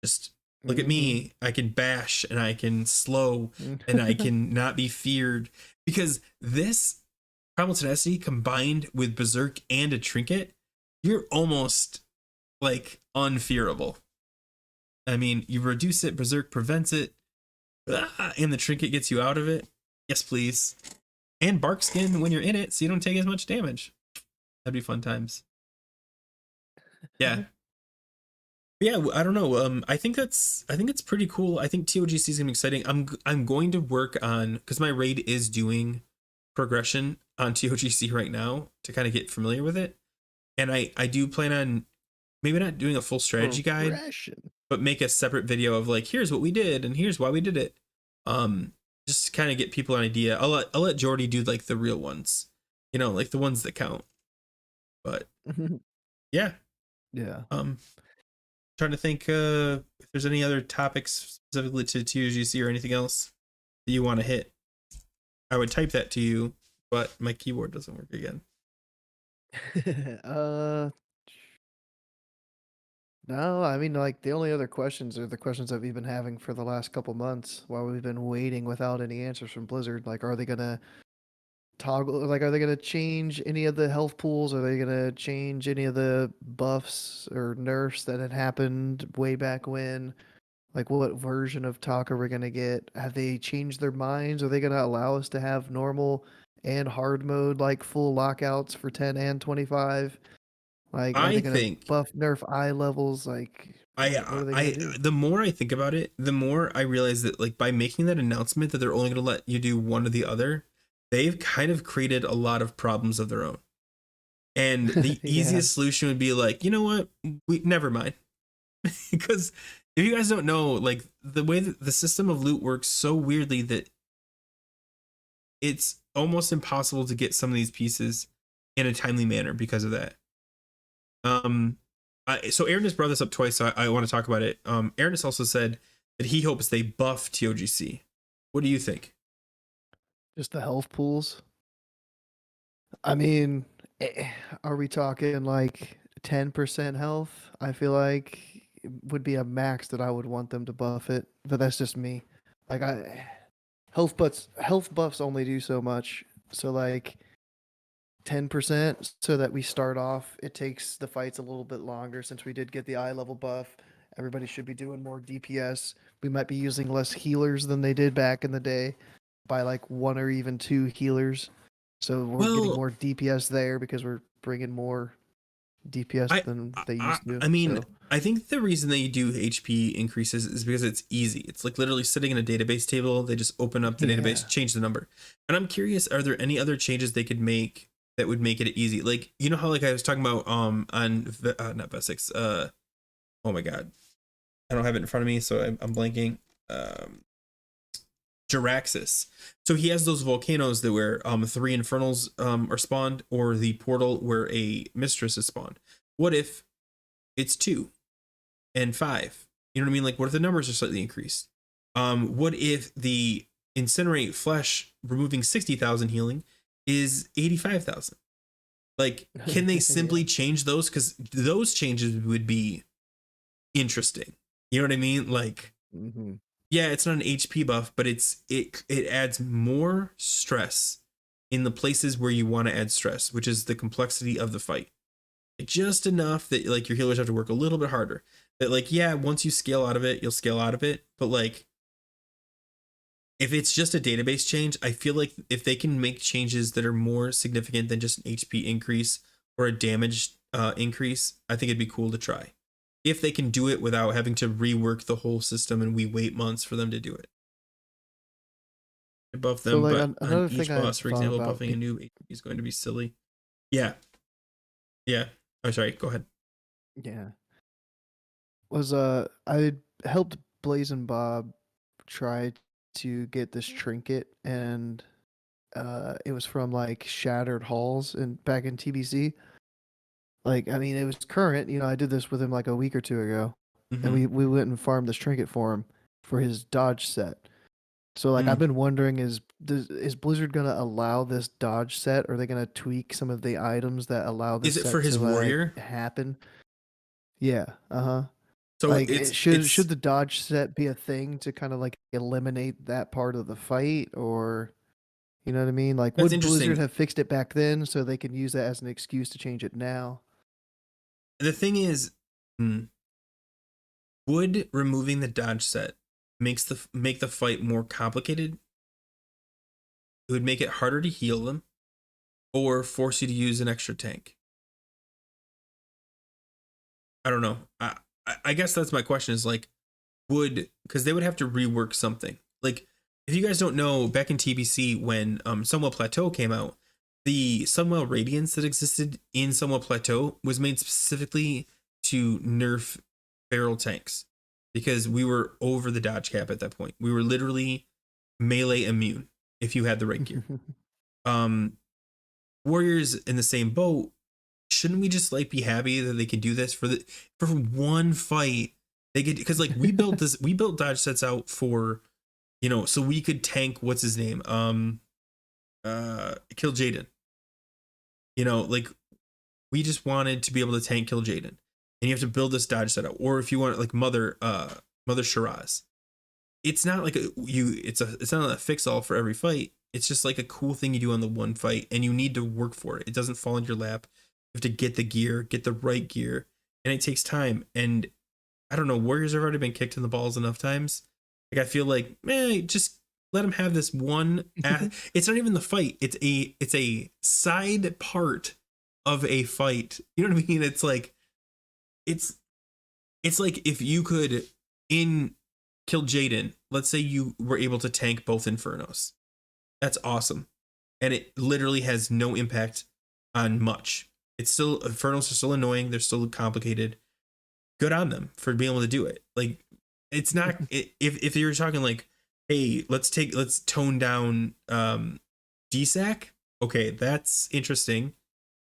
just look at me. I can bash and I can slow and I can not be feared, because this primal tenacity combined with berserk and a trinket, you're almost like unfearable. I mean, you reduce it, berserk prevents it, and the trinket gets you out of it. Yes, please. And bark skin when you're in it, so you don't take as much damage. That'd be fun times. Yeah. Yeah, I don't know. I think it's pretty cool. I think ToGC is gonna be exciting. I'm going to work on, because my raid is doing progression on ToGC right now to kind of get familiar with it, and I do plan on maybe not doing a full strategy guide, but make a separate video of like, here's what we did and here's why we did it. Just to kind of get people an idea. I'll let Jordy do like the real ones, you know, like the ones that count. But yeah. Yeah. Trying to think if there's any other topics specifically to ToGC or anything else that you want to hit. I would type that to you, but my keyboard doesn't work again. No, I mean, like the only other questions are the questions that we've been having for the last couple months while we've been waiting without any answers from Blizzard. Like, are they gonna toggle? Like, are they gonna change any of the health pools? Are they gonna change any of the buffs or nerfs that had happened way back when? Like, what version of talk are we gonna get? Have they changed their minds? Are they gonna allow us to have normal and hard mode, like full lockouts for 10 and 25? Like, are I they gonna think buff nerf eye levels? Like, what are they gonna do? the more I think about it, the more I realize that like by making that announcement that they're only going to let you do one or the other, they've kind of created a lot of problems of their own. And the Yeah. easiest solution would be like, you know what, we never mind. Because if you guys don't know, like the way that the system of loot works so weirdly that it's almost impossible to get some of these pieces in a timely manner because of that. So Aaron has brought this up twice, so I want to talk about it. Aaron has also said that he hopes they buff ToGC. What do you think? Just the health pools. I mean, are we talking like 10% health? I feel like it would be a max that I would want them to buff it, but that's just me. Like, health buffs only do so much. So like 10% so that we start off, it takes the fights a little bit longer since we did get the eye level buff. Everybody should be doing more DPS. We might be using less healers than they did back in the day by like one or even two healers. So we're getting more DPS there because we're bringing more DPS than they used to. I mean, I think the reason they do HP increases is because it's easy. It's like literally sitting in a database table. They just open up the database, change the number. And I'm curious, are there any other changes they could make that would make it easy? Like, you know how like I was talking about on not Vesix, oh my god, I don't have it in front of me, so I'm blanking. Jiraxis. So he has those volcanoes that where 3 infernals are spawned, or the portal where a mistress is spawned. What if it's 2 and 5? You know what I mean? Like, what if the numbers are slightly increased? What if the incinerate flesh removing 60,000 healing is 85,000? Like, can they simply change those? Because those changes would be interesting. You know what I mean? Like, yeah, it's not an HP buff, but it adds more stress in the places where you want to add stress, which is the complexity of the fight. Just enough that like your healers have to work a little bit harder. That like, yeah, once you scale out of it, you'll scale out of it. But like, if it's just a database change, I feel like if they can make changes that are more significant than just an HP increase or a damage increase, I think it'd be cool to try. If they can do it without having to rework the whole system and we wait months for them to do it. Buff them, so like, but on each boss, for example, buffing a new HP is going to be silly. Yeah. Yeah. Oh, sorry. Go ahead. Yeah. I helped Blaze and Bob try to get this trinket, and it was from like Shattered Halls and back in TBC. Like, I mean, it was current. I did this with him like a week or two ago, and Mm-hmm. we went and farmed this trinket for him for his dodge set. So like, I've been wondering, is Blizzard gonna allow this dodge set, or are they gonna tweak some of the items that allow Is this it for set to his warrior? like happen? Yeah. Uh-huh. So Like, should it's the dodge set be a thing to kind of like eliminate that part of the fight, or you know what I mean? Like, that's would Blizzard interesting. have fixed it back then so they can use that as an excuse to change it now? The thing is, hmm, would removing the dodge set make the fight more complicated? It would make it harder to heal them or force you to use an extra tank. I don't know. I guess that's my question is like, because they would have to rework something. Like, if you guys don't know, back in TBC when Sunwell Plateau came out, the Sunwell Radiance that existed in Sunwell Plateau was made specifically to nerf barrel tanks because we were over the dodge cap at that point. We were literally melee immune if you had the right gear. Um, Warriors in the same boat, shouldn't we just like be happy that they can do this for one fight? They could, because like we built dodge sets out for, so we could tank what's his name, kill Jaden. Like we just wanted to be able to tank kill Jaden, and you have to build this dodge set out. Or if you want like Mother Shiraz, it's not like it's not a fix all for every fight. It's just like a cool thing you do on the one fight, and you need to work for it. It doesn't fall in your lap. You have to get the gear, get the right gear, and it takes time. And I don't know, Warriors have already been kicked in the balls enough times. Like I feel like, just let them have this one. It's not even the fight. It's a side part of a fight. You know what I mean? It's like if you could in kill Jaden. Let's say you were able to tank both Infernos. That's awesome, and it literally has no impact on much. It's still Infernos are still annoying. They're still complicated. Good on them for being able to do it. Like it's not if you're talking like, hey, let's tone down DSAC. Okay, that's interesting,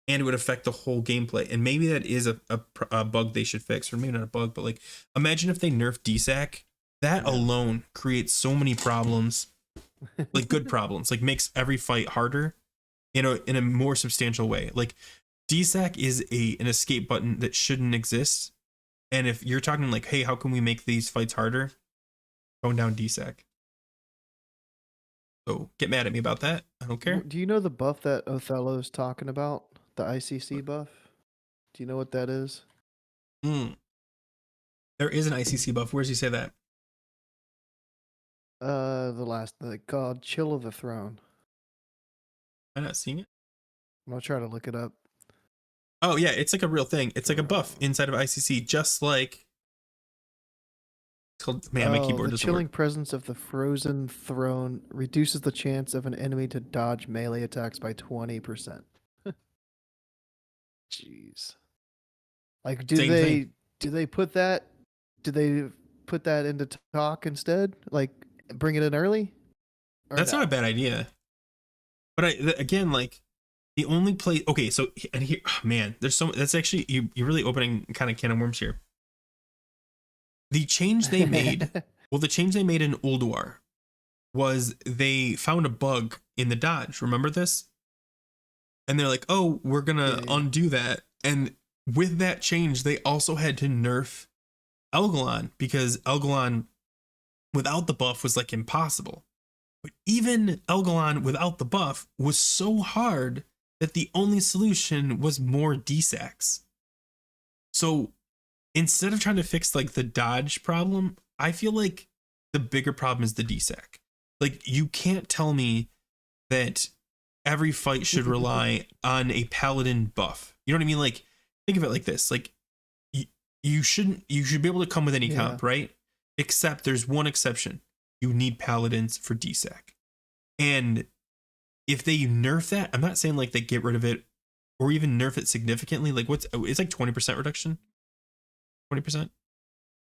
and it would affect the whole gameplay. And maybe that is a bug they should fix, or maybe not a bug, but like imagine if they nerf DSAC. That alone creates so many problems, like good problems, like makes every fight harder in a more substantial way. Like DSAC is an escape button that shouldn't exist. And if you're talking like, hey, how can we make these fights harder? Tone down DSAC. So get mad at me about that. I don't care. Do you know the buff that Othello's talking about? The ICC buff? Do you know what that is? There is an ICC buff. Where's he say that? Called Chill of the Throne. I'm not seeing it. I'm gonna try to look it up. Oh yeah, it's like a real thing. It's like a buff inside of ICC, just like it's called. Man, my keyboard the doesn't chilling work. presence of the frozen throne reduces the chance of an enemy to dodge melee attacks by 20%. Jeez. Like, Same thing. do they put that into talk instead? Like, bring it in early? Or That's no? not a bad idea. But again, like the only place. Okay, so and here, oh, man, there's so that's actually you're really opening kind of can of worms here. The change they made, the change they made in Ulduar was they found a bug in the dodge. Remember this? And they're like, oh, we're gonna undo that. And with that change, they also had to nerf Elgalon because Elgalon without the buff was like impossible. But even Elgalon without the buff was so hard that the only solution was more DSACs. So instead of trying to fix like the dodge problem, I feel like the bigger problem is the DSAC. Like you can't tell me that every fight should rely on a paladin buff. You know what I mean? Like think of it like this. Like you should be able to come with any comp, right? Except there's one exception. You need paladins for DSAC. And if they nerf that, I'm not saying like they get rid of it or even nerf it significantly. Like it's like 20% reduction. 20%?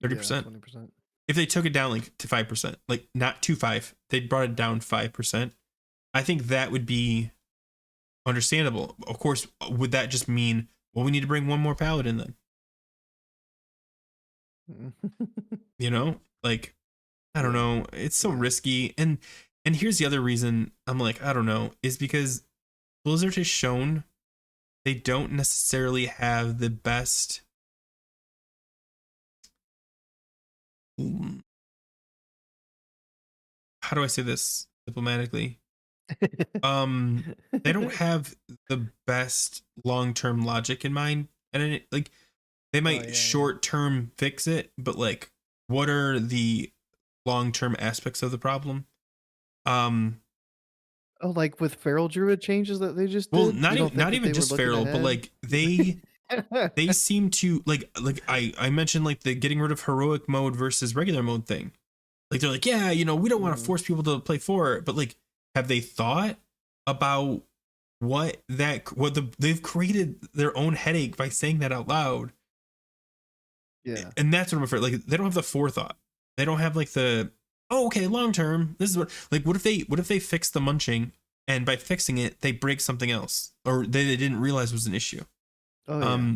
30%? 20%. If they took it down like to 5%, like not to 5, they brought it down 5%. I think that would be understandable. Of course, would that just mean Well, we need to bring one more paladin then. You know, like I don't Yeah. know. It's so Yeah. risky. And here's the other reason I'm like, I don't know, is because Blizzard has shown they don't necessarily have the best how do I say this diplomatically? They don't have the best long-term logic in mind. And like they might yeah. short-term fix it, but like what are the long-term aspects of the problem? Oh, like with Feral Druid changes that they just Well, did? You don't think not that even they were just looking feral, but ahead? like they seem to like I mentioned like the getting rid of heroic mode versus regular mode thing. Like they're like, yeah, you know, we don't want to force people to play 4, but like have they thought about they've created their own headache by saying that out loud? Yeah. And that's what I'm afraid. Like they don't have the forethought. They don't have like the okay, long term. This is what if they fix the munching and by fixing it they break something else or they didn't realize was an issue. Oh yeah.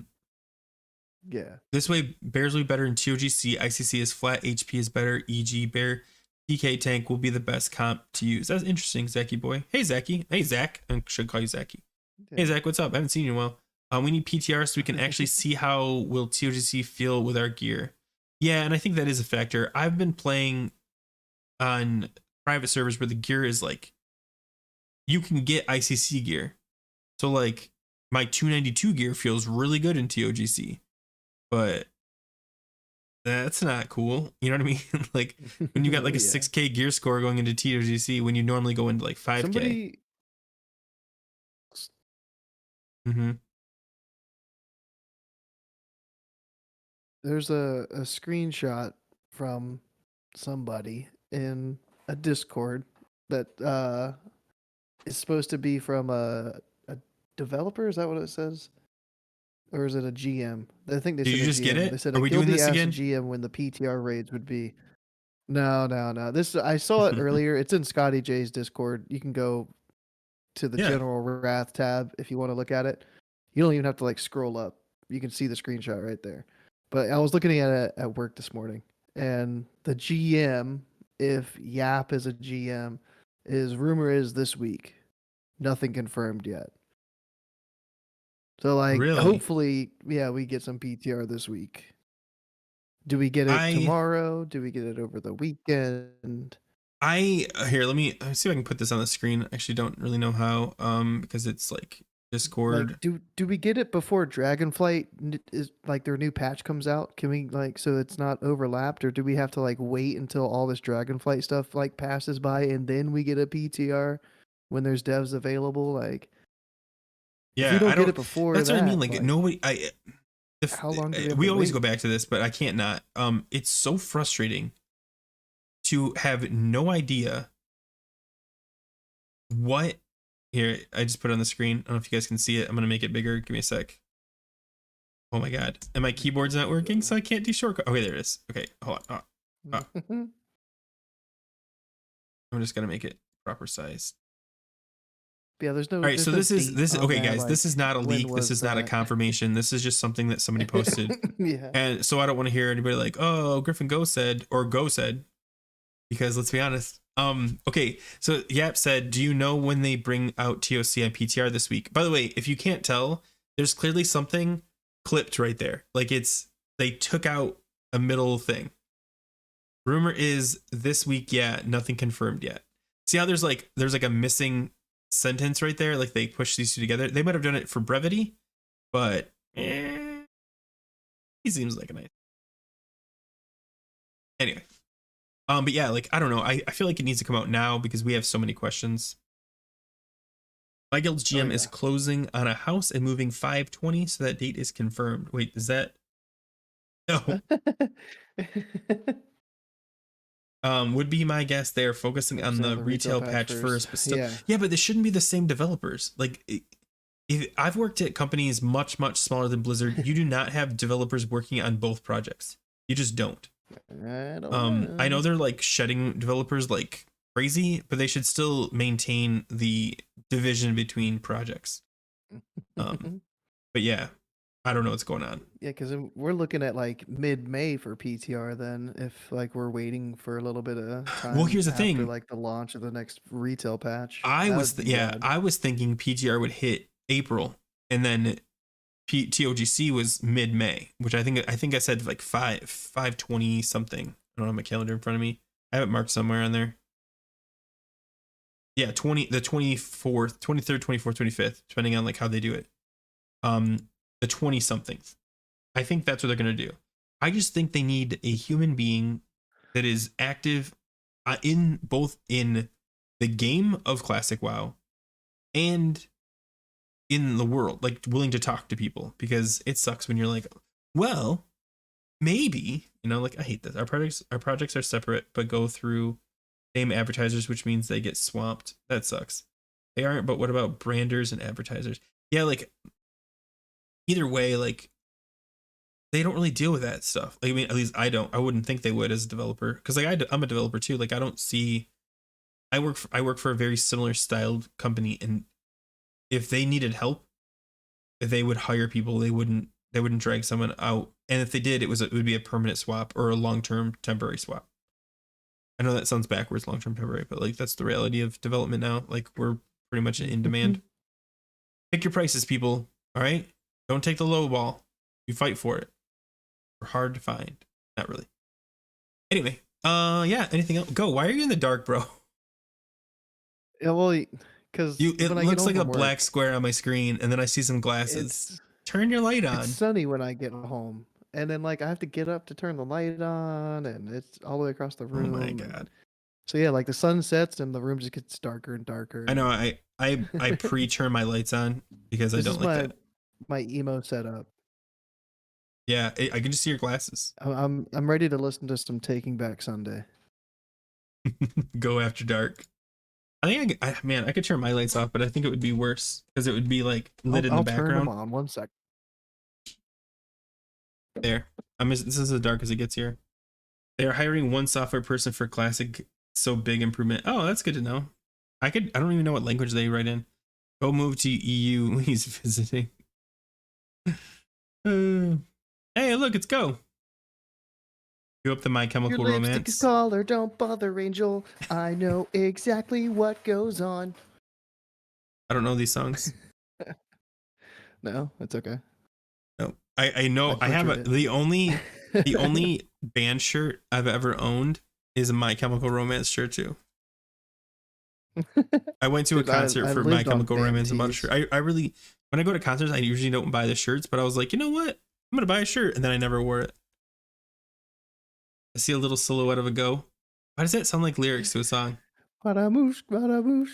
Yeah. This way bears will be better in TOGC. ICC is flat. HP is better. EG bear. PK tank will be the best comp to use. That's interesting, Zachy boy. Hey Zachy. Hey Zach. I should call you Zachy. Hey Zach, what's up? I haven't seen you in a while. We need PTR so we can actually see how will TOGC feel with our gear. Yeah, and I think that is a factor. I've been playing on private servers where the gear is like you can get ICC gear. So like my 292 gear feels really good in TOGC. But that's not cool. You know what I mean? Like when you got like a 6K gear score going into TOGC when you normally go into like 5K. Mm-hmm. There's a screenshot from somebody in a Discord that is supposed to be from a developer. Is that what it says? Or is it a GM? I think they Did said you a just get GM. it? They said Are a we doing guilty this asked again? GM when the PTR raids would be. No. This I saw it earlier. It's in Scotty J's Discord. You can go to the General Wrath tab if you want to look at it. You don't even have to like scroll up. You can see the screenshot right there. But I was looking at it at work this morning, and the GM, if Yap is a GM, rumor is this week. Nothing confirmed yet. So like Really? hopefully, yeah, we get some PTR this week. Do we get it tomorrow? Do we get it over the weekend? Here, let me see if I can put this on the screen. I actually don't really know how because it's like Discord. Like, do we get it before Dragonflight is like their new patch comes out? Can we like so it's not overlapped, or do we have to like wait until all this Dragonflight stuff like passes by and then we get a PTR when there's devs available? Like, Yeah, if we don't get it before that's that, what I mean. Like, like, nobody. how long do we to always wait? go back to this, but I can't not. It's so frustrating to have no idea what. Here, I just put it on the screen. I don't know if you guys can see it. I'm gonna make it bigger. Give me a sec. Oh my god, and my keyboard's not working, so I can't do shortcut. Okay, there it is. Okay, hold on. I'm just gonna make it proper size. Yeah, there's no. All right, so this is okay, guys. Like, this is not a leak. This is not a confirmation. This is just something that somebody posted. Yeah. And so I don't want to hear anybody like, "Oh, Griffin Go said," because let's be honest. Okay, so Yap said, "Do you know when they bring out TOC and PTR this week?" By the way, if you can't tell, there's clearly something clipped right there. Like they took out a middle thing. Rumor is this week, yeah, nothing confirmed yet. See how there's like a missing sentence right there, like they push these two together. They might have done it for brevity, but he seems like a nice anyway. But yeah, like I don't know, I feel like it needs to come out now because we have so many questions. My guild's GM is closing on a house and moving 5/20, so that date is confirmed. Wait, is that no? Would be my guess. They are focusing on the retail patch first, but still, yeah, but this shouldn't be the same developers. Like, if I've worked at companies much smaller than Blizzard, you do not have developers working on both projects. You just don't. I know they're like shedding developers like crazy, but they should still maintain the division between projects. But yeah, I don't know what's going on. Yeah, because we're looking at like mid-May for PTR then, if like we're waiting for a little bit of Well, time here's the after thing. like the launch of the next retail patch. I That was would be yeah, rad. I was thinking PTR would hit April, and then TOGC was mid May, which I think I said like 5/20 something. I don't have my calendar in front of me. I have it marked somewhere on there. Yeah, the 24th, 23rd, 24th, 25th, depending on like how they do it. The 20 something. I think that's what they're gonna do. I just think they need a human being that is active in both in the game of Classic WoW and in the world, like willing to talk to people, because it sucks when you're like, well, maybe, like I hate this. Our projects are separate but go through same advertisers, which means they get swamped. That sucks. They aren't, but what about branders and advertisers? Yeah, like either way, like they don't really deal with that stuff. Like, I mean, at least I don't. I wouldn't think they would as a developer, because like I'm a developer too. Like I don't see. I work for a very similar styled company, and if they needed help, if they would hire people, they wouldn't drag someone out. And if they did, it would be a permanent swap or a long-term temporary swap. I know that sounds backwards, long-term temporary, but like that's the reality of development now. Like we're pretty much in demand. Pick your prices, people. All right, don't take the low ball. You fight for it. We're hard to find. Not really. Anyway, yeah. Anything else? Go. Why are you in the dark, bro? Yeah, well, because It looks like a black square on my screen, and then I see some glasses. Turn your light on. It's sunny when I get home, and then like I have to get up to turn the light on, and it's all the way across the room. Oh my god. So yeah, like the sun sets and the room just gets darker and darker. I know. I pre-turn my lights on because I don't like that. My emo setup. Yeah, I can just see your glasses. I'm ready to listen to some Taking Back Sunday. Go After Dark. I think I could turn my lights off, but I think it would be worse because it would be like lit in the background. I'll turn them on. 1 sec. There. This is as dark as it gets here. They are hiring one software person for Classic. So big improvement. Oh, that's good to know. I don't even know what language they write in. Go move to EU. He's visiting. Hey, look, it's Go. You up the My Chemical Your Romance? lipstick is color, don't bother, Angel. I know exactly what goes on. I don't know these songs. No, it's okay. No, I know. I have the only band shirt I've ever owned is a My Chemical Romance shirt too. I went to a concert for My Chemical Romance and bought a shirt. I really, when I go to concerts, I usually don't buy the shirts, but I was like, you know what? I'm gonna buy a shirt, and then I never wore it. I see a little silhouette of a Go. Why does that sound like lyrics to a song? Badamoosh, badamoosh.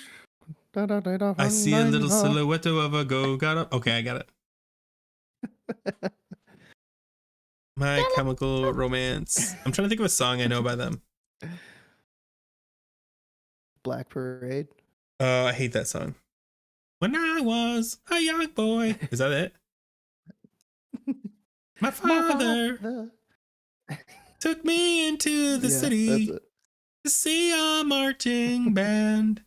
I see a little silhouette of a Go. Got it. Okay, I got it. My Chemical Romance. I'm trying to think of a song I know by them. Black Parade. I hate that song. When I was a young boy. Is that it? My father took me into the city to see a marching band.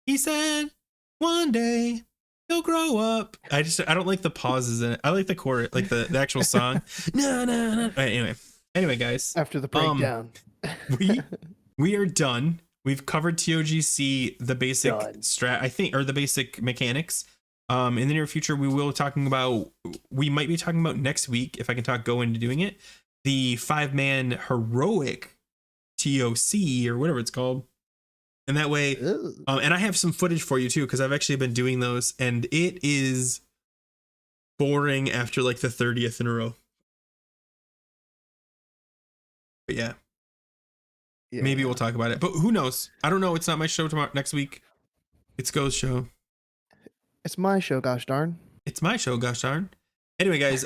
He said, one day he'll grow up. I don't like the pauses in it. I like the chorus, like the actual song. No. Anyway, guys. After the breakdown, we are done. We've covered TOGC, the basic strat, I think, or the basic mechanics. In the near future, we might be talking about next week, if I can go into doing it, the 5-man heroic TOC or whatever it's called. And that way, and I have some footage for you too, because I've actually been doing those, and it is boring after like the 30th in a row. But yeah. Maybe we'll talk about it, but who knows? I don't know. It's not my show next week. It's Go's show. It's my show, gosh darn. It's my show, gosh darn. Anyway, guys,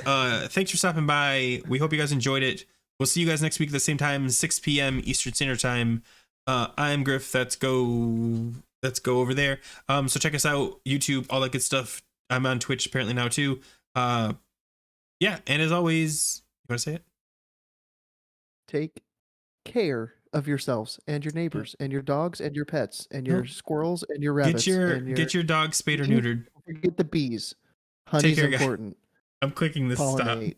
thanks for stopping by. We hope you guys enjoyed it. We'll see you guys next week at the same time, 6 p.m. Eastern Standard Time. I'm Grif. That's Go over there. So check us out, YouTube, all that good stuff. I'm on Twitch apparently now too. Yeah, and as always, you want to say it? Take care of yourselves and your neighbors and your dogs and your pets and your squirrels and your rabbits. Get your dog spayed or neutered. Don't forget the bees. Honey's important. I'm clicking this stop. pollinate.